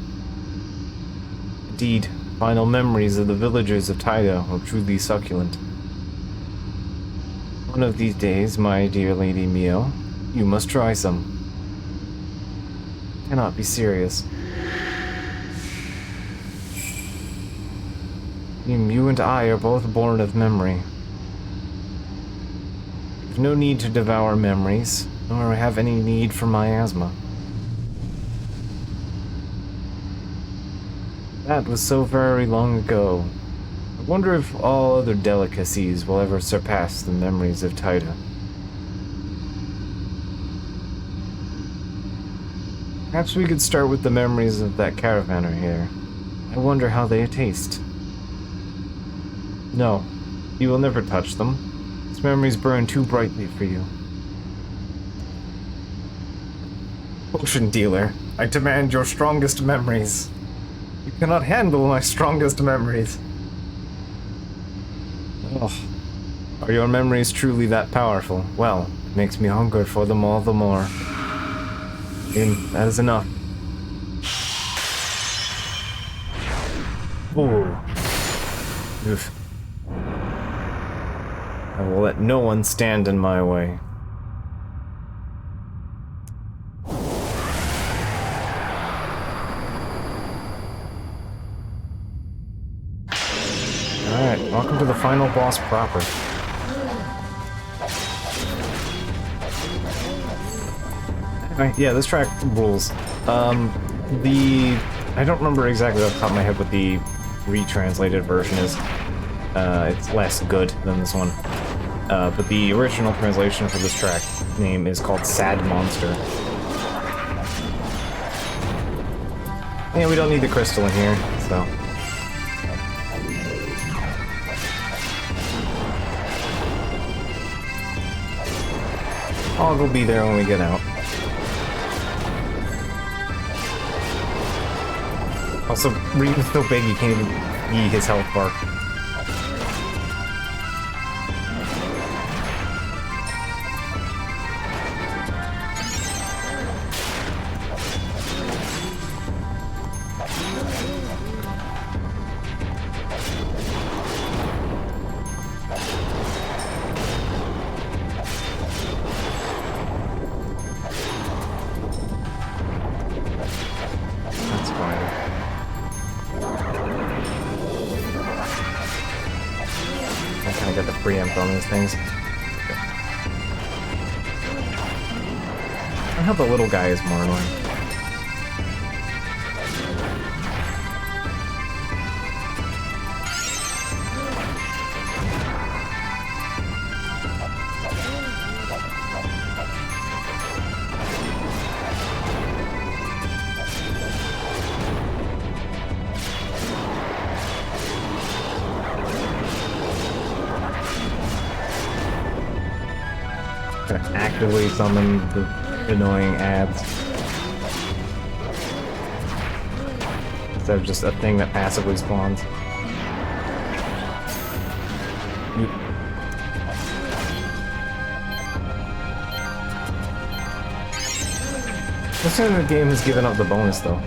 Indeed, final memories of the villagers of Taida are truly succulent. One of these days, my dear Lady Mio, you must try some. Cannot be serious. You and I are both born of memory. We've no need to devour memories, nor have any need for miasma. That was so very long ago. I wonder if all other delicacies will ever surpass the memories of Taita. Perhaps we could start with the memories of that caravaner here. I wonder how they taste. No, you will never touch them. These memories burn too brightly for you. Potion dealer, I demand your strongest memories. You cannot handle my strongest memories. Ugh. Are your memories truly that powerful? Well, it makes me hunger for them all the more. That is enough. Ooh. Oof. I will let no one stand in my way. Alright, welcome to the final boss proper. Anyway, yeah, this track rules. I don't remember exactly off the top of my head what the retranslated version is. It's less good than this one. But the original translation for this track name is called Sad Monster. Yeah, we don't need the crystal in here, so... Hog will be there when we get out. Also, Reed's so big he can't even eat his health bar. That's fine. I kind of get the preempt on these things. I hope the little guy is more annoying. Gotta actively summon the annoying ads. Instead of just a thing that passively spawns. Looks like the game has given up the bonus though.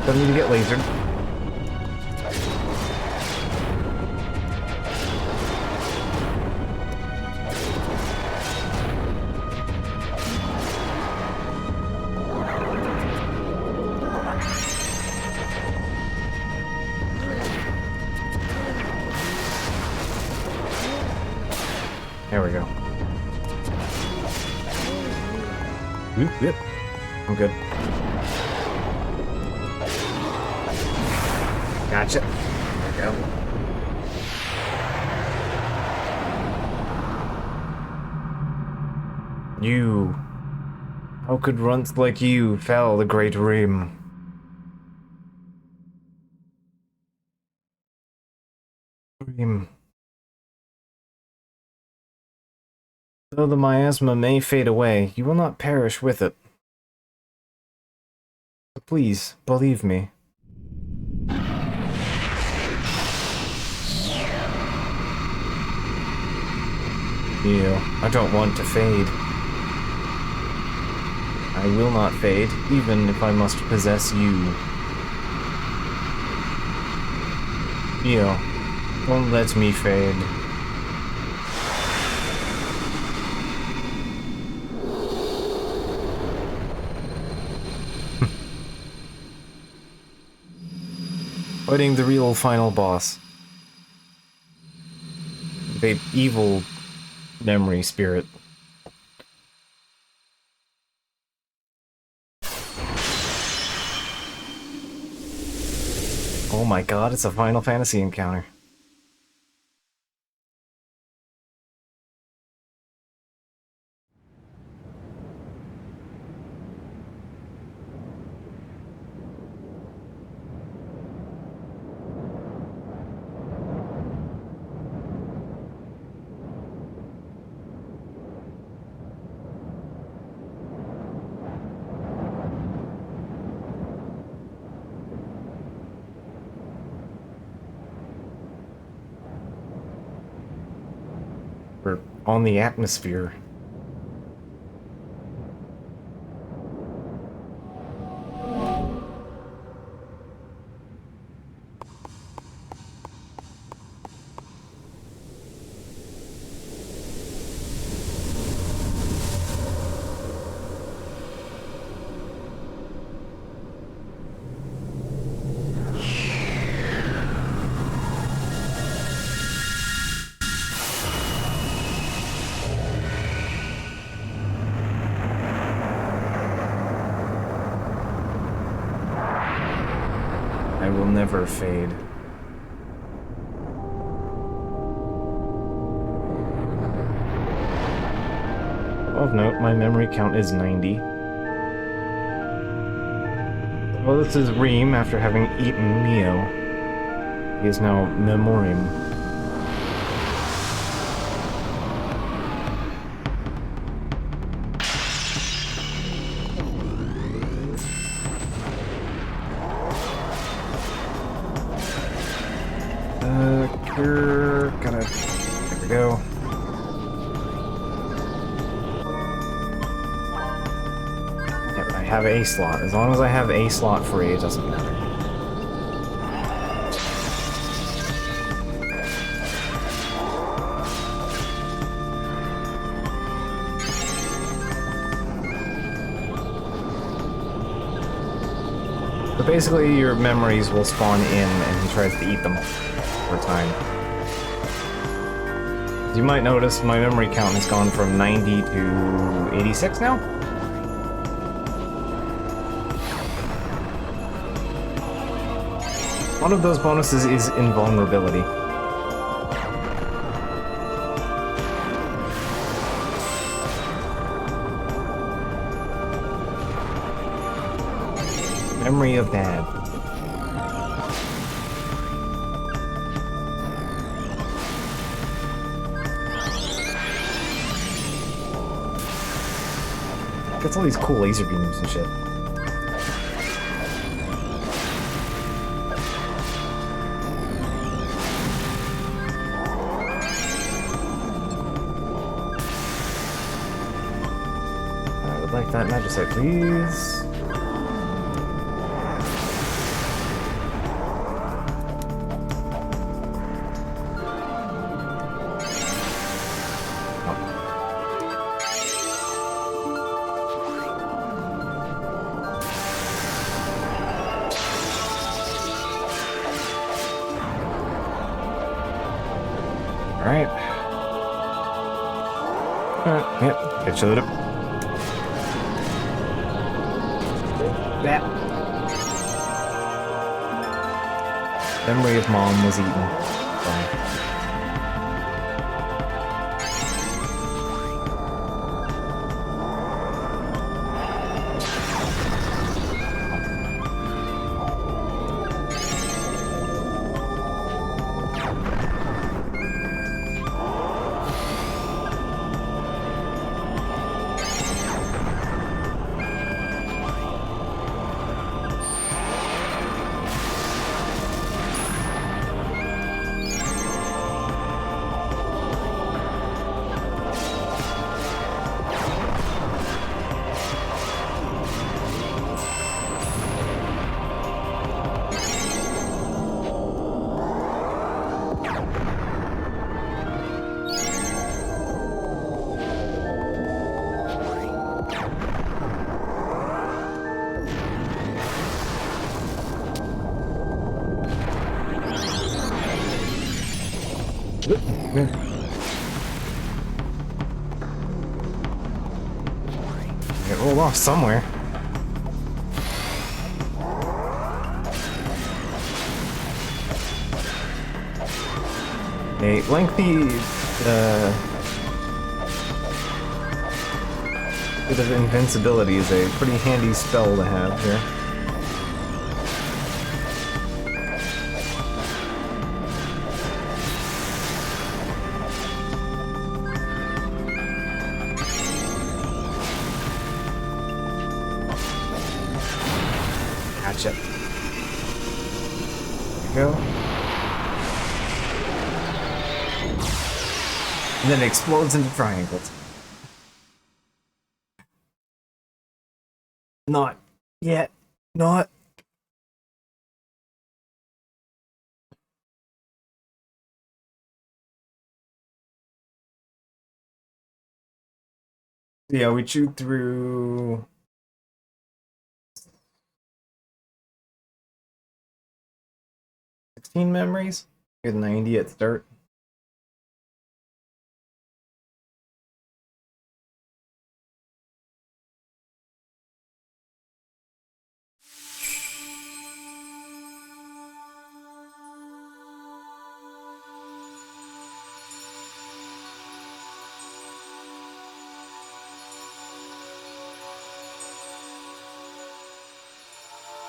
Don't need to get lasered. There we go. Whoop, whoop. I'm good. Gotcha. There we go. You. How could runts like you fell the great rim? Rim. Though the miasma may fade away, you will not perish with it. So please, believe me. You, I don't want to fade. I will not fade, even if I must possess you. Io, don't let me fade. Fighting the real final boss. The evil memory spirit. Oh my god, it's a Final Fantasy encounter. We're on the atmosphere. I will never fade. Of note, my memory count is 90. Well, this is Reem after having eaten Neo. He is now Memoriam. We're gonna... There we go. Yep, I have a slot. As long as I have a slot free, it doesn't matter. So basically, your memories will spawn in, and he tries to eat them over time. As you might notice, my memory count has gone from 90 to 86 now. One of those bonuses is invulnerability. Memory of Dad. Gets all these cool laser beams and shit. I would like that magicite, please. Alright. Alright, yep, get chilled up. Yeah. Memory of Mom was eaten. Fine. roll off somewhere. A lengthy bit of invincibility is a pretty handy spell to have here. Gotcha. There we go. And then it explodes into triangles. Not yet. Not. Yeah, we chewed through 16 memories. Good 90 at start.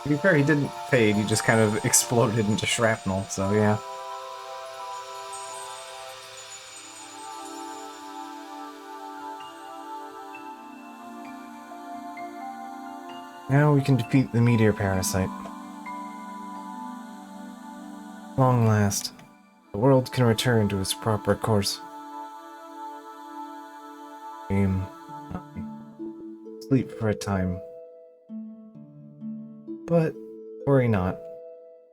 To be fair, he didn't fade, he just kind of exploded into shrapnel, so yeah. Now we can defeat the meteor parasite. Long last, the world can return to its proper course. Dream, sleep for a time. But worry not.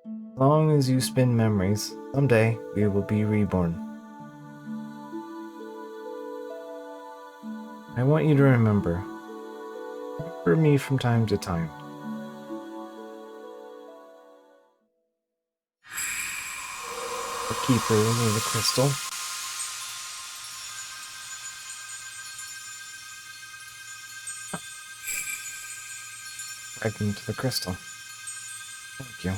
As long as you spin memories, someday we will be reborn. I want you to remember me from time to time. The keeper of the crystal. Fragment to the crystal. Thank you.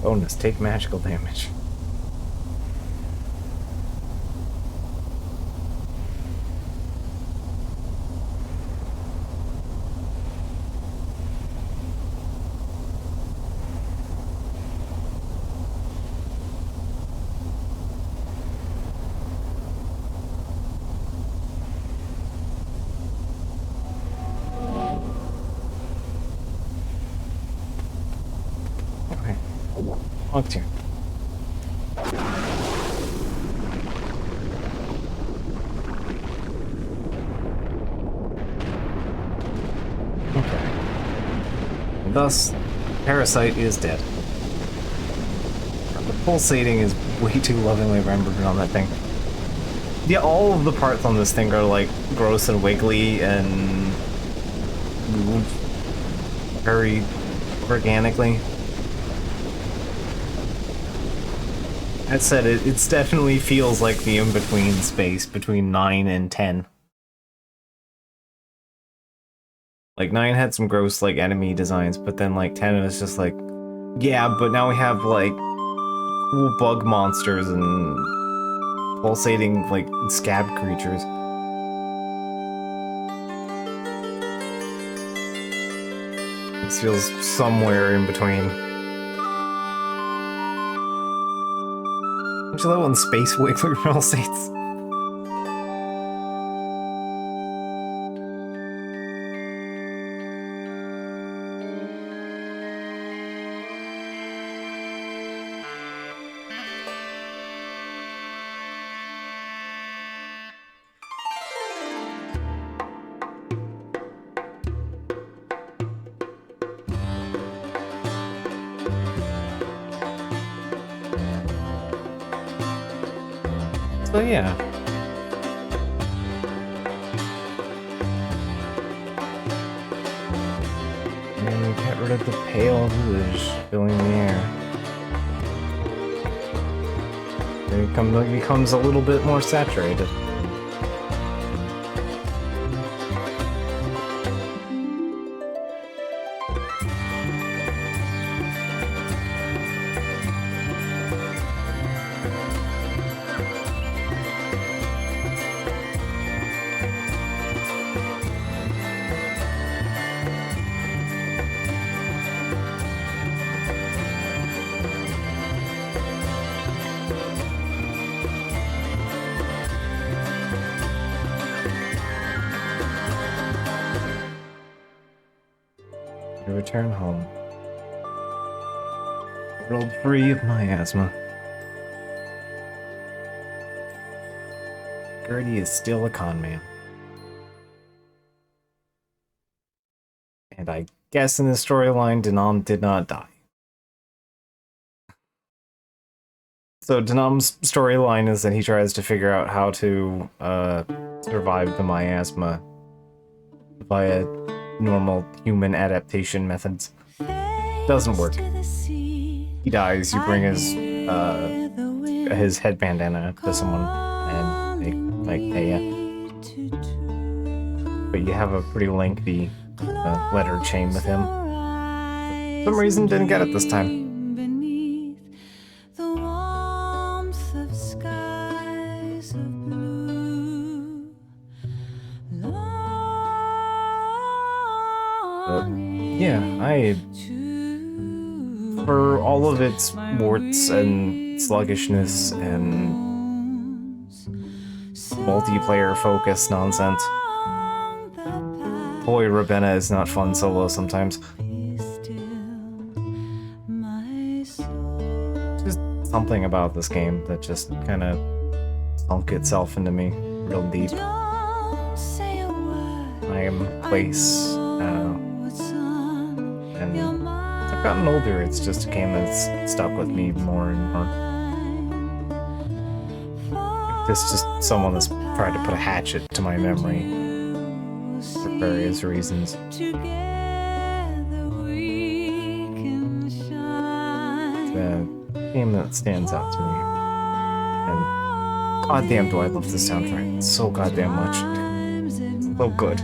Bonus, take magical damage. Okay. Locked here. Okay. Thus, Parasite is dead. The pulsating is way too lovingly remembered on that thing. Yeah, all of the parts on this thing are like gross and wiggly and move very organically. That said, it definitely feels like the in-between space between 9 and 10. Like, 9 had some gross, like, enemy designs, but then, like, 10 was just like, yeah, but now we have, like, cool bug monsters and pulsating, like, scab creatures. This feels somewhere in between. Don't you love when Space Wiggler pulsates? So yeah. And get rid of the pale hoosh filling the air. It becomes a little bit more saturated. To return home. World free of miasma. Gertie is still a con man. And I guess in the storyline, Denom did not die. So Denom's storyline is that he tries to figure out how to survive the miasma via normal human adaptation methods. Doesn't work. He dies, you bring his head bandana to someone and they like pay you. But you have a pretty lengthy letter chain with him. For some reason didn't get it this time. Yeah, for all of its warts and sluggishness and multiplayer focus nonsense, boy, Ravenna is not fun solo sometimes. Just something about this game that just kind of sunk itself into me real deep. I am place. And I've gotten older, it's just a game that's stuck with me more and more. This just someone has tried to put a hatchet to my memory for various reasons. It's a game that stands out to me. And goddamn do I love this soundtrack so goddamn much. It's so good.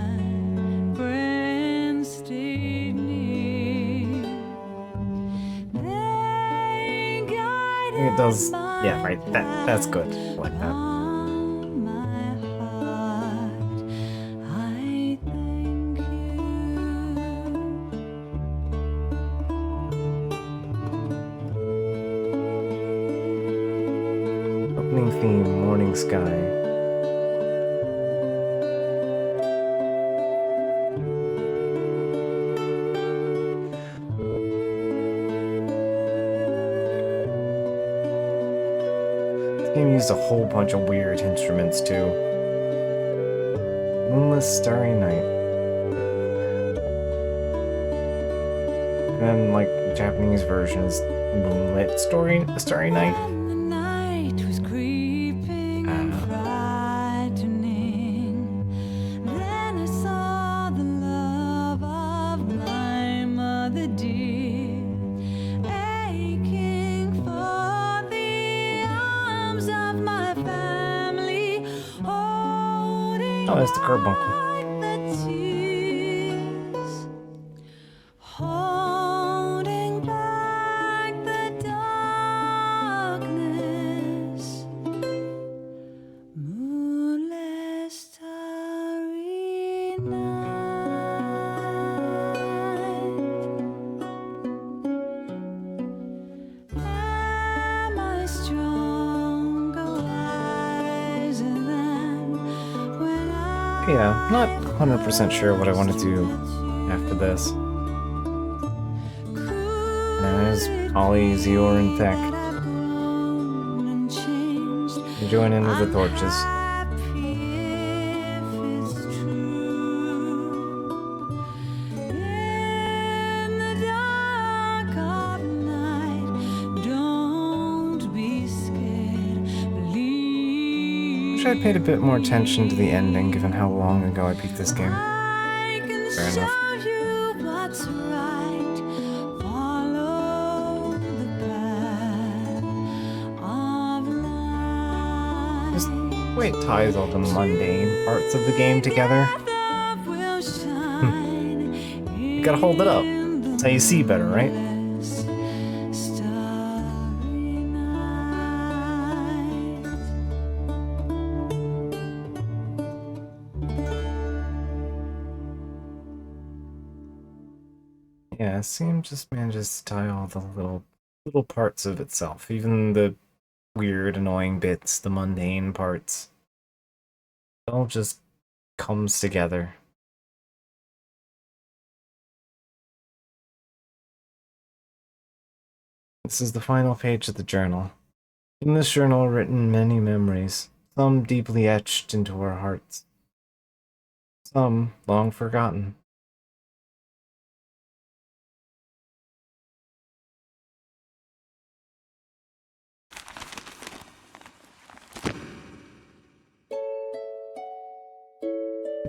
It does, yeah, right, that's good, I like that. Opening theme, Morning Sky. Game used a whole bunch of weird instruments too. Moonless Starry Night. And then like the Japanese version is Moonlit Starry Night. Oh, that's the carbuncle. Yeah, not 100% sure what I want to do after this. There's Ollie, Zior, and Tech. Join in with the torches. wish I paid a bit more attention to the ending, given how long ago I beat this game. Fair enough. Just the way it ties all the mundane parts of the game together. You gotta hold it up. That's how you see better, right? Yeah, Sam just manages to tie all the little parts of itself, even the weird, annoying bits, the mundane parts. It all just comes together. This is the final page of the journal. In this journal are written many memories, some deeply etched into our hearts, some long forgotten.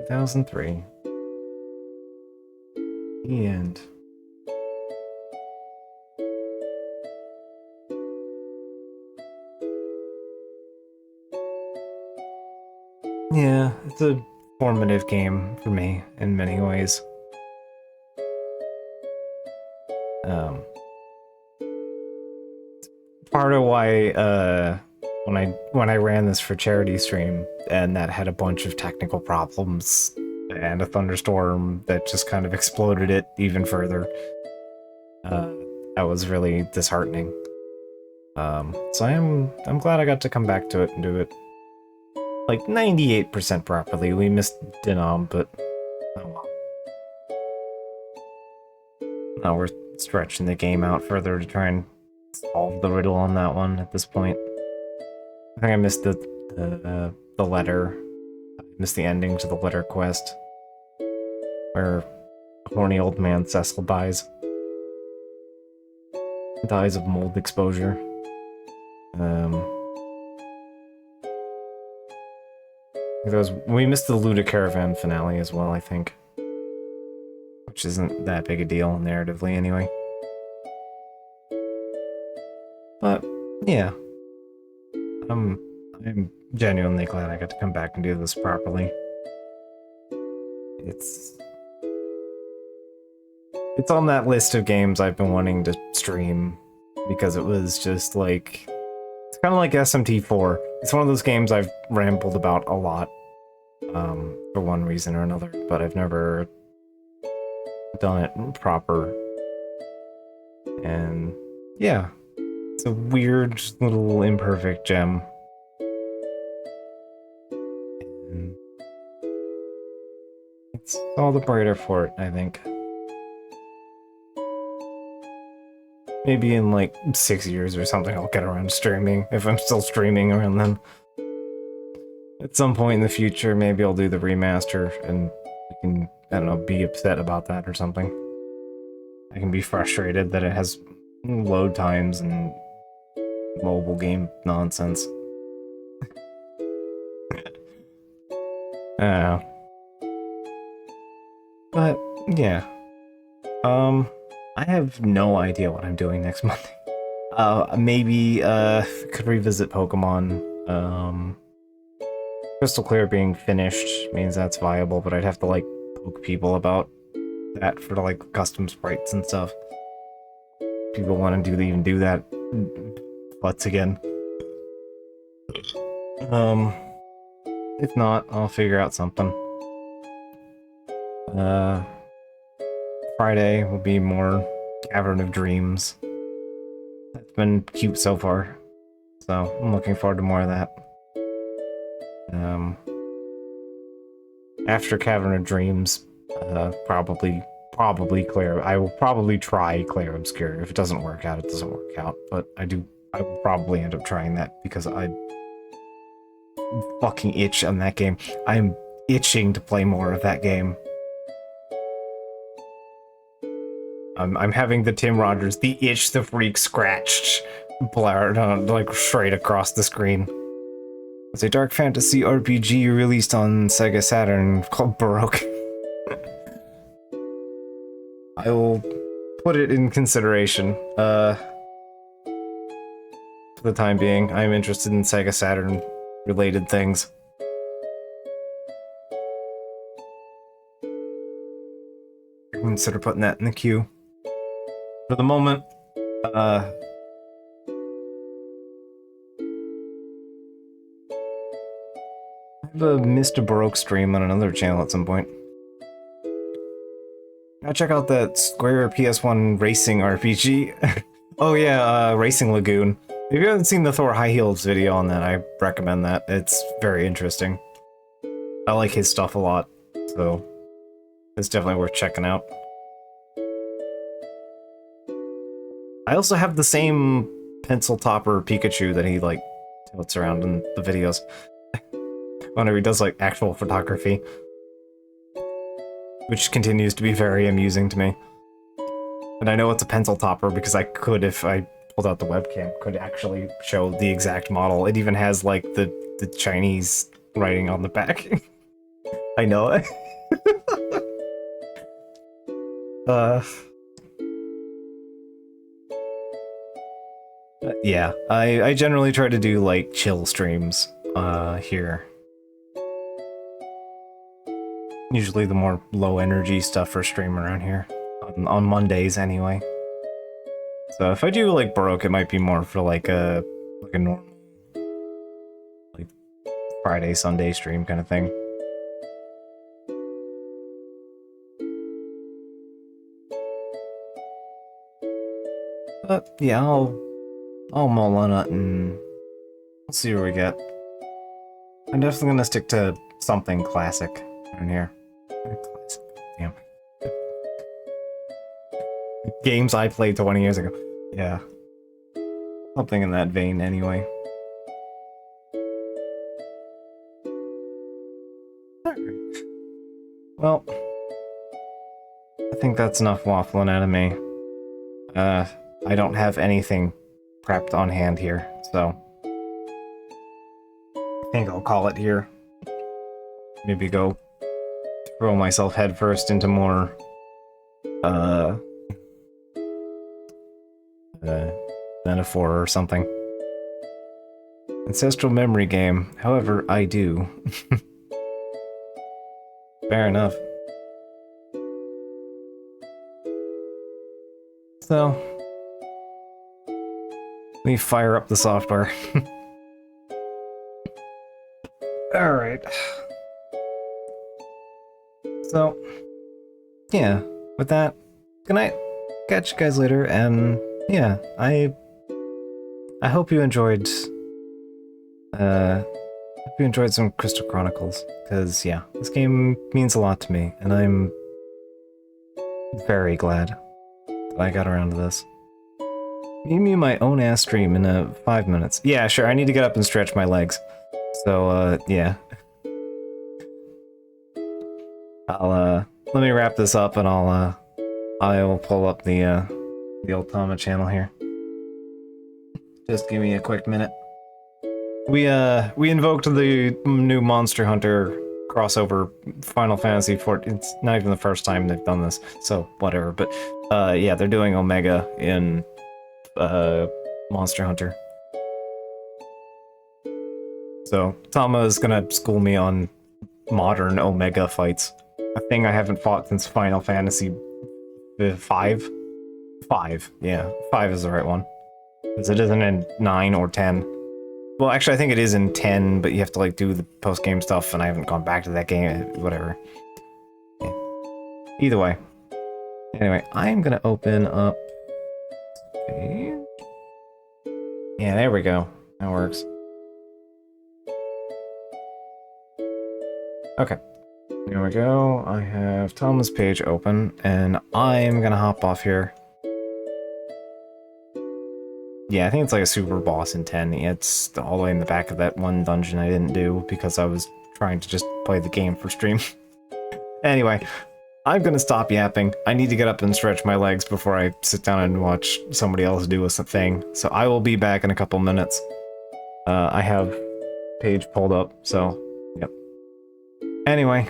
Two 2003. The end. Yeah, it's a formative game for me in many ways. Part of why when I ran this for charity stream and that had a bunch of technical problems and a thunderstorm that just kind of exploded it even further, that was really disheartening. So I'm glad I got to come back to it and do it like 98% properly. We missed Denom, but oh well. Now we're stretching the game out further to try and solve the riddle on that one at this point. I think I missed the letter. I missed the ending to the letter quest, where a horny old man Cecil dies of mold exposure. We missed the Luda Caravan finale as well, I think. Which isn't that big a deal narratively anyway. But, yeah. I'm genuinely glad I got to come back and do this properly. It's on that list of games I've been wanting to stream, because it was just like... It's kind of like SMT4. It's one of those games I've rambled about a lot, for one reason or another, but I've never done it proper. And yeah, it's a weird little imperfect gem. And it's all the brighter for it, I think. Maybe in like 6 years or something I'll get around to streaming, if I'm still streaming around then. At some point in the future, maybe I'll do the remaster and I can, I don't know, be upset about that or something. I can be frustrated that it has load times and mobile game nonsense. I don't know. But, yeah. I have no idea what I'm doing next month. Maybe, could revisit Pokemon. Crystal Clear being finished means that's viable, but I'd have to, like, poke people about that for, like, custom sprites and stuff. People want to even do that. Butts again. If not, I'll figure out something. Friday will be more Cavern of Dreams. That's been cute so far, so I'm looking forward to more of that. After Cavern of Dreams, probably Claire. I will probably try Claire Obscure. If it doesn't work out, it doesn't work out. But I will probably end up trying that because I fucking itch on that game. I'm itching to play more of that game. I'm having the Tim Rogers, the itch the freak scratched, blared on, like, straight across the screen. It's a dark fantasy RPG released on Sega Saturn called Baroque. I will put it in consideration. For the time being, I'm interested in Sega Saturn related things. I consider putting that in the queue. For the moment, I have a Mr. Baroque stream on another channel at some point. Now check out that Square PS1 racing RPG. Oh yeah, Racing Lagoon. If you haven't seen the Thor High Heels video on that, I recommend that. It's very interesting. I like his stuff a lot, so it's definitely worth checking out. I also have the same pencil topper Pikachu that he, like, tilts around in the videos. Whenever he does, like, actual photography. Which continues to be very amusing to me. And I know it's a pencil topper because I could, if I pulled out the webcam, could actually show the exact model. It even has, like, the Chinese writing on the back. I know it. Yeah, I generally try to do, like, chill streams, here. Usually the more low-energy stuff for stream around here. On Mondays, anyway. So if I do, like, Baroque, it might be more for, like a normal, like, Friday, Sunday stream kind of thing. But, yeah, I'll mull on it and we'll see where we get. I'm definitely gonna stick to something classic in here. Classic, damn. Games I played 20 years ago. Yeah. Something in that vein, anyway. Alright. Well, I think that's enough waffling out of me. I don't have anything prepped on hand here, so I think I'll call it here. Maybe go throw myself headfirst into more metaphor or something. Ancestral memory game. However, I do. Fair enough. So, let me fire up the software. Alright. So, yeah, with that, good night. Catch you guys later, and yeah, I hope you enjoyed, some Crystal Chronicles, because yeah, this game means a lot to me, and I'm very glad that I got around to this. Give me my own ass stream in 5 minutes. Yeah, sure, I need to get up and stretch my legs. So, yeah. Let me wrap this up and I'll pull up the old Tama channel here. Just give me a quick minute. We invoked the new Monster Hunter crossover Final Fantasy XIV. It's not even the first time they've done this, so whatever. But, yeah, they're doing Omega in, Monster Hunter. So, Tama is gonna school me on modern Omega fights. A thing I haven't fought since Final Fantasy 5? 5, yeah. 5 is the right one. Because it isn't in 9 or 10. Well, actually, I think it is in 10, but you have to, like, do the post-game stuff, and I haven't gone back to that game, whatever. Yeah. Either way. Anyway, I'm gonna open up... Yeah, there we go. That works. Okay. Here we go. I have Tama's page open, and I'm gonna hop off here. Yeah, I think it's like a super boss in 10. It's all the way in the back of that one dungeon I didn't do because I was trying to just play the game for stream. Anyway, I'm gonna stop yapping. I need to get up and stretch my legs before I sit down and watch somebody else do a thing. So I will be back in a couple minutes. I have page pulled up, so yep. Anyway,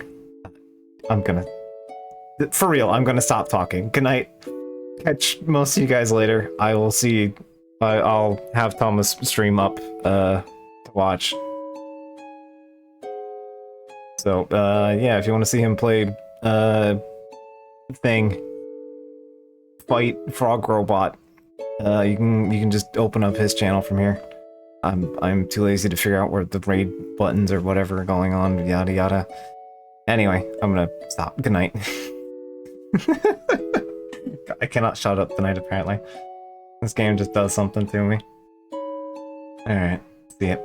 for real, I'm gonna stop talking. Good night. Catch most of you guys later. I will see. I'll have Thomas stream up to watch. So yeah, if you want to see him play fight frog robot, you can just open up his channel from here. I'm too lazy to figure out where the raid buttons or whatever are going on, yada yada. Anyway, I'm gonna stop. Good night. I cannot shut up tonight, apparently. This game just does something to me. Alright, see ya.